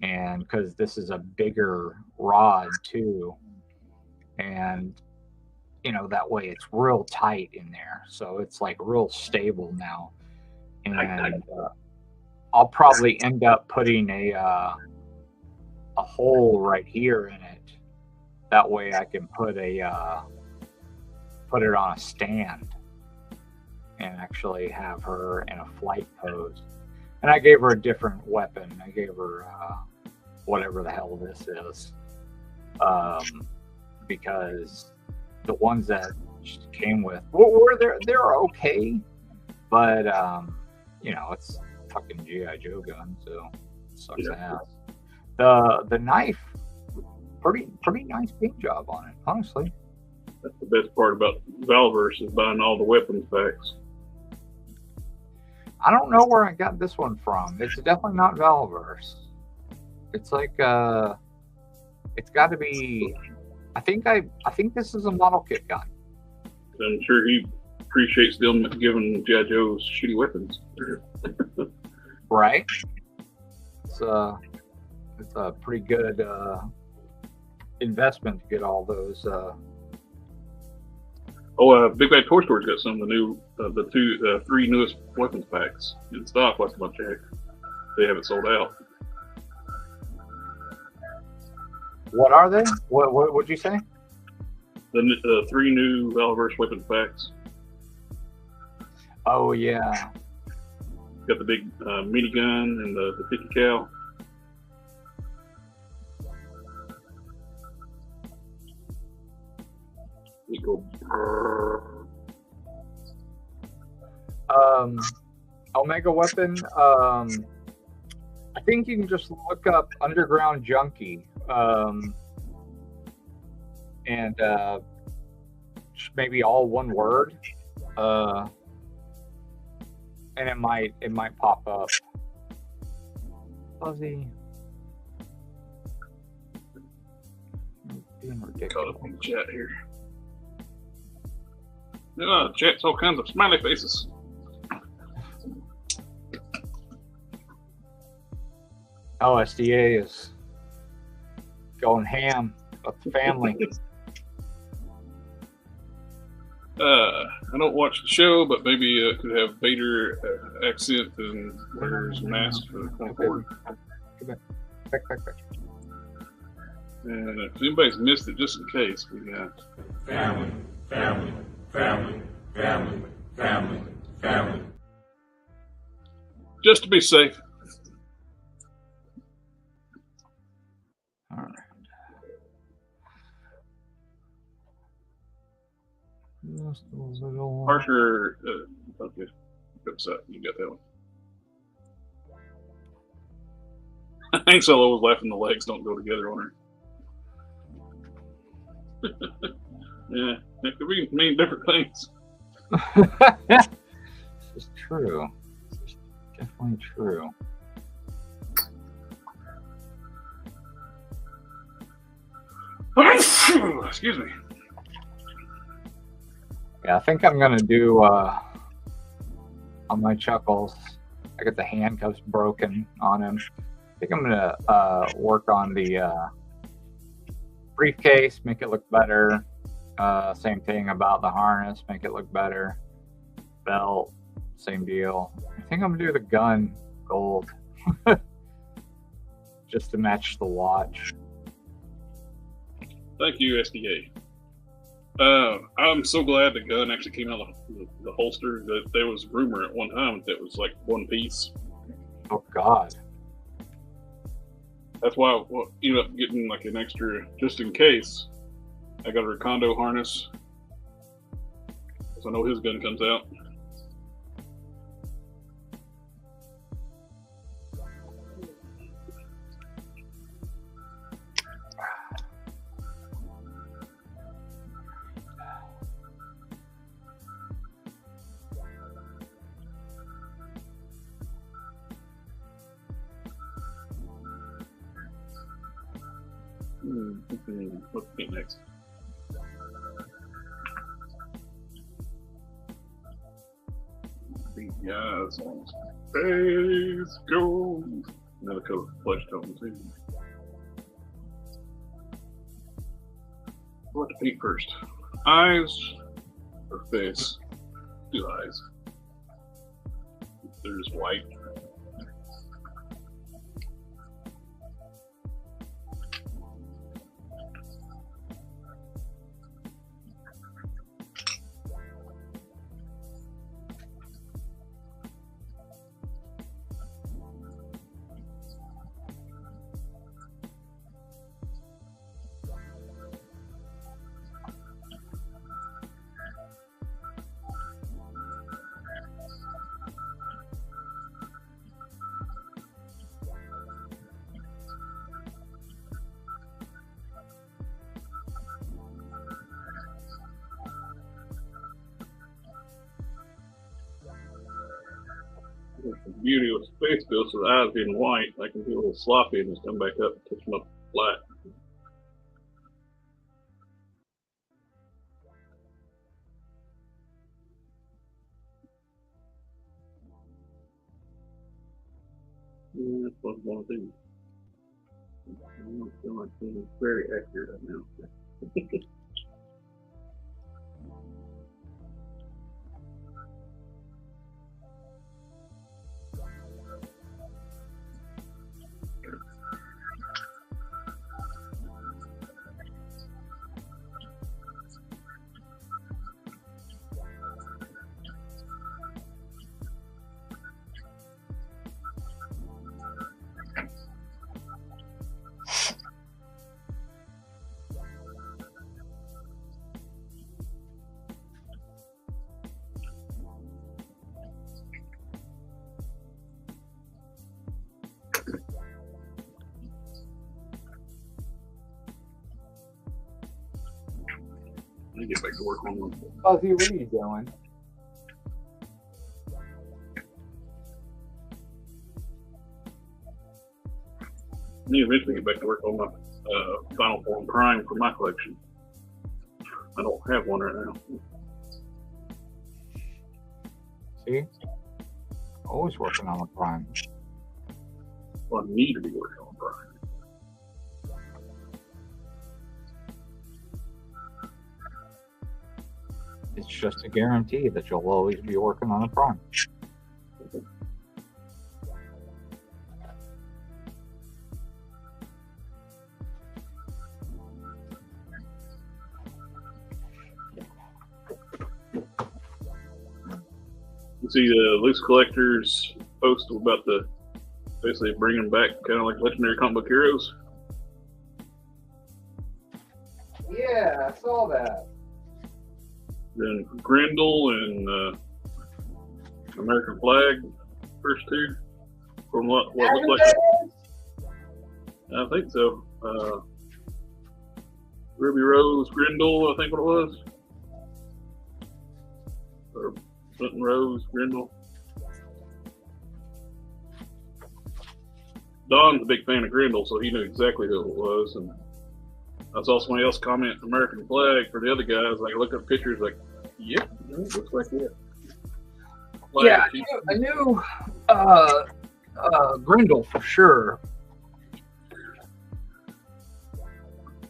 and because this is a bigger rod too, and that way it's real tight in there, so it's like real stable now. And I'll probably end up putting a hole right here in it. That way I can put it on a stand and actually have her in a flight pose. And I gave her a different weapon. I gave her whatever the hell this is, because the ones that she came with they're okay, but it's fucking G.I. Joe gun, so it sucks ass. The knife, pretty nice paint job on it, honestly. That's the best part about Valverse is buying all the weapons packs. I don't know where I got this one from. It's definitely not Valverse. It's like it's got to be. I think this is a model kit gun. I'm sure he appreciates them giving G.I. Joe's shitty weapons. Right. It's a pretty good investment to get all those. Big Bad Toy Store's got some of the three newest weapons packs in stock. Last month, check. They have it sold out. What are they? What would you say? The 3 new Valverse weapon packs. Oh yeah. Got the big minigun and the 50 cal. You go. Omega weapon. I think you can just look up Underground Junkie, and just maybe all one word, and it might pop up. Fuzzy. Being ridiculous. Caught up in the chat here. Yeah, chat's all kinds of smiley faces. Oh, SDA is going ham with the family. I don't watch the show, but maybe could have Vader accent and wears a mask for the 24. Back. And if anybody's missed it, just in case, we got family, family, family, family, family, family. just to be safe. All right. Harker, okay, that's you got that one. Hank Solo was laughing. The legs don't go together on her. Yeah, it could mean different things. This is true. This is definitely true. Excuse me. Yeah, I think I'm gonna do on my Chuckles. I got the handcuffs broken on him. I think I'm gonna work on the briefcase, make it look better. Same thing about the harness, make it look better. Belt, same deal. I think I'm gonna do the gun gold, just to match the watch. Thank you, SDA. I'm so glad the gun actually came out of the holster. That there was rumor at one time that it was like one piece. Oh God. That's why I ended up getting like an extra just in case. I got a Recondo harness, so I know his gun comes out. What's next? These guys on space go. Another color flesh tone too. What to paint first? Eyes or face? Do eyes. They're just white. The beauty of space bill, so the eyes being white, I can be a little sloppy and just come back up and touch them up flat. Yeah, that's what I want to do. I don't feel like being very accurate right now. to get back to work on them. Fuzzy, what are you doing? I need to eventually get back to work on my final form prime for my collection. I don't have one right now. See? Always working on a prime. Well, I need to be working on prime. It's just a guarantee that you'll always be working on a prime. You see the loose collectors post about the basically bringing back kind of like legendary comic book heroes. Yeah, I saw that. Then Grendel and American Flag, first two, from what looked like. I think so. Ruby Rose, Grendel, I think what it was. Or Clinton Rose, Grendel. Don's a big fan of Grendel, so he knew exactly who it was. And I saw somebody else comment American Flag for the other guys. Like, I looked up pictures, like, yep, it looks like it. Yeah, I knew Grendel for sure.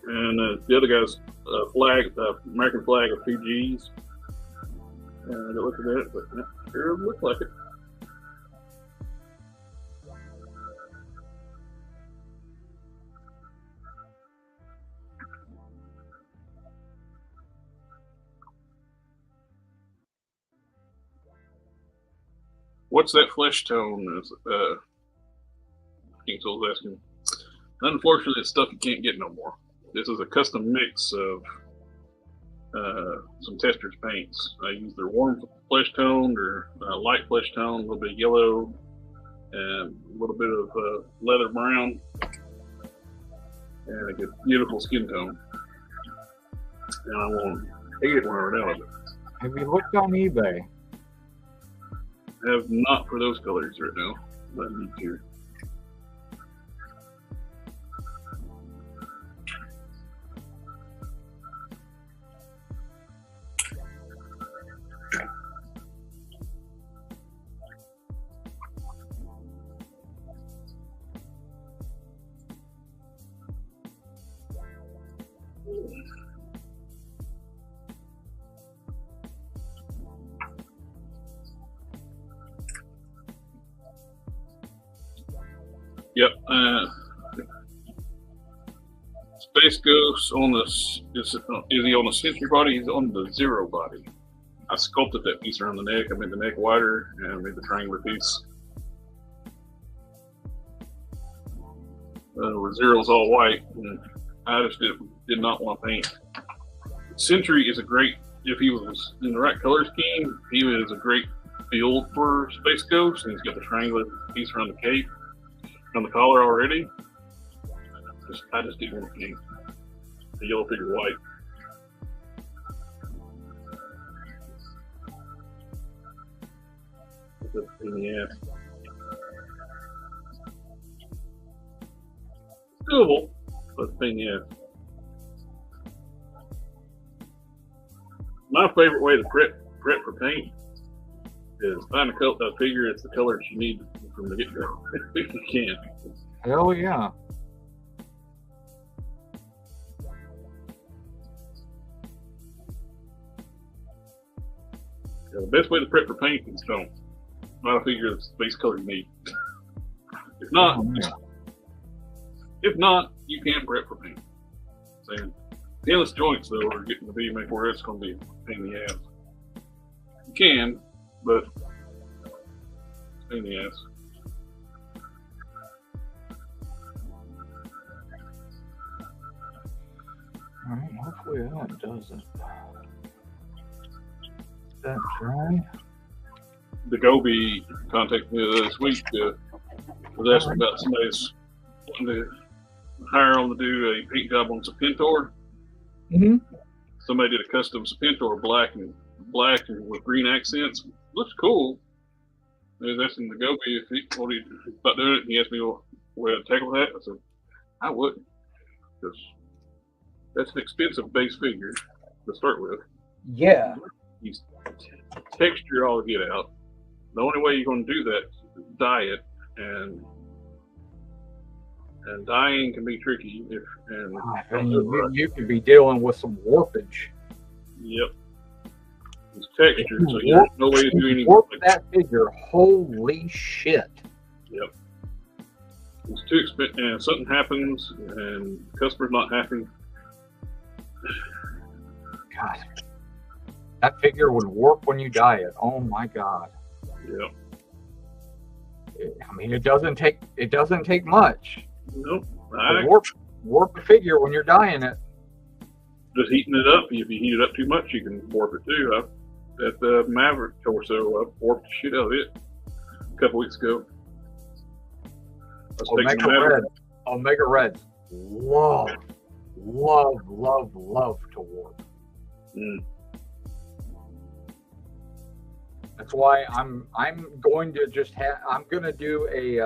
And the other guy's flag, American Flag of PGs. I didn't look at it, but yeah, sure looked like it. What's that flesh tone? King Soul's asking. Unfortunately, it's stuff you can't get no more. This is a custom mix of some testers paints. I use their warm flesh tone or light flesh tone, a little bit of yellow, and a little bit of leather brown, and I get beautiful skin tone. And I won't hate it when I run out of it. Have you looked on eBay? I have not for those colors right now. I need to. Yep. Space Ghost on the is he on the Sentry body? He's on the Zero body. I sculpted that piece around the neck. I made the neck wider and I made the triangular piece. Where Zero's all white, and I just did not want to paint. Sentry is a great, if he was in the right color scheme, he is a great build for Space Ghost, and he's got the triangular piece around the cape. On the collar already. I just didn't want to paint the yellow figure white. That's a pain in the ass. It's doable, but it's a pain in the ass. My favorite way to prep for paint is find a figure it's the color you need from the get-go, if you can. Oh, yeah. Yeah, the best way to prep for paint is don't. Find a figure that's the base color you need. If not, you can prep for paint. Saying the endless joints though are getting to be where it's going to be a pain in the ass. You can, but it's a pain in the ass. All right, hopefully that does it. That dry. The Gobi contacted me this week. Was asking about somebody's wanting to hire on to do a paint job on some Pintor. Mm-hmm. somebody did a custom Serpentor black and with green accents. Looks cool. I was asking the Gobi if he what he about doing it. He asked me where to tackle that. I said I wouldn't, because that's an expensive base figure to start with. Yeah. He's texture all get out. The only way you're going to do that is dye it, and dyeing can be tricky if and you could be dealing with some warpage. Yep. It's texture, so there's no way to do anything. Warp that figure, holy shit. Yep. It's too expensive, and something happens, and the customer's not happy. God, that figure would warp when you dye it. Oh my god. Yep. I mean, it doesn't take much. Nope. Warp a figure when you're dyeing it. Just heating it up. If you heat it up too much, you can warp it too. At the Maverick torso, I warped the shit out of it a couple weeks ago. Omega Reds love to warp. Mm. That's why I'm going to just I'm gonna do a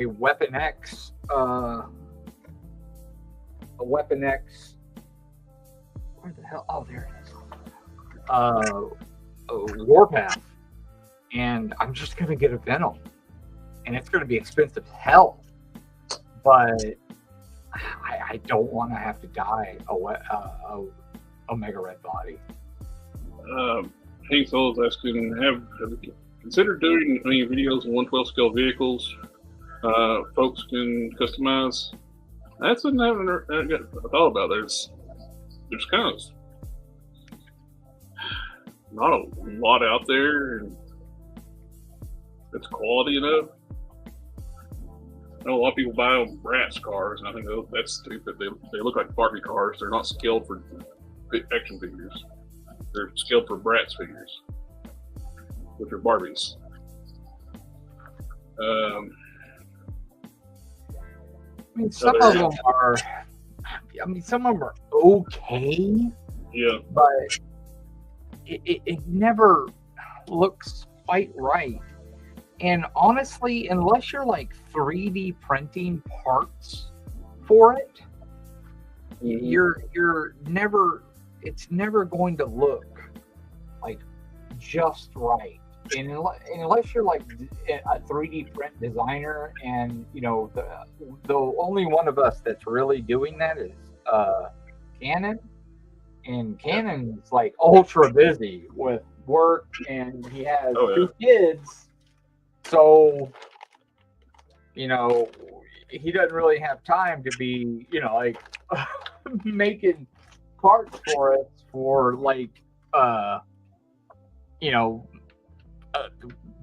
Weapon X where the hell? Oh, there it is. Warpath, and I'm just gonna get a Venom, and it's gonna be expensive as hell, but I don't want to have to dye a Omega Red body. Hank Soul is asking, have you considered doing any videos on 112 scale vehicles? Folks can customize. That's something I haven't thought about. There's kind of not a lot out there, and it's quality enough. I know a lot of people buy them Bratz cars, and I think that's stupid. They look like Barbie cars. They're not scaled for action figures. They're scaled for Bratz figures, which are Barbies. I mean, some of them are. Some of them are okay. Yeah. But it never looks quite right. And honestly, unless you're like 3D printing parts for it, you're never. It's never going to look like just right. And unless you're like a 3D print designer, and you know the only one of us that's really doing that is Canon, and Canon's like ultra busy with work, and he has 2 kids, so you know he doesn't really have time to be like making parts for us for like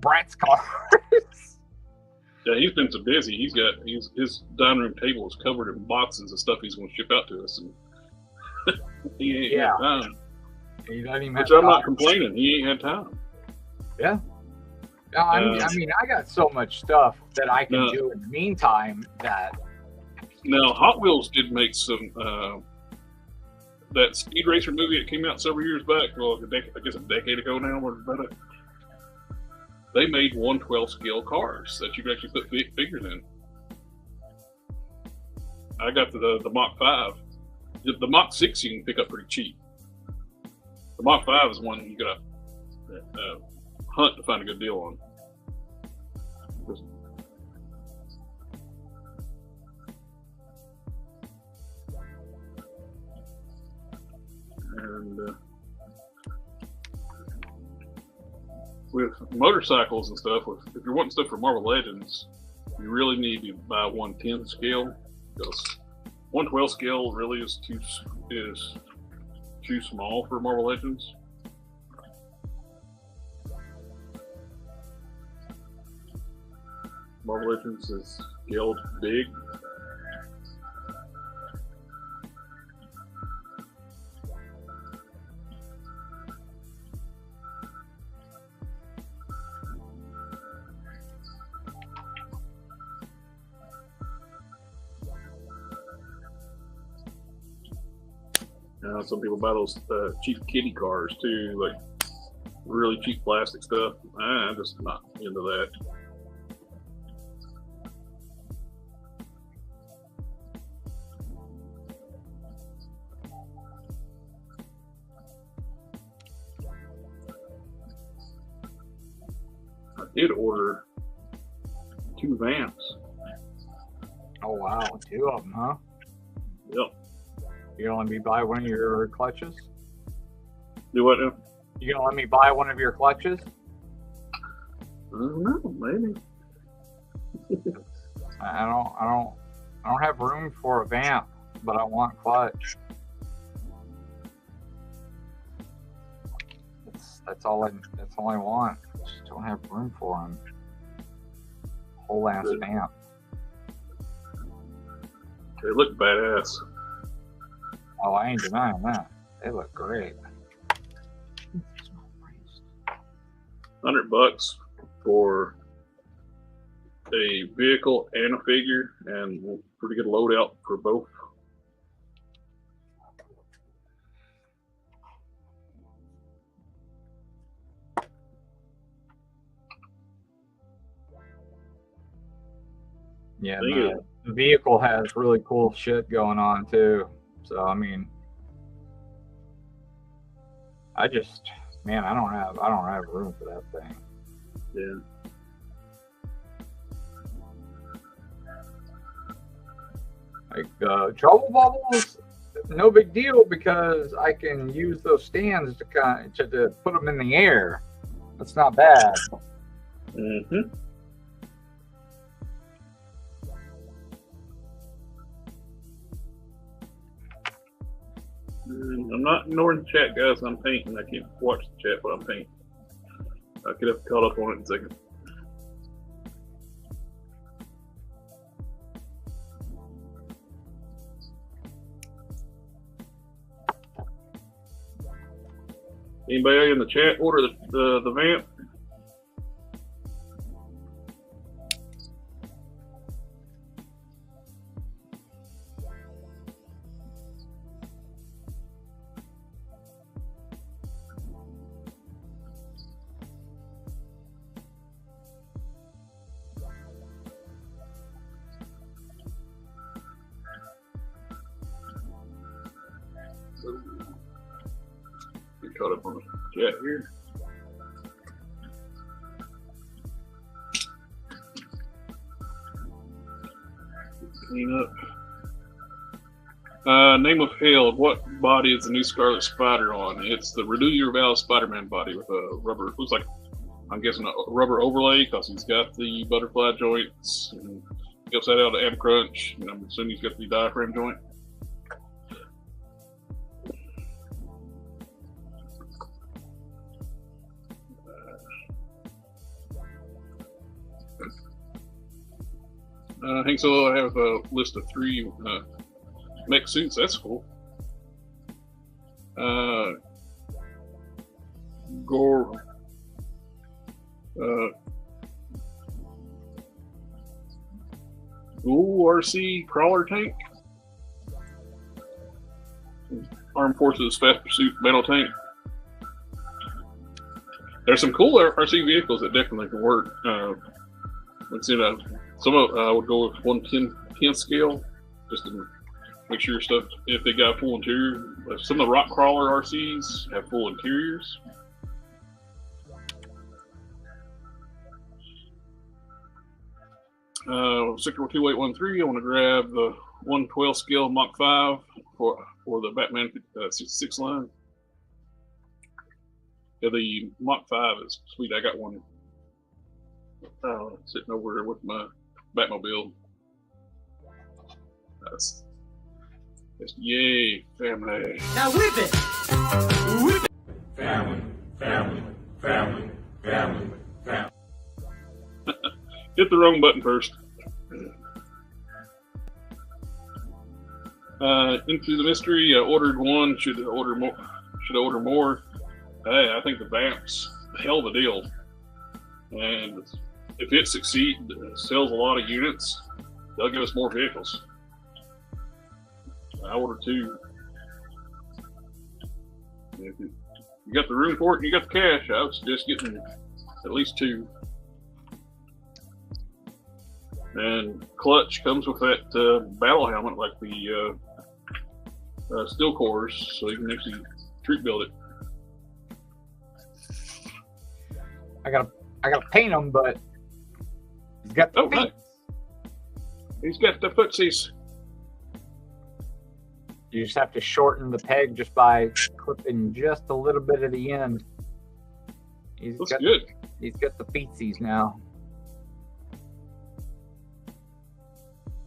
Bratz cars. Yeah, he's been so busy. His dining room table is covered in boxes of stuff he's going to ship out to us, and he ain't had time. He doesn't even Which have I'm time. not complaining. He ain't had time. Yeah. I mean, I got so much stuff that I can do in the meantime that. Now, Hot Wheels did make some. That Speed Racer movie that came out several years back, well, I guess a decade ago now, or about it. They made 112 scale cars that you could actually put figures in. I got the Mach 5. The Mach 6 you can pick up pretty cheap. The Mach 5 is one you got to hunt to find a good deal on. And with motorcycles and stuff, if you're wanting stuff for Marvel Legends, you really need to buy 110 scale, because 112 scale really is too small for Marvel Legends. Marvel Legends is scaled big. Some people buy those cheap kiddie cars too, like really cheap plastic stuff. I'm just not into that. I did order 2 vamps. Oh wow, 2 of them, huh? Yep. You gonna let me buy one of your clutches? Do what now? You gonna let me buy one of your clutches? I don't know, maybe. I don't have room for a vamp, but I want clutch. That's all I want. Just don't have room for them. Whole ass vamp. They look badass. Oh, I ain't denying that. They look great. $100 for a vehicle and a figure, and pretty good loadout for both. Yeah, the vehicle has really cool shit going on too. So I mean, I don't have room for that thing. Yeah. Like trouble bubbles, no big deal because I can use those stands to put them in the air. That's not bad. Mm-hmm. I'm not ignoring the chat, guys. I'm painting. I can't watch the chat, but I'm painting. I could have caught up on it in a second. Anybody in the chat order the vamp? Get caught up on the chat here. Clean up. Name of Hail. What body is the new Scarlet Spider on? It's the Renew Your Vow Spider-Man body with a rubber. Looks like, I'm guessing, a rubber overlay because he's got the butterfly joints. And he upside out the amp crunch. And I'm assuming he's got the diaphragm joint. I think so. I have a list of 3 mech suits. That's cool. Gore. Ghoul RC crawler tank. Armed Forces Fast Pursuit battle tank. There's some cool RC vehicles that definitely can work. Let's see that. Some of I would go with 1/10 scale, just to make sure stuff. If they got full interior, some of the rock crawler RCs have full interiors. Sector 2813. I want to grab the 112 scale Mach 5 for the Batman 66 line. Yeah, the Mach 5 is sweet. I got one sitting over there with my Batmobile. That's yay, family. Now whip it! Whip it! Family, family, family, family, family. Hit the wrong button first. Into the mystery. I ordered one. Should I order more? Hey, I think the vamp's a hell of a deal. And if it succeeds, sells a lot of units, they'll give us more vehicles. I ordered 2. If you got the room for it and you got the cash, I would suggest getting at least 2. And clutch comes with that battle helmet, like the steel cores, so you can actually troop build it. I gotta paint them, but he's got the feet. Nice. He's got the footsies. You just have to shorten the peg just by clipping just a little bit at the end. That's good. He's got the feetsies now.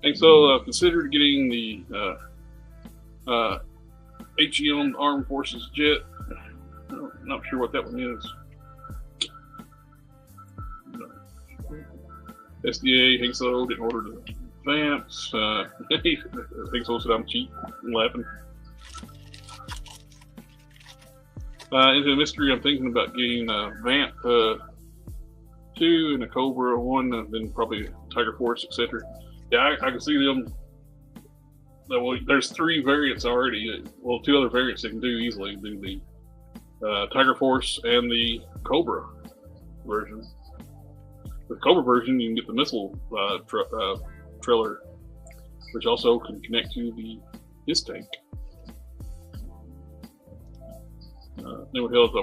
And so consider getting the HEM Armed Forces jet. I'm not sure what that one is. SDA, Hingso didn't order the vamps. Hingso said I'm cheap. I'm laughing. Into the mystery, I'm thinking about getting a Vamp 2 and a Cobra 1, and then probably Tiger Force, etc. Yeah, I can see them. Well, there's 3 variants already. Well, 2 other variants they can do easily. Do the Tiger Force and the Cobra version. With the Cobra version, you can get the missile trailer, which also can connect to his tank. Then with Hills,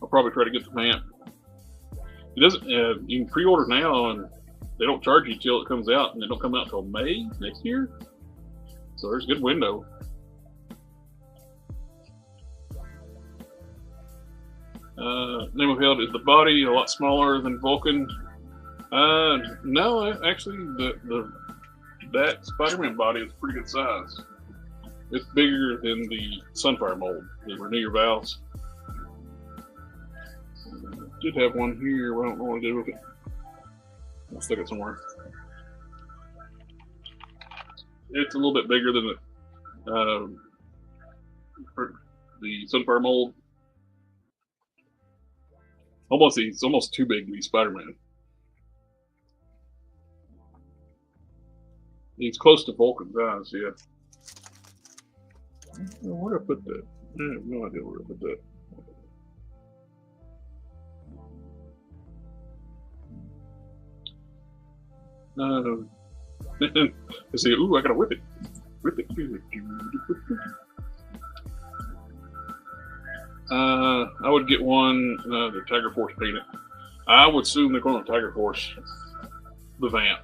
I'll probably try to get the Vamp. It doesn't. You can pre-order now, and they don't charge you till it comes out, and they don't come out till May next year. So there's a good window. Name of Held is the body a lot smaller than Vulcan? No, actually, that Spider-Man body is pretty good size. It's bigger than the Sunfire mold, the Renew Your Vows. Did have one here, but I don't know what to do with it. I'll stick it somewhere. It's a little bit bigger than the Sunfire mold. It's almost too big to be Spider-Man. He's close to Vulcan's eyes, yeah. Where did I put that? I have no idea where I put that. Let's see. Ooh, I gotta whip it. Whip it. I would get one, the Tiger Force painted. I would assume they're going to Tiger Force, the Vamp.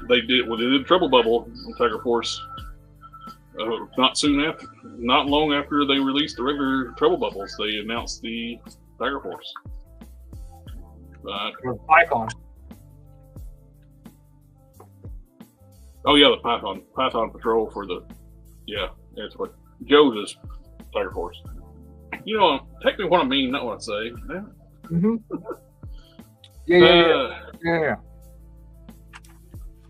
They did Trouble Bubble on Tiger Force. Not long after they released the regular Trouble Bubbles, they announced the Tiger Force. Python. Oh yeah, the Python Patrol for that's what Joe's is Tiger Force. You know, technically what I mean, not what I say. Mm-hmm. Yeah.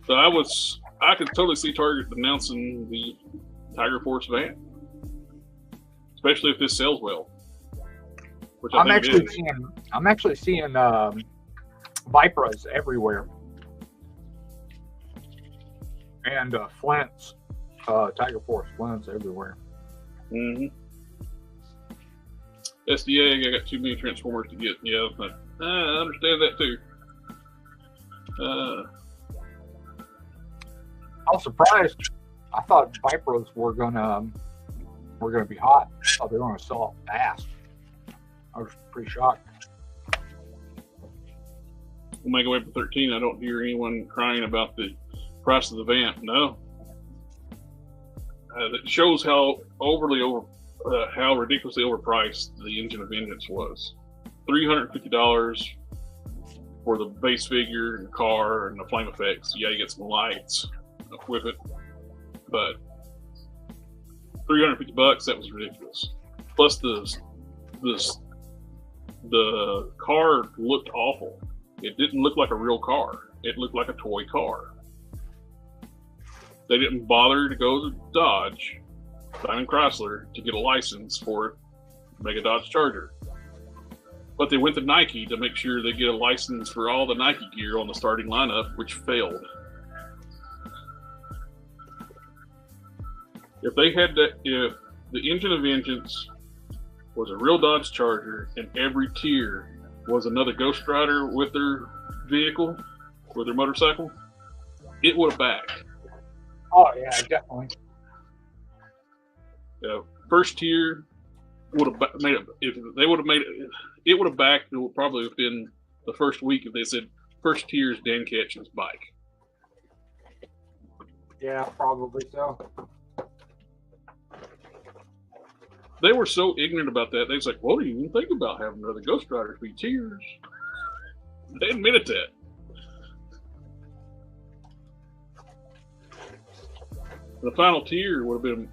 So I could totally see Target announcing the Tiger Force Vamp, especially if this sells well. Which I'm actually seeing Vipras everywhere, and Flints, Tiger Force Flints everywhere. Mm-hmm. SDA, I got too many Transformers to get. Yeah, I understand that too. I was surprised. I thought Vipers were gonna be hot. I thought they were gonna sell fast. I was pretty shocked. Omega Web 13, I don't hear anyone crying about the price of the Vamp. No. That shows how how ridiculously overpriced the Engine of Vengeance was. $350 for the base figure and car and the flame effects. Yeah, you get some lights with it, but $350, that was ridiculous. Plus the car looked awful. It didn't look like a real car. It looked like a toy car. They didn't bother to go to Dodge, Diamond Chrysler, to get a license for Mega Dodge Charger. But they went to Nike to make sure they get a license for all the Nike gear on the starting lineup, which failed. If the Engine of Vengeance was a real Dodge Charger, and every tier was another Ghost Rider with their vehicle, with their motorcycle, it would have backed. Oh yeah, definitely. First tier would have made it. If they would have made it, it would have backed. It would probably have been the first week if they said first tier is Dan Ketchum's bike. Yeah, probably so. They were so ignorant about that. They was like, "What do you even think about having another Ghost Rider be tiers?" They admitted that. The final tier would have been.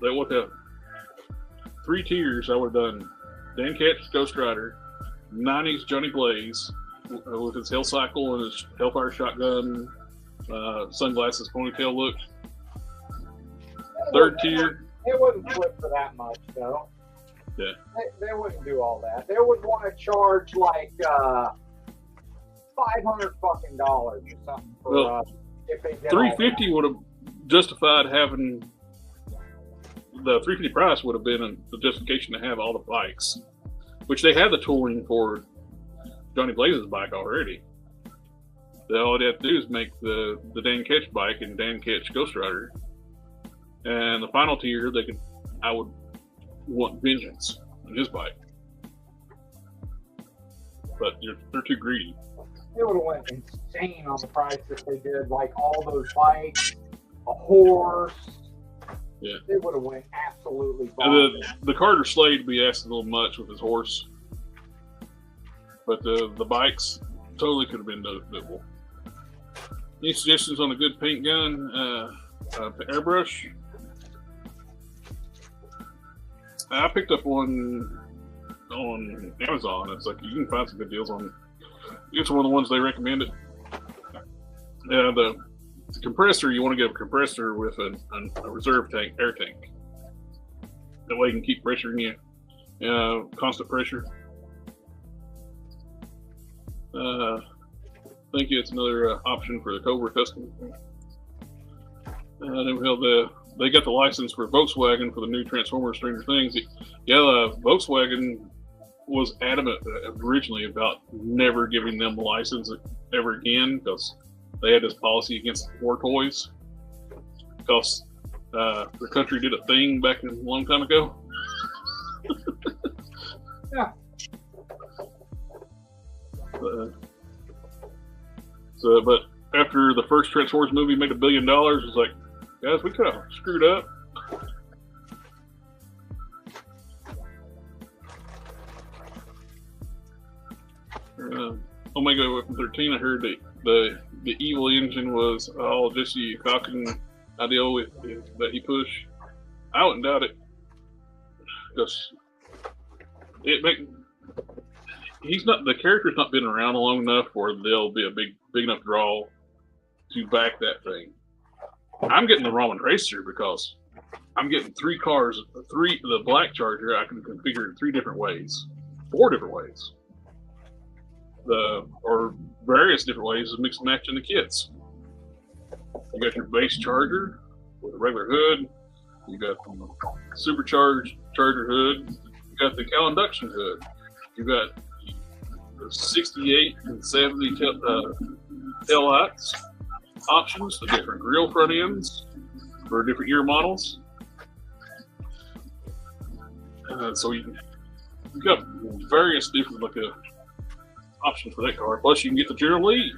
They would have 3 tiers. I would have done Dan Ketchum's Ghost Rider, 90s Johnny Blaze with his Hell Cycle and his Hellfire shotgun, sunglasses, ponytail look. Third tier. It wouldn't flip for that much, though. Yeah. They wouldn't do all that. They would want to charge like $500 fucking dollars or something for if they did. $350 would have justified having the $350 price would have been the justification to have all the bikes, which they had the tooling for Johnny Blaze's bike already. All they have to do is make the Dan Ketch bike and Dan Ketch Ghost Rider. And the final tier, I would want Vengeance on his bike, but they're too greedy. They would have went insane on the price if they did like all those bikes, a horse. Yeah, they would have went absolutely bonkers. The Carter Slade would be asking a little much with his horse, but the bikes totally could have been doable. Any suggestions on a good paint gun, airbrush? I picked up one on Amazon. It's like you can find some good deals on. It's one of the ones they recommended. The compressor, you want to get a compressor with a reserve tank, air tank. That way you can keep pressure in you, constant pressure. I think it's another option for the Cobra Custom. They got the license for Volkswagen for the new Transformers Stranger Things. Volkswagen was adamant originally about never giving them a license ever again because they had this policy against war toys. Because the country did a thing back a long time ago. Yeah. But after the first Transformers movie made $1 billion, it was like, guys, we could have screwed up. Omega Weapon 13, I heard that the evil engine was all Jesse Falcon ideal with that he pushed. I wouldn't doubt it. Because the character's not been around long enough where they'll be a big enough draw to back that thing. I'm getting the Roman Racer because I'm getting 3 cars, the Black Charger I can configure in 3 different ways, 4 different ways, or various different ways of mix and matching the kits. You got your base Charger with a regular hood. You got the supercharged Charger hood. You got the Cal induction hood. You got the 68 and 70 tail lights options, the different grill front ends for different year models. So you got various different options for that car. Plus, you can get the General Lee.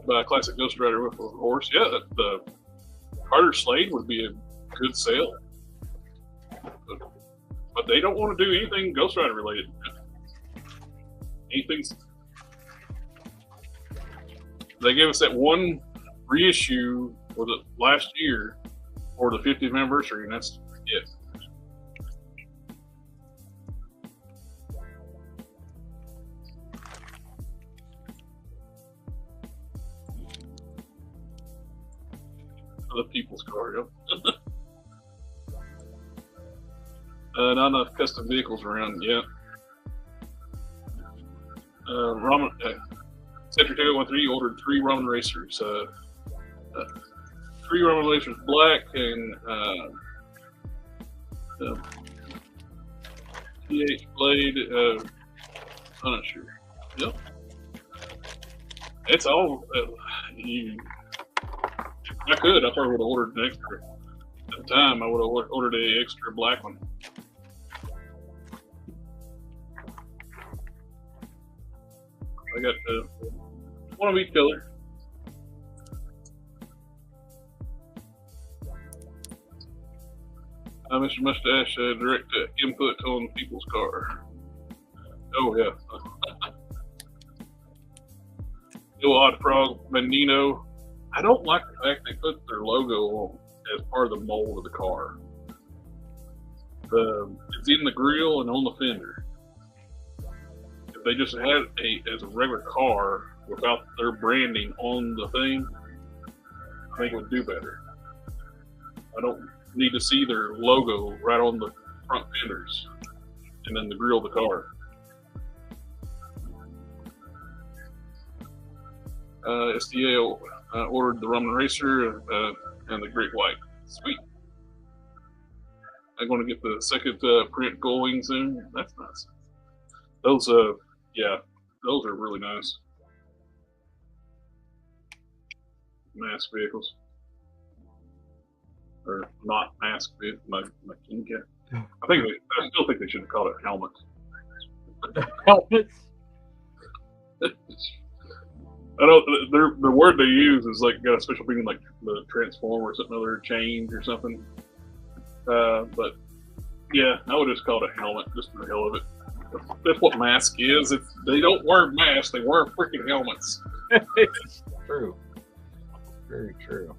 Buy a classic Ghost Rider with a horse. Yeah, the Carter Slade would be a good sale. But they don't want to do anything Ghost Rider related. They gave us that one reissue for the last year for the 50th anniversary, and that's it. The people's car, yep. Not enough custom vehicles around yet. Sector 213 ordered 3 Roman racers. 3 Roman racers black and TH blade. I'm not sure. Yep. It's all. I could. I probably would have ordered an extra. At the time, I would have ordered an extra black one. I got one of each color. Mr. Mustache, direct input on people's car. Oh, yeah. Little Odd Frog, Mendino. I don't like the fact they put their logo on as part of the mold of the car. It's in the grill and on the fender. If they just had it as a regular car without their branding on the thing, I think it would do better. I don't need to see their logo right on the front fenders and then the grill of the car. SDA ordered the Roman Racer and the Great White. Sweet. I'm going to get the second print going soon. That's nice. Those, yeah, those are really nice. Mass vehicles. Or not mask vehicles, my King Cat. I still think they should have called it helmets. Helmets. I know the word they use is like got a special meaning, like the transform or something other change or something. But yeah, I would just call it a helmet just for the hell of it. That's what mask is. If they don't wear masks, they wear freaking helmets. It's true. Very true.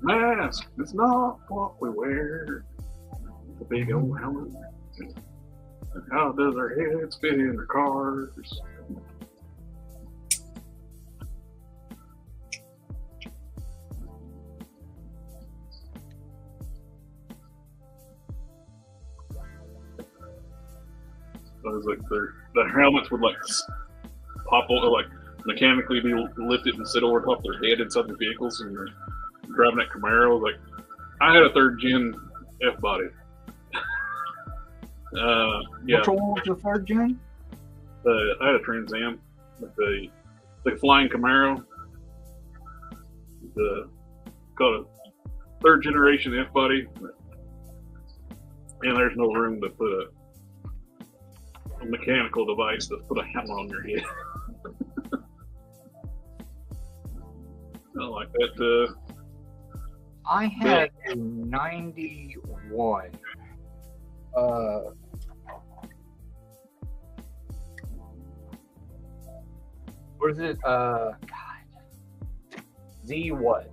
Mask. It's not what we wear. The big old helmet. And how does our heads fit in the cars? So it's like their helmets would like pop over, like mechanically be lifted and sit over top of their head inside the vehicles, and you're driving that Camaro. Like, I had a 3rd gen F body. Yeah. Which one was your 3rd gen? I had a Trans Am with the flying Camaro. Got a 3rd generation F body, and there's no room to put a mechanical device to put a helmet on your head. I like that. I had a 91. What is it? God. Z what?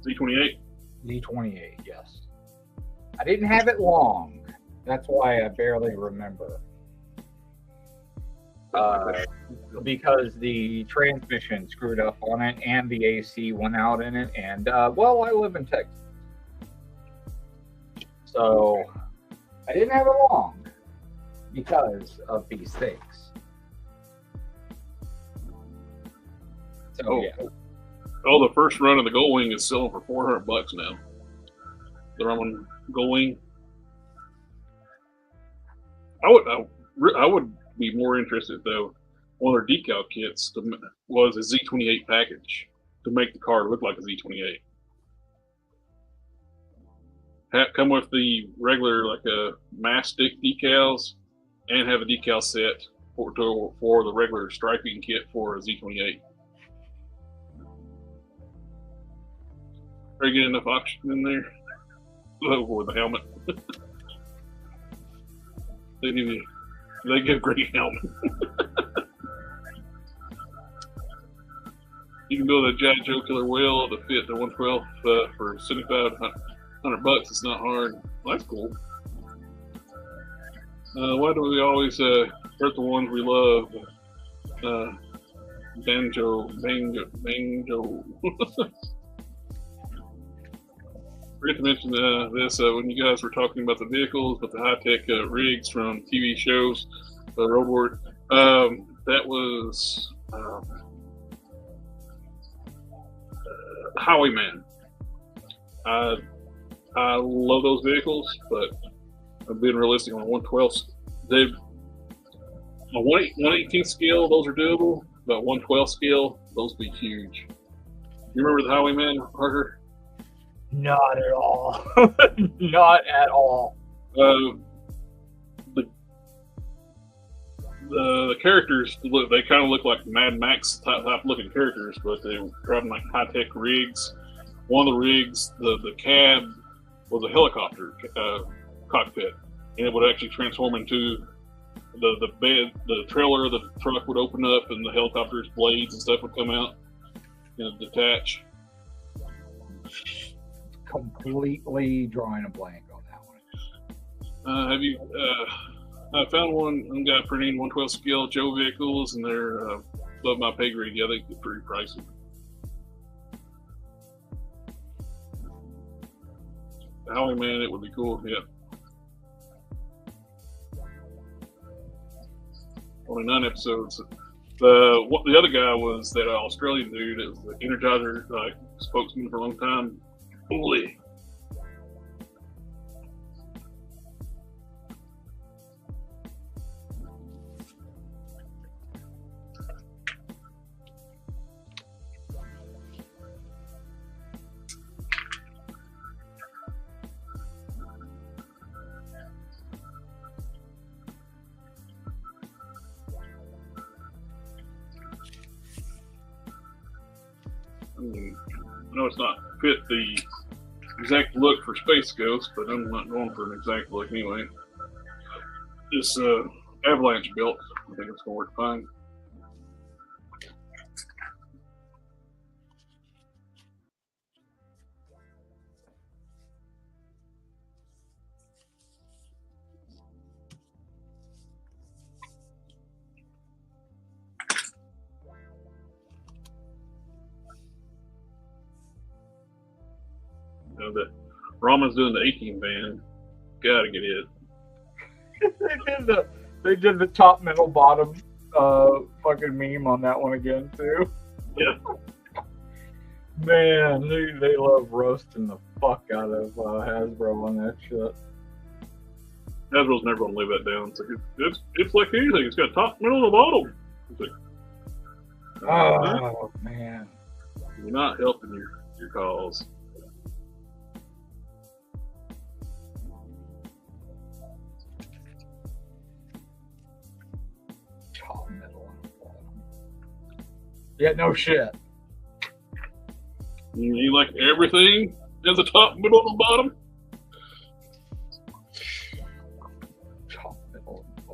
Z28? Z28, yes. I didn't have it long. That's why I barely remember. Because the transmission screwed up on it and the AC went out in it, and well, I live in Texas, so I didn't have it long because of these things. So yeah. Oh, the first run of the Gullwing is selling for $400 now. The Roman Gullwing. I would be more interested though. One of their decal kits was a Z28 package to make the car look like a Z28. Come with the regular like a mastic decals, and have a decal set for the regular striping kit for a Z28. Are you getting enough oxygen in there? With the helmet. They give a great helmet. You can build a Giant Joe Killer Whale to fit the 112 for $7,500. It's not hard. Well, that's cool. Why do we always hurt the ones we love? Banjo. Forget to mention this when you guys were talking about the vehicles, but the high-tech rigs from TV shows, Road War. That was Highwayman. I love those vehicles, but I'm being realistic on 112. They on 118 scale, those are doable, but 112 scale, those be huge. You remember the Highwayman, Harker? Not at all. Not at all. The characters they kind of look like Mad Max type looking characters, but they were driving like high tech rigs. One of the rigs, the cab was a helicopter cockpit, and it would actually transform into the bed. The trailer of the truck would open up, and the helicopter's blades and stuff would come out and detach. Completely drawing a blank on that one. Have you? I found one guy printing 112 scale Joe vehicles, and they're above my pay grade. Yeah, they get pretty pricey. Highwayman, it would be cool. Yeah. Only 9 episodes. The other guy was that Australian dude. It was the Energizer spokesman for a long time. Holy. I know it's not fit the exact look for Space Ghost, but I'm not going for an exact look anyway. This Avalanche built, I think it's going to work fine. The Rama's doing the 18 band. Gotta get it. They did the top, middle, bottom fucking meme on that one again too. Yeah. Man, they love roasting the fuck out of Hasbro on that shit. Hasbro's never gonna lay that down. It's like anything. It's got top, middle, and bottom. It's like, oh man, you're not helping your cause. Yeah, no shit. You like everything at the top, middle, and bottom? Top, middle, and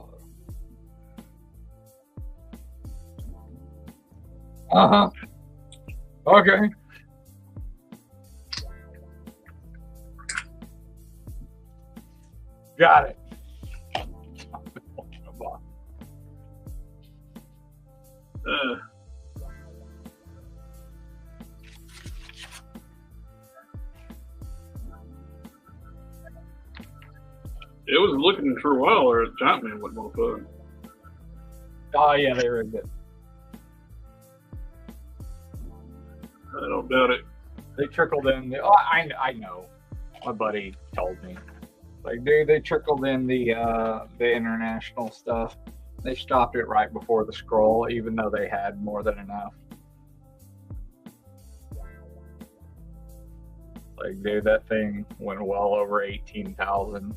bottom. Okay. Got it. Top, middle, and bottom. It was looking for a while, or a Giant Man wasn't going to fun. Oh yeah, they rigged it. I don't doubt it. They trickled in. I know. My buddy told me. Like, dude, they trickled in the international stuff. They stopped it right before the scroll, even though they had more than enough. Like, dude, that thing went well over 18,000.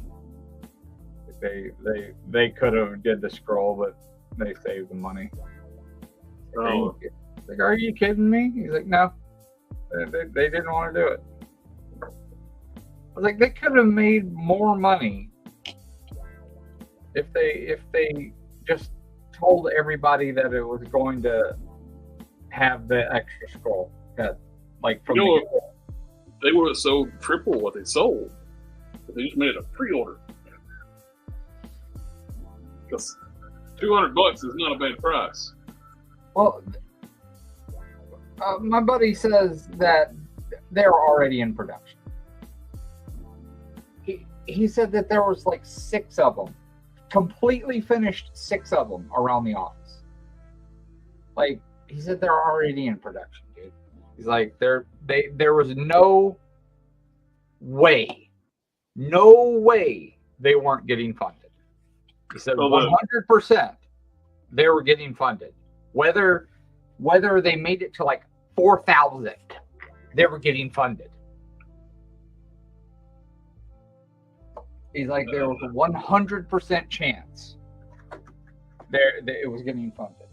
They could have did the scroll, but they saved the money. Oh. Like, are you kidding me? He's like, no, they didn't want to do it. I was like, they could have made more money if they just told everybody that it was going to have the extra scroll head, like from You know, the they would have sold triple what they sold. But they just made it a pre-order. Because $200 is not a bad price. Well, my buddy says that they're already in production. He said that there was like 6 of them, completely finished 6 of them around the office. Like, he said they're already in production, dude. He's like, there was no way they weren't getting funded. He said 100% they were getting funded. Whether they made it to like 4,000, they were getting funded. He's like, there was a 100% chance that it was getting funded.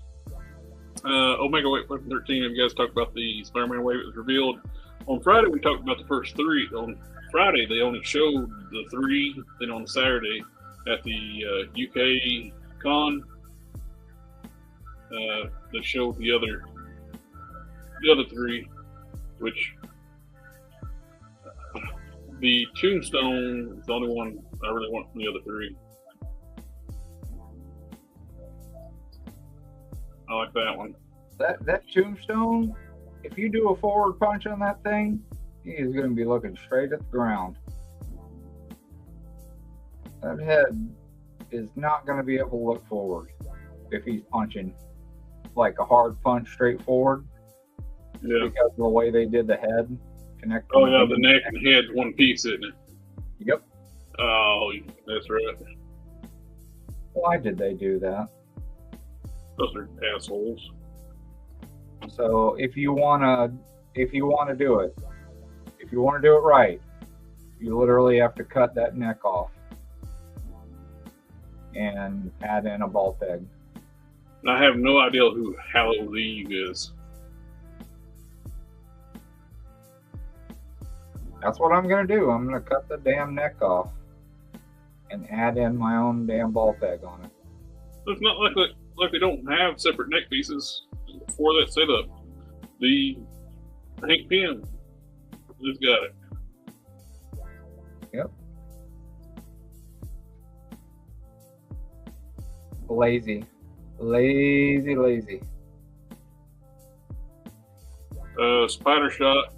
Omega Wave 13, have you guys talked about the Spider-Man wave that was revealed? On Friday, we talked about the first 3. On Friday, they only showed the 3. Then on Saturday, at the UK con, they showed the other 3, which the Tombstone is the only one I really want from the other 3. I like that one. That Tombstone, if you do a forward punch on that thing, he is going to be looking straight at the ground. That head is not going to be able to look forward if he's punching like a hard punch straight forward. Yeah. Because of the way they did the head. Oh, yeah, the neck and head's one piece, isn't it? Yep. Oh, that's right. Why did they do that? Those are assholes. So if you wanna do it, if you want to do it right, you literally have to cut that neck off and add in a ball peg. I have no idea who Hallows Eve is. That's what I'm gonna do. I'm gonna cut the damn neck off and add in my own damn ball peg on it. It's not like they don't have separate neck pieces for that setup. The Hank Pym has got it. Yep. Lazy. Spider Shot,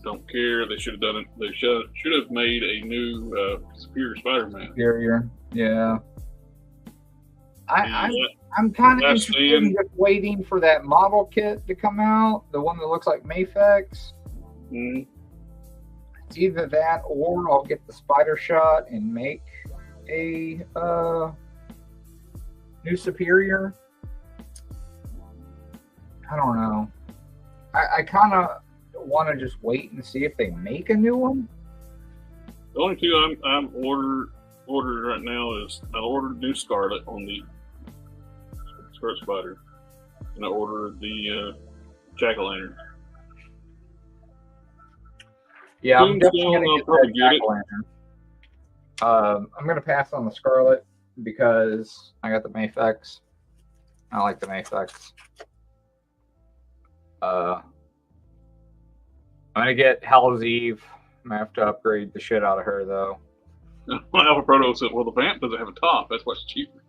don't care. They should have done it. They should have made a new Superior Spider-Man. Superior, yeah. I'm kind of interested in just waiting for that model kit to come out, the one that looks like Mafex. Mm-hmm. It's either that or I'll get the Spider Shot and make a new Superior. I don't know. I kind of want to just wait and see if they make a new one. The only 2 I'm ordered right now is I ordered new Scarlet on the Scarlet Spider, and I ordered the Jack-o'-lantern. Yeah, I'm definitely gonna get that Jack-o'-lantern. I'm gonna pass on the Scarlet because I got the Mafex. I like the Mafex. I'm gonna get Hallows Eve. I'm gonna have to upgrade the shit out of her though. Alpha Proto said, "Well, the vamp doesn't have a top. That's what's cheaper."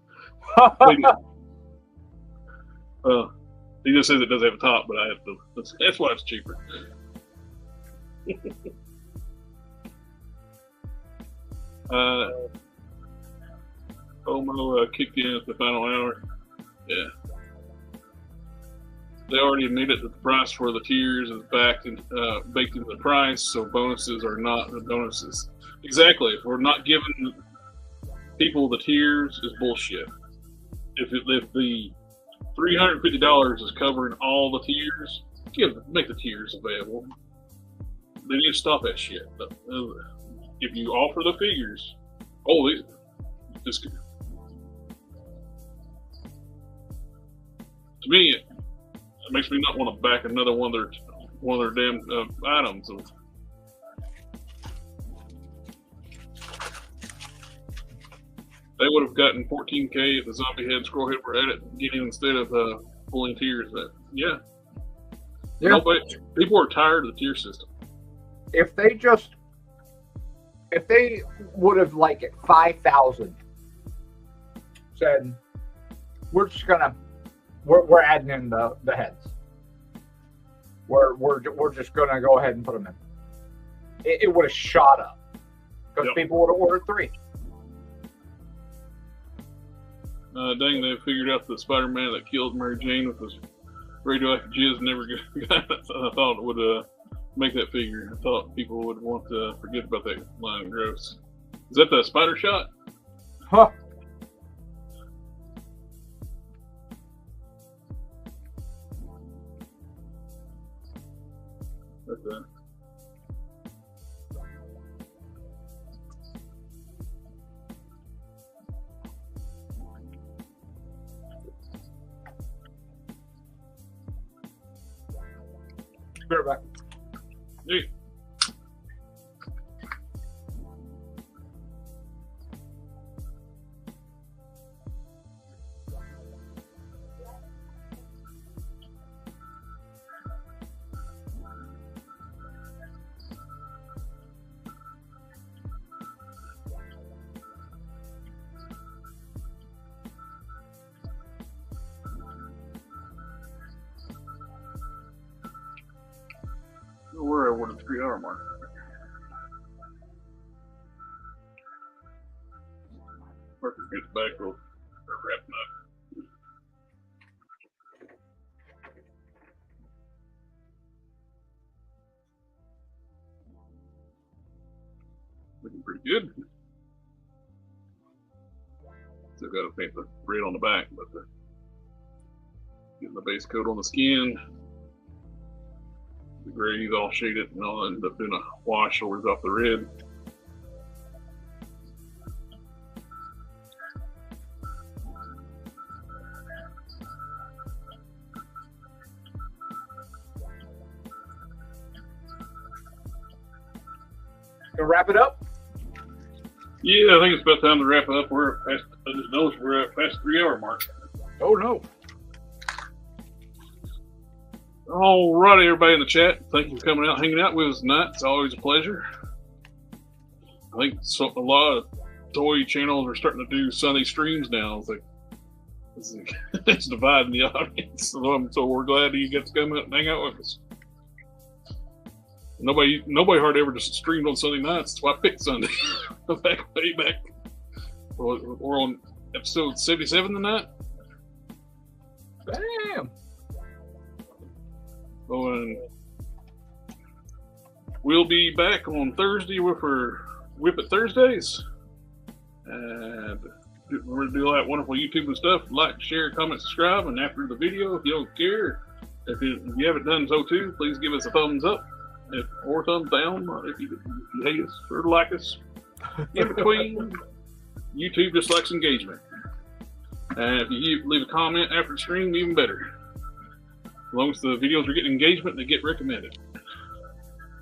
He just says it doesn't have a top, but I have to. That's why it's cheaper. Omo kicked in at the final hour. Yeah. They already admitted that the price for the tiers is baked into the price, so bonuses are not the bonuses. Exactly. If we're not giving people the tiers, is bullshit. If the $350 is covering all the tiers, make the tiers available. They need to stop that shit. If you offer the figures, to me, it makes me not want to back another one of their damn items. They would have gotten 14K if the zombie head and scroll head were at it beginning instead of pulling tiers. Yeah. Yeah. People are tired of the tier system. If they would have like at 5,000 said, we're adding in the heads. We're just gonna go ahead and put them in. It would have shot up because people would have ordered 3. Dang, they figured out the Spider-Man that killed Mary Jane with his radioactive jizz never got it. I thought it would make that figure. I thought people would want to forget about that line of gross. Is that the spider shot? Huh. That's that. Be right back. Hey. Where I wanted 3-hour mark. Harker gets back, we'll start wrapping up. Looking pretty good. Still got to paint the red on the back, but getting the base coat on the skin. The gray's all shaded, and I'll end up doing a wash over off the red. Gonna wrap it up? Yeah, I think it's about time to wrap it up. I just noticed we're at past the 3-hour mark. Oh no. All righty, everybody in the chat. Thank you for coming out, hanging out with us tonight. It's always a pleasure. I think a lot of toy channels are starting to do Sunday streams now. It's dividing the audience. So we're glad you get to come out and hang out with us. Nobody hardly ever just streamed on Sunday nights. That's why I picked Sunday. way back. We're on episode 77 tonight. Damn. And we'll be back on Thursday with our WIP IT Thursdays. And we're going to do all that wonderful YouTube and stuff. Like, share, comment, subscribe. And after the video, if you don't care, if you haven't done so too, please give us a thumbs up or thumbs down if you hate us or like us. In between, YouTube just likes engagement. And if you leave a comment after the stream, even better. As long as the videos are getting engagement, they get recommended.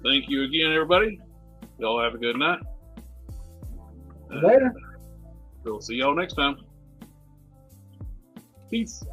Thank you again, everybody. Y'all have a good night. Later. We'll see y'all next time. Peace.